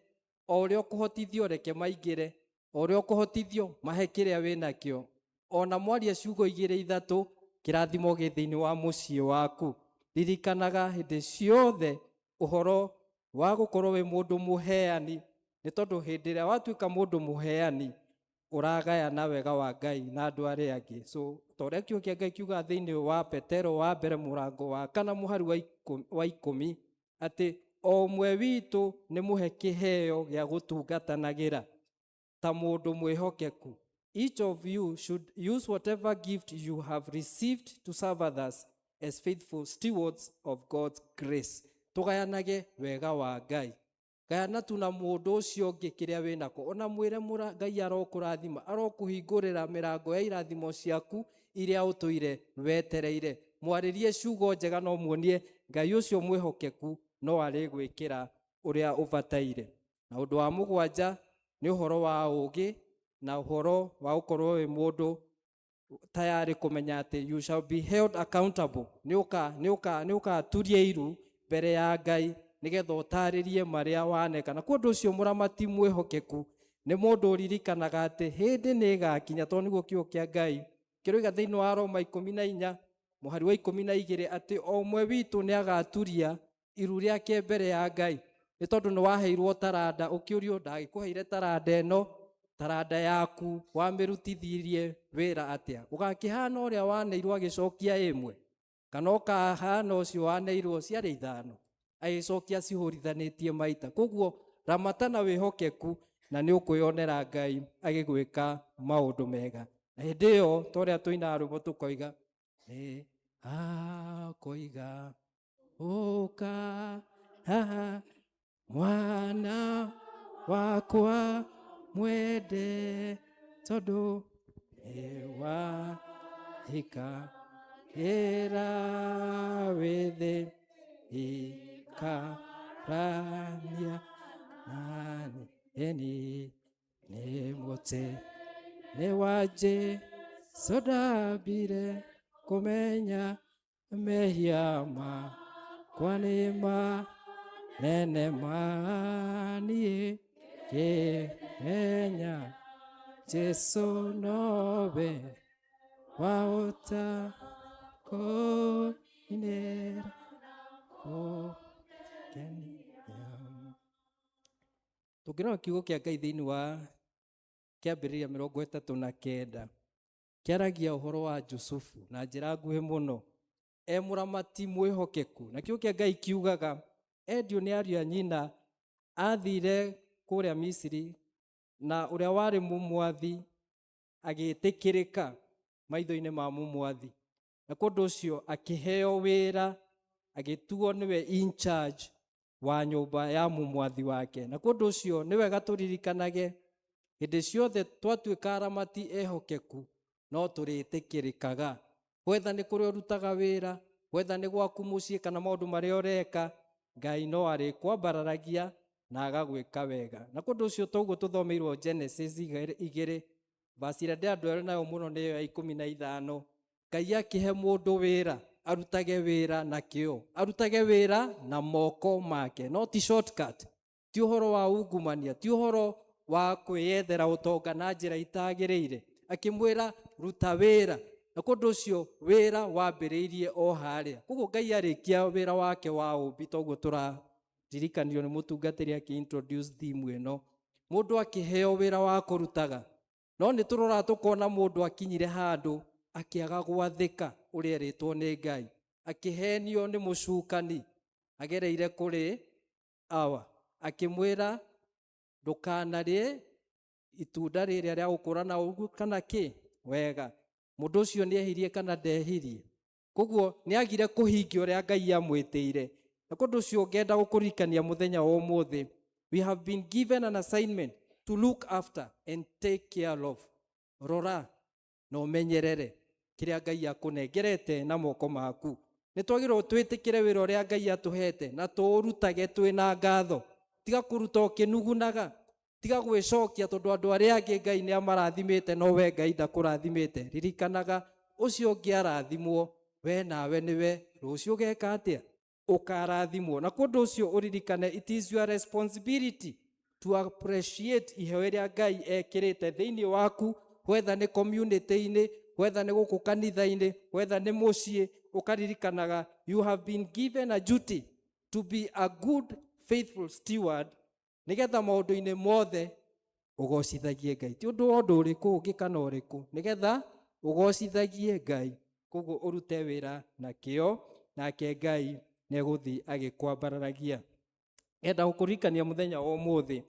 o ũrĩa ũkũhotithio reke maingĩre, o ũrĩa ũkũhotithio mahe kĩrĩa wĩnakĩo. Ona mwaria ciugo 2-3 kĩrathimo gĩ thĩinĩ wa mũciĩ waku. Ririkanaga hĩndĩ ciothe ũhoro wa gukorwo wi mundu muheani, ni tondu hindi ria watuika mundu muheani uragayana wega wa Ngai na andu aria angi. So toria kiugo kia Ngai kiuga thiini wa Petero wa mbere murango wa 4 muhari wa 10 ati o mwe witu ni muhe kiheo gia gutungatanagira ta mundu mwihokeku. Each of you should use whatever gift you have received to serve others as faithful stewards of God's grace. Tugayanage wega wa Ngai. Gayana tu na mundu ucio ungi kiria winako. Ona mwire Ngai arokurathima, arokuhingurira mirango ya irathimo ciaku iria utuire wetereire. Mwaririe ciugo njega no muonie Ngai ucio mwihokeku no ari gwikira uria ubataire. Na undu wa mugwanja ni uhoro wa ugi na uhoro wa ukorwo wi mundu tayari kumenya ati you shall be held accountable. Niuka turie iru mbere ya Ngai nigetha utaririe maria waneka. Na kundu ucio muramati mwihokeku ni mundu uririkanaga ati hindi ni gakinya, to niguo kiugo kia Ngai kiroiga thiini wa Roma 14 muhari wa 12 ati o mwe witu ni agaturia iru riake mbere ya Ngai. Ni tondu ni waheirwo taranda, ukiurio ndagikuheire taranda eno, taranda yaku wamirutithirie wira atia? Ugakihana uria waneirwo agicokia imwe, kana ukahana ucio waneirwo ciari 5 agicokia cihurithanĩtie maita? Koguo ramatana wihokeku na ni ukwionera Ngai agigwika maundu mega. Na hindi iyo toria tuina rwimbo tukoiga ni akoiga uka mwana wakwa mwende tondu ewa hika era withe ikarania nani eni ni mote ni waje sodabire kumenya mehia kwanima nene mani kenya Jesu nobe waota ko inera ko kenya. Tungirora kiugo kia Ngai thiini wa kiambiriria 39 kiaragia uhoro wa Jusufu na njira nguhi muno. E muramati mwihokeku, na kiugo kia Ngai kiugaga endio ni ariu a nyina athire kuria Misiri, na uria wari mumwathi agitikirika maitho-ini ma mumwathi. Na kundu ucio akiheo wira, agituo niwe in charge wa nyumba ya mumwathi wake. Na kundu ucio ni wega turirikanage hindi ciothe twatuika aramati ehokeku no turitikirikaga. Whether ni kuria urutaga wira, whether ni gwaku mucii kana maundu maria ureka, Ngai no ari kwambararagia na agagwika wega. Na kundu ucio toguo tuthomeirwo Genesis 2 verse ira ndandu nayo muno ni ya 15. Ngai akihe mundu wira, arutage wira na kio, arutage wira na moko make, no ti shortcut, ti uhoro wa ungumania, ti uhoro wa kwiyethera utonga na njira itagiriire. Akimwira ruta wira, na kundu ucio wira wambiriirie o haria. Koguo Ngai arikia wira wake wa umbi, toguo turirikanirio ni mutungatiri aki-introduce theme ino, mundu akiheo wira wa kurutaga. No ni turora tukona mundu akinyire handu akiaga gwathika uria eritwo ni Ngai, akihenio ni mucukani agereire kuri awa, akimwira ndukanarie itunda riria ria gukurana ugu kana ki wega. Mundu ucio ni ehirie kana ndehirie? Koguo ni agire kuhingia uria Ngai amwitire. Na kundu ucio ngenda gukurikania muthenya wa umuthi, we have been given an assignment to look after and take care of. Rora no menyerere kiria Ngai akunengerete na moko maku. Ni twagirwo twitikire wira uria Ngai atuhete na turutage twina ngatho. Tiga kuruta ukinugunaga, tiga gwicokia tondu andu aria angi Ngai ni amarathimite no we Ngai ndakurathimite. Ririkanaga ucio ngiarathimwo we nawe niwe rucio geka atia ukarathimwo. Na kundu ucio uririkane it is your responsibility to appreciate iheo iria Ngai ekirite thiini waku, whether ni community-ini, whether ni guku kanitha-ini, whether ni mucii. Ukaririkanaga you have been given a duty to be a good faithful steward nigetha maundu-ini mothe ugocithagie Ngai. Ti undu wa undu uriku ungi kana uriku, nigetha ugocithagie Ngai. Koguo urute wira na kio, nake Ngai neguthi agikwambararagia. Enda gukurikania muthenya wa umuthi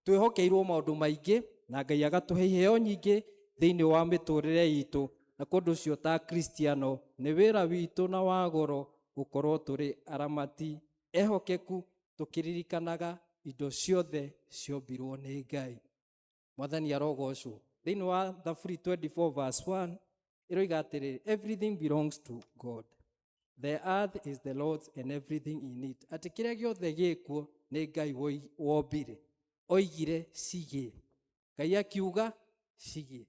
twihokeirwo maundu maingi na Ngai agatuhe iheo nyingi thiini wa miturire itu, na kundu cio ta Kristiano ni wira witu na wa goro gukorwo turi aramati ehokeku tukiririkanaga indo ciothe ciombirwo ni Ngai. Mwathani arogocwo. Thiini wa Thaburi 24 verse 1 iroiga atiri, everything belongs to God. The earth is the Lord's and everything in it. Ati kiria giothe gikuo ni Ngai wombire. Oigire cigie. Ngai akiuga cigie.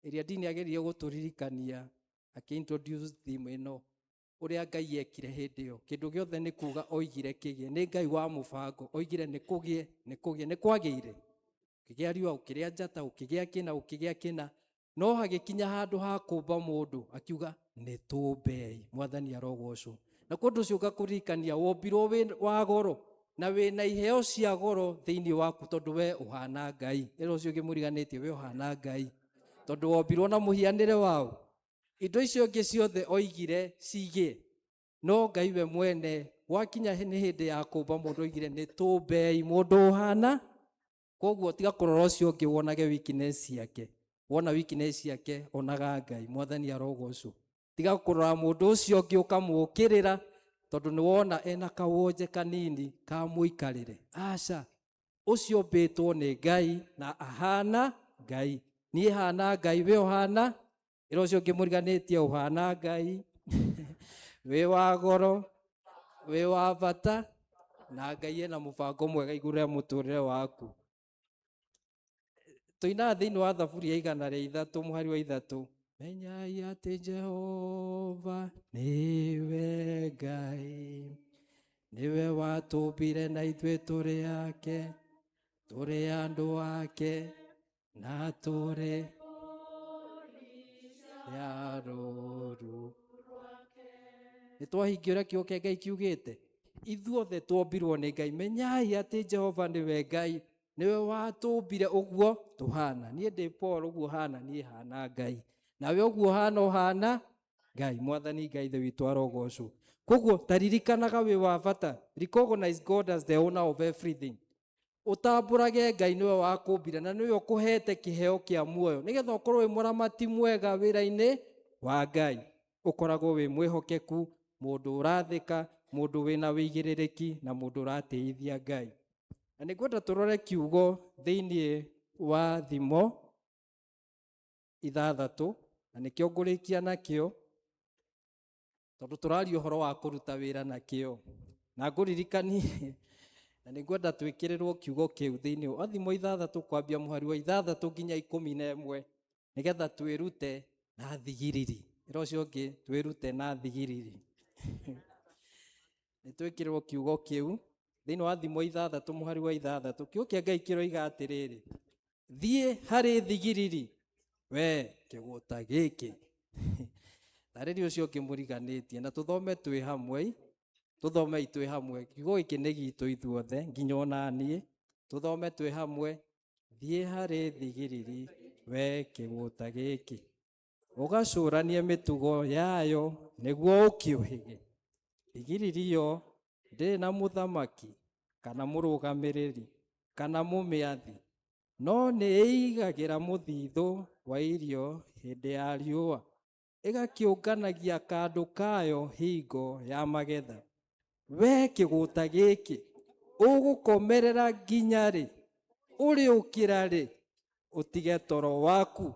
Iria ndini ageririe guturirikania aki-introduce theme ino uria Ngai ekire hindi iyo. Kindu giothe ni kuga oigire kigie. Ni Ngai wa mubango. Oigire ni kugie, ni kugie, ni kwagiire. Ukigia riua, ukiria njata, ukigia kina. No hagikinya handu ha kumba mundu akiuga ni tumbei. Mwathani arogocwo. Na kundu cio gakuririkania wombirwo wa goro na wina iheo cia goro thiini waku tondu we uhana Ngai. Ero cio ngimuriganitie we uhana Ngai tondu wombirwo na muhianire wao. Indo icio ngi ciothe oigire cigie, no Ngai we mwene wakinya ni hindi ya kumba mundu oigire ni tumbei mundu uhana. Koguo tiga kurora ucio ngi wonage weakness yake. Wona weakness yake onaga Ngai. Mwathani arogocwo. Tiga kurora mundu ucio ngi ukamukirira tondu ni wona ena kawonje kanini ka muikarire. Aca, ucio mbitwo ni Ngai na ahana Ngai. Nie hana Ngai, we uhana. Iro ucio ngimuriganitie uhana Ngai. We wa goro, we wa bata, na Ngai ena mubango mwega iguru ya muturire waku. Tuina thiini wa Thaburi ya 103 muhari wa 3. Menyai ati Jehova niwe Ngai, niwe watumbire na ithuĩ tũrĩ ake, tũrĩ andu ake na tũrĩ arũũru. Nĩtwahingia ũrĩa kiugo kĩa Ngai kiugĩte. Ithuothe twombirwo nĩ Ngai. Menyai atĩ Jehova nĩwe Ngai, niwe watumbire uguo tuhana. Nie ndi Paul uguo hana, nie hana Ngai. Nawe uguo hana uhana Ngai. Mwathani Ngai the witu arogocwo. Koguo taririkanaga wi wa bata. Recognize God as the owner of everything. Utamburage Ngai niwe wakumbire na niwe ukuhete kiheo kia muoyo. Nigetha ukorwo wi muramati mwega wira-ini wa Ngai. Ukoragwo wi mwihokeku, mundu urathika, mundu wina wigiririki na mundu uratiithia Ngai. Na nĩngwenda tũrore kiugo thĩinĩ wa thimo 6 na nĩkĩo ngũrĩkia nakĩo tondũ tũraria ũhoro wa kũruta wĩra na kĩo. Na ngũririkanie na nĩngwenda twĩkĩrĩrwo kiugo kĩu thĩinĩ wa thimo 6 kwambia mũhari wa 6 nginya 11 nĩgetha twĩrute na thigiriri. Ĩro ũcio ũngĩ twĩrute na thigiriri. Nĩtwĩkĩrĩrwo kiugo kĩu thĩinĩ wa thimo 6 muhari wa 6. Kiugo kĩa Ngai kĩroiga atĩrĩrĩ, thiĩ harĩ thigiriri we kĩgũta gĩkĩ. Tarĩri ũcio ngĩmũriganĩtie na tũthome twĩ hamwe. Tũthomei twĩ hamwe. Kiugo gĩkĩ nĩ gitũ ithuothe nginya ona niĩ. Tũthome twĩ hamwe. Thiĩ harĩ thigiriri we kĩgũta gĩkĩ, ũgacũranie mĩtugo yayo nĩguo ũkĩũhĩge. Thigiriri yo ndĩrĩ na mũthamaki kana mũrũgamĩrĩri kana mũmĩathi, no nĩ ĩigagĩra mũthithũ wa irio hĩndĩ ya riũa, ĩgakĩũnganagia kandũ kayo hingo ya magetha. We kĩgũta gĩkĩ ũgũkomerera nginya rĩ? Ũrĩũkĩra rĩ ũtige toro waku?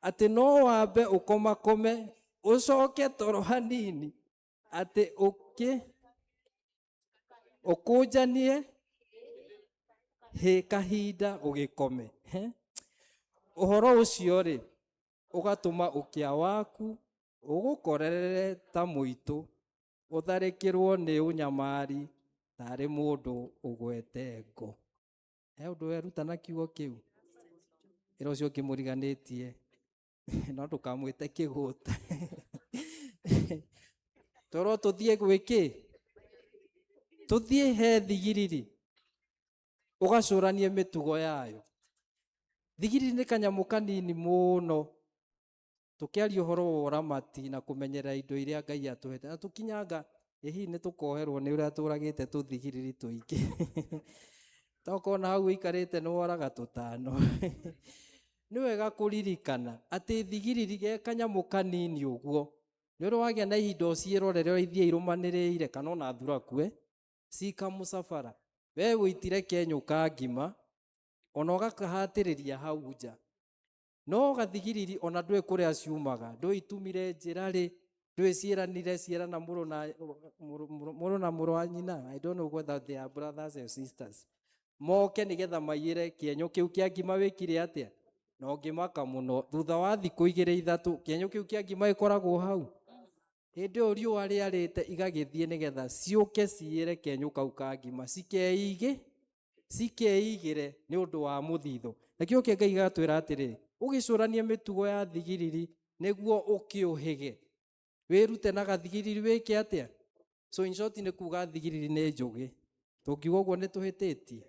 Atĩ no wambe ũkomakome ũcoke toro hanini atĩ ũkũnjanie kahinda ũgĩkome. Ũhoro ũcio rĩ ũgatũma ũkĩa waku ũgũkorerere ta mũitũ, ũtharĩkĩrwo nĩ ũnyamari tarĩ mũndũ ũgwete ngo. He ũndũ weruta na kiugo kĩu? Ĩro ũcio ngĩmũriganĩtie no ndũkamwĩte kĩgũta. Toro tũthiĩ gwĩkĩ? tuthie he thigiriri ugacuranie mitugo yayo. Thigiriri ni kanyamu kanini muno tukiaria uhoro wa uramati na kumenyerera indo iria Ngai atuhete na tukinyanga hihi ni tukoherwo ni uria turagite tuthigiriri tuingi tokona hau ikarite ni woraga tutano ni wega kuririkana ati thigiriri ge kanyamu kanini uguo ni uri wagia na ihinda ciirorere ithie irumaniriire kana ona thuraku cika musafara we witire kenyuka ngima ona ugakahatiriria hau nja no gathigiriri ona ndwe kuria ciumaga ndwe itumire njira ri ndwe ciiranire muru na muru wa nyina. I don't know whether they are brothers and sisters. Moke nigetha maiyire kienyo kiu kia ngima wikire atia no ngimaka muno thutha wa thiku 2-3 kienyo kiu kia ngima ikoragwo hau hindi o riu ariarite igagithie nigetha ciuke ciire kenyu kau ka ngima cikeigire ni undu wa muthitho. Nakio ke Ngai gatwira atiri ugicuranie mitugo ya thigiriri niguo ukiuhige wirute na gathigiriri wiki atia. So in short ni kuga thigiriri ni njugi tukiuga uguo ni tuhititie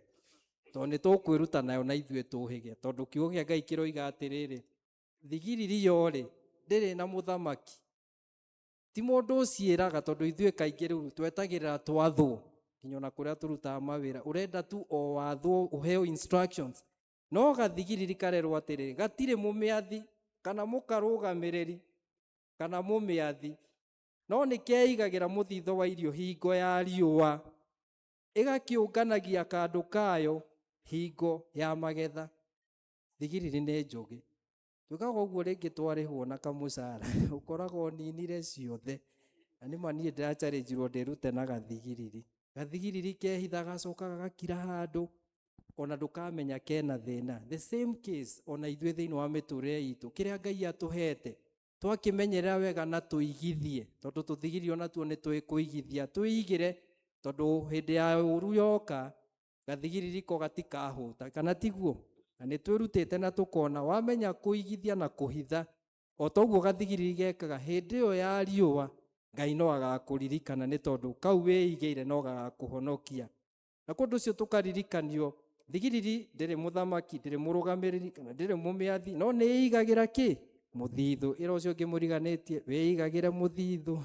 to ni tukwiruta nayo na ithue tuhige tondu kiugo kia Ngai kiroiga atiriri thigiriri yori ndiri na muthamaki ti mundu uciiraga tondu ithue kaingi riu twetagirira twathwo nginya na kuria turutaga mawira urenda tu o wathwo uheo instructions no gathigiriri karerwo atiriri gatire mumiathi kana mukarugamiriri kana mumiathi no ni keigagira muthitho wa irio hingo ya riua igakiunganagia kandu kayo hingo ya magetha. Thigiriri ni njugi tukaga uguo ringi twarihwo na kamucara ukoragwo ninire ciothe na ni manie ndiracharijirwo ndirute na gathigiriri. Gathigiriri kehitha gacokaga gakira handu ona ndukamenya kena thina. The same case ona ithue thiini wa miturire itu kiria Ngai atuhete twakimenyerera wega na tuigithie tondu tuthigiriri ona tuo ni twikuigithia tuigire tondu hindi ya uru yoka gathigiriri ko gatikahuta kana tiguo na ni twirutite na tukona wamenya kuigithia na kuhitha o toguo gathigiriri gekaga hindi yo ya riua Ngai no agakuririkana ni tondu kau wiigeire no gagakuhonokia. Na kundu cio tukaririkanio thigiriri ndiri muthamaki ndiri murugamiriri kana ndiri mumiathi no ni igagira ki muthithu ira ucio ngimuriganitie wiigagire muthithu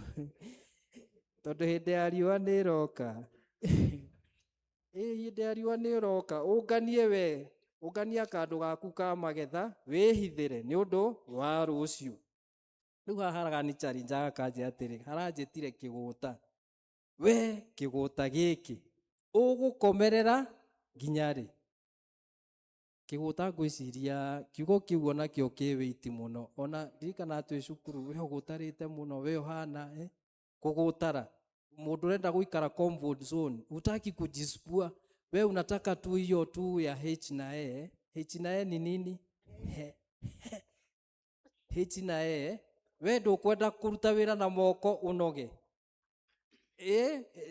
tondu hindi ya riua ni iroka hindi ya riua ni iroka unganie ungania kandu gaku ka magetha wihithire ni undu wa rucio. Riu haragani challenge akaje atiri haranjitire kiguta we kiguta giki ugukomerera nginya ri. Kiguta ngwiciria kiugo kiu ona kio kiwiti muno ona ririkana twi cukuru we ugutarite muno we uhana kugutara mundu urenda guikara comfort zone utaki kujispua we unataka tu hiyo tu ya H na A. H na A ni nini? H na A we ndukwenda kuruta wira na moko unoge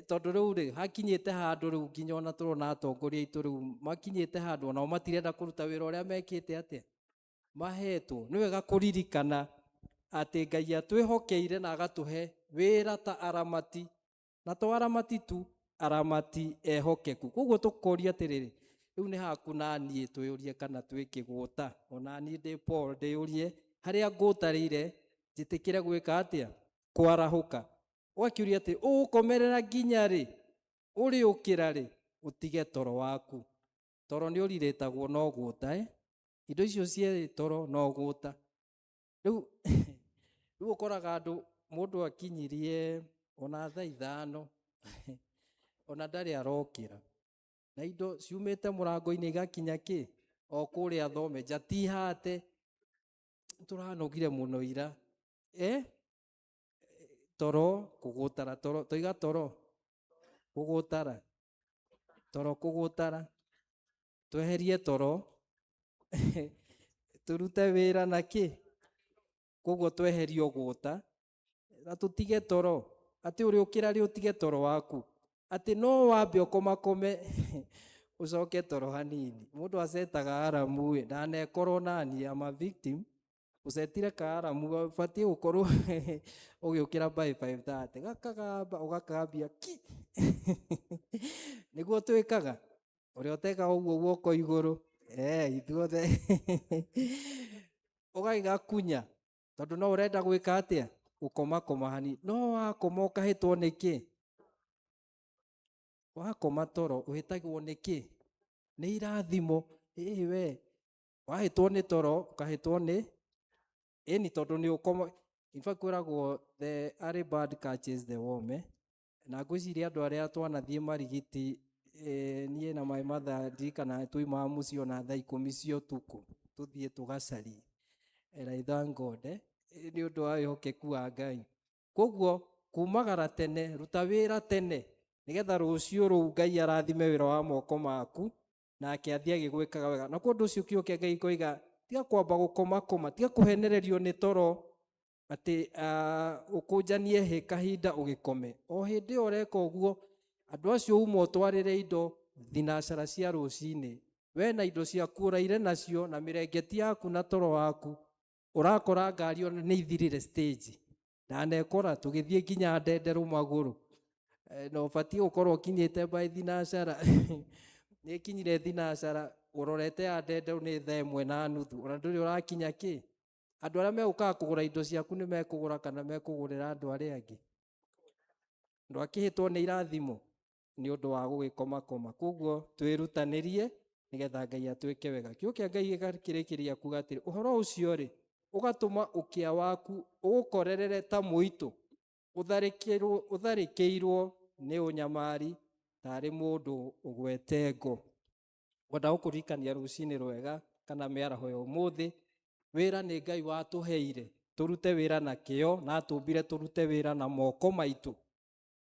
tondu riu ri hakinyite handu riu nginya ona turona atongoria itu riu makinyite handu ona matirenda kuruta wira uria mekite atia mahetwo. Ni wega kuririkana ati Ngai atwihokeire na agatuhe wira ta aramati na to aramati tu aramati ehokeku. Koguo tukoria atiriri riu ni haku na nie twiyurie kana twikiguta ona nie ndi Paul ndiyurie haria ngutarire jitikire gwika atia kwarahuka. Wakiuria ati ugukomerera nginya ri uriukira ri utige toro waku. Toro ni uriritagwo no guta indo icio cie toro no guta. Riu ukoraga andu mundu akinyirie ona thaa 5 ona ndari arokira na indo ciumite murango-ini igakinya ki o kuria thome jatihate turanogire muno ira toro kugutara toro toiga toro kugutara tweherie toro turute wira na ki koguo tweherie guta na tutige toro ati uri ukira ri utige toro waku ati no wambe ukomakome ucoke toro hanini mundu acetaga aramu ndane korona ni ama victim usetire kaaramu batie gukorwo ugiukira by 5:30 gakagamba ugakambia ki niguo twikaga uria uteka uguo guoko iguru ithuothe ugaigakunya tondu no urenda gwika atia ukoma hani no wakoma ukahitwo niki wakoma toro uhitagwo niki ni irathimo we wahitwo ni toro ukahitwo ni ni tondu ni ukoma in fact kwiragwo the early bird catches the worm na ngwiciria andu aria twanathie marigiti nie na my mother ndikana tuimaga mucii ona thaa 10 cia utuku tuthie tugacarie and I thank God ni undu wa wihokeku wa Ngai koguo kumagara tene ruta wira tene nigetha rucio ru Ngai arathime wira wa moko maku nake athie agigwikaga wega na kundu ucio kiuke Ngai koiga tiga kwamba gukoma tiga kuhenererio ni toro ati ukunjanie he kahinda ugikome o hindi oreka uguo andu acio uma utwarire indo thinacara cia rucini we na indo cia kuraire nacio na mirengeti yaku na toro waku urakora ngari ona ni ithirire stage na nekora tugithie nginya ndenderu maguru no batie gukorwo kinyite by thinacara ni kinyire thinacara urorete ya ndenderu ni 1:30 ona nduri urakinya ki andu aria megukaga kugura indo ciaku ni mekugura kana mekugurira andu aria angi ndo akihitwo ni irathimo ni undu wa gugikoma koguo twirutanirie nigetha Ngai atwike wega kiukia Ngai gikirikiria kuga atiri uhoro ucio ri ugatuma ukia waku ugukorerere ta muito utharikirwo ni unyamari tari mundu ugwete ngo wenda gukurikania rucini rwega kana miaraho ya umuthi wira ni Ngai watuheire turute wira na kio na atumbire turute wira na moko maitu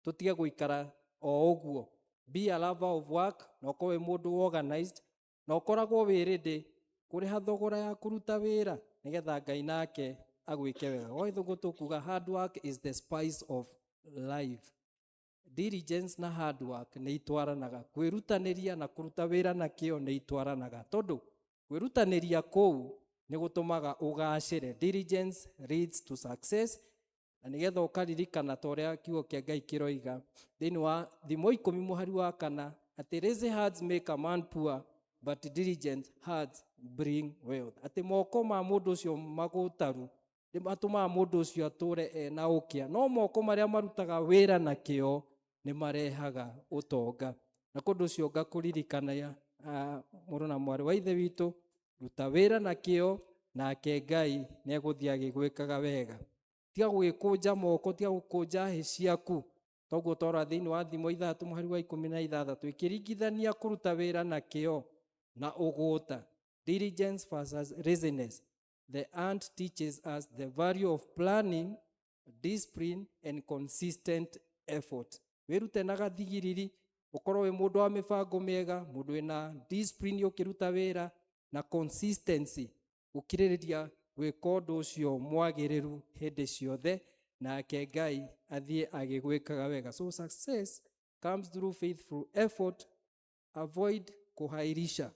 tutige guikara o uguo be a lover of work no kowe mundu organized no koragwo wiridi kuriha thogora ya kuruta wira nigetha Ngai nake agwike wega oithungu tukuga hard work is the spice of life diligence na hard work ni itwaranaga kwirutaniria na kuruta wira na kio ni itwaranaga tondu kwirutaniria kou ni gutumaga ugacire diligence leads to success na nigetha ukaririkana toria kiugo kia Ngai kiroiga thini wa thimo 10:4 ati lazy hands make a man poor but diligent hands bring wealth ati moko ma mundu ucio magutaru ni matumaga mundu ucio ature na ukia no moko maria marutaga wira na kio ni marehaga utonga na kundu ucio ngakuririkana muru na mwari wa ithe witu ruta wira na kio nake Ngai ni eguthie agigwikaga wega tiga gugikunja moko tiga gukunja hi ciaku toguo tora thini wa thimo 3:16 ikiringithania kuruta wira na kio na uguta diligence versus laziness the ant teaches us the value of planning discipline and consistent effort wirute na gathigiriri ukorwo wi mundu wa mibango miega mundu wina discipline ukiruta wira na consistency ukiririria gwika undu ucio mwagiriru hindi ciothe nake Ngai athie agigwikaga wega so success comes through faithful effort avoid kuhairisha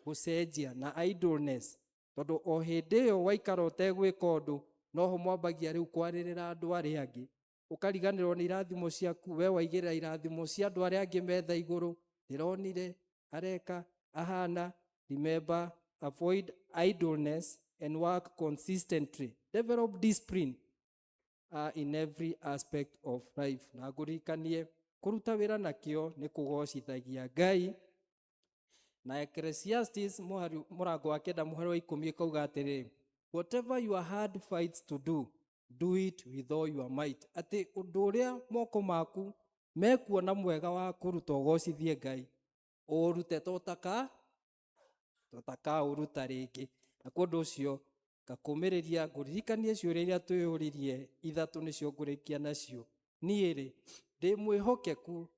gucenjia na idleness tondu o hindi yo waikara utegwika undu noho mwambagia riu kwaririra andu aria angi ukariganirwo ni irathimo ciaku we waigirira irathimo cia andu aria angi metha iguru ndironire areka ahana remember avoid idleness and work consistently develop discipline in every aspect of life na ngurikanie kuruta wira na kio ni kugocithagia Ngai na Ecclesiastes murango wa 9:10 kauga atiri whatever your hard fights to do it with all your might ati undu uria moko maku mekuona mwega wa kuruta ugocithie Ngai urute totaka uruta ringi na kundu ucio ngakumiriria nguririkanie ciuria iria twiyuririe ithatu nicio ngurikia nacio niiri ndi mwihokeku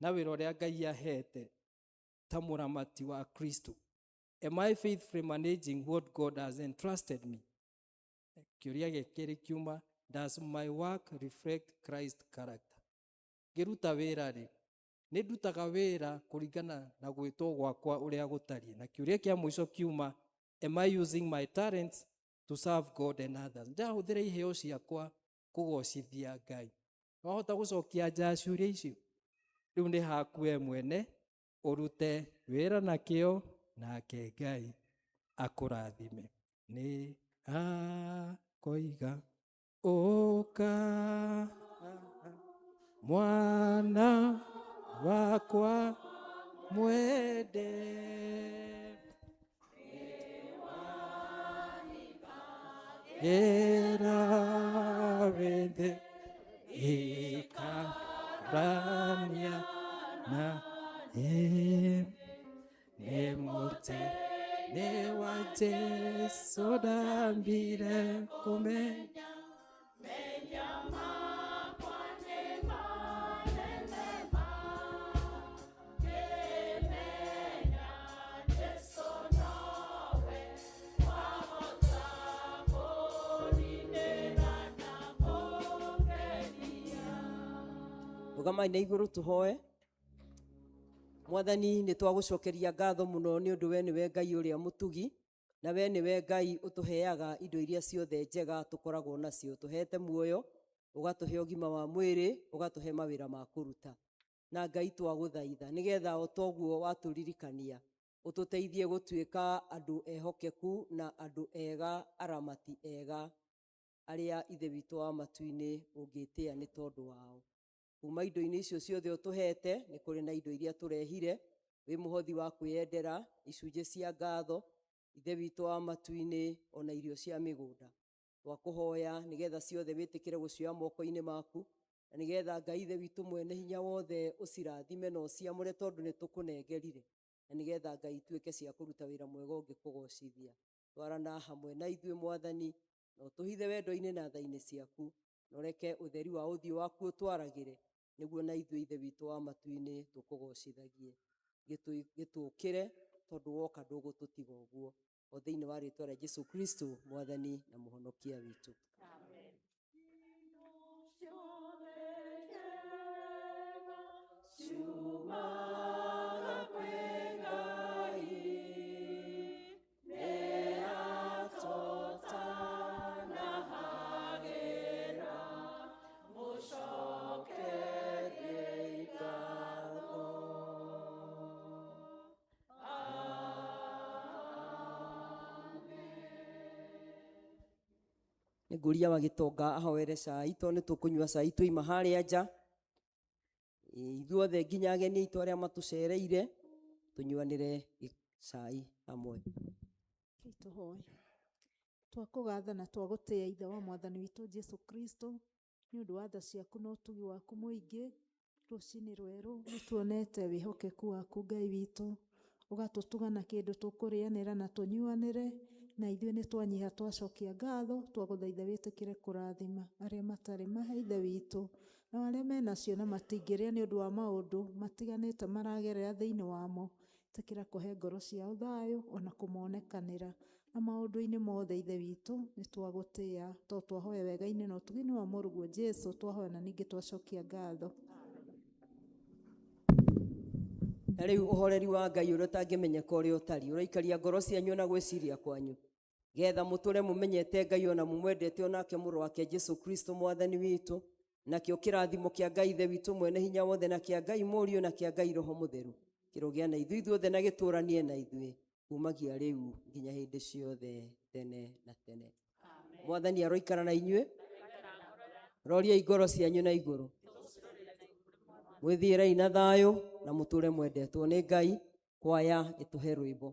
na wira uria Ngai ahete ta muramati wa Kristo am I faithfully managing what God has entrusted me kiuria gikiri kiuma does my work reflect Christ character ngiruta wira ri ni ndutaga wira kuringana na gwitwo gwakwa uria gutari na kiuria kia mwisho kiuma am I using my talents to serve God and others. Ndahuthira iheo ciakwa kugocithia Ngai. Wahota gucokia nja ciuria icio. Riu ni haku we mwene urute wira na kio nake Ngai akurathime. Ni akoiga oka mwana wakwa mwende era wende ikarania na nemote ne wa Jesu dambire kumenya Rũgama-inĩ igũrũ tũhoe. Mwathani nĩ twagucokeria ngatho mũno nĩ ũndũ we nĩwe Ngai ũrĩa mũtugi, na we nĩwe Ngai ũtũheaga indo iria ciothe njega tũkoragwo nacio. Tũhete muoyo, ũgatũhe ũgima wa mwĩrĩ, ũgatũhe mawĩra ma kũruta. Na Ngai twagũthaitha nĩgetha o toguo watũririkania ũtũteithie gũtuĩka andũ ehokeku na andũ ega, aramati ega arĩa ithe witũ wa matu-inĩ ũngĩtĩa nĩ tondũ wao. Kuma indo-inĩ icio ciothe ũtũhete nĩ kũrĩ na indo iria tũrehire, wĩ mũhothi wa kwĩyendera, icunjĩ cia ngatho, ithe witũ wa matu-inĩ ona irio cia mĩgũnda. Twakũhoya nĩgetha ciothe wĩtĩkĩre gũcioya moko-inĩ maku, na nĩgetha Ngai ithe witũ mwene hinya wothe ũcirathime na ũciamũre tondũ nĩ tũkũnengerire, na nĩgetha Ngai ituĩke cia kũruta wĩra mwega ũngĩkũgocithia. Twarana hamwe na ithuĩ Mwathani, na ũtũhithe wendo-inĩ na tha-inĩ ciaku, na ũreke ũtheri wa ũthiũ waku ũtwaragĩre, nĩguo na ithuĩ ithe witũ wa matu-inĩ tũkũgocithagie. Gĩtũũkĩre tondũ woka ndũgũtũtiga ũguo. O thĩinĩ wa rĩĩtwa rĩa Jesũ Kristo Mwathani na mũhonokia witũ. Nguria wa Gitonga ahoere cai to nĩ tũkũnyua cai tũima harĩa nja. Ithuothe nginya ageni aitũ arĩa matũcereire tũnyuanĩre cai hamwe. Tũhoe. Twakũgatha na twagũtĩĩa ithe wa Mwathani witũ Jesũ Kristo nĩ ũndũ wa tha ciaku na ũtugi waku mũingĩ. Rũcinĩ rwerũ nĩ tuonete wĩhokeku waku Ngai witũ, ũgatũtuga na kĩndũ tũkũrĩanĩra na tũnyuanĩre, na ithuĩ nĩ twanyiha twacokia ngatho, twagũthaitha wĩtĩkĩre kũrathima arĩa matarĩ mahe ithe witũ, na arĩa menacio na matingĩrĩa nĩ ũndũ wa maũndũ matiganĩte maragerera thĩinĩ wamo. Ĩtĩkĩra kũhe ngoro ciao thayũ ona kũmonekanĩra na maũndũ-inĩ mothe ithe witũ. Nĩ twagũtĩĩa to twahoya wega-inĩ na ũtugi-inĩ wa mũrũguo Jesũ, twahoya na ningĩ twacokia ngatho. Na rĩu ũhoreri wa Ngai ũrĩa ũtangĩmenyeka ũrĩa ũtariĩ ũraikaria ngoro cianyu na gwĩciria kwanyu, getha mũtũre mũmenyete Ngai ona mũmwendete onake mũrũ wake Jesũ Kristo Mwathani witũ, nakĩo kĩrathimo kĩa Ngai ithe witũ mwene hinya wothe na kĩa Ngai Mũriũ na kĩa Ngai Roho Mũtheru kĩrogĩa na ithuĩ ithuothe na gĩtũranie na ithuĩ kumagia rĩu nginya hĩndĩ ciothe tene na tene. Mwathani aroikara na inyuĩ, roriai ngoro cianyu na igũrũ, mwĩthiĩrei na thayũ na mũtũre mwendetwo nĩ Ngai. Kwaya ĩtũhe rwĩmbo.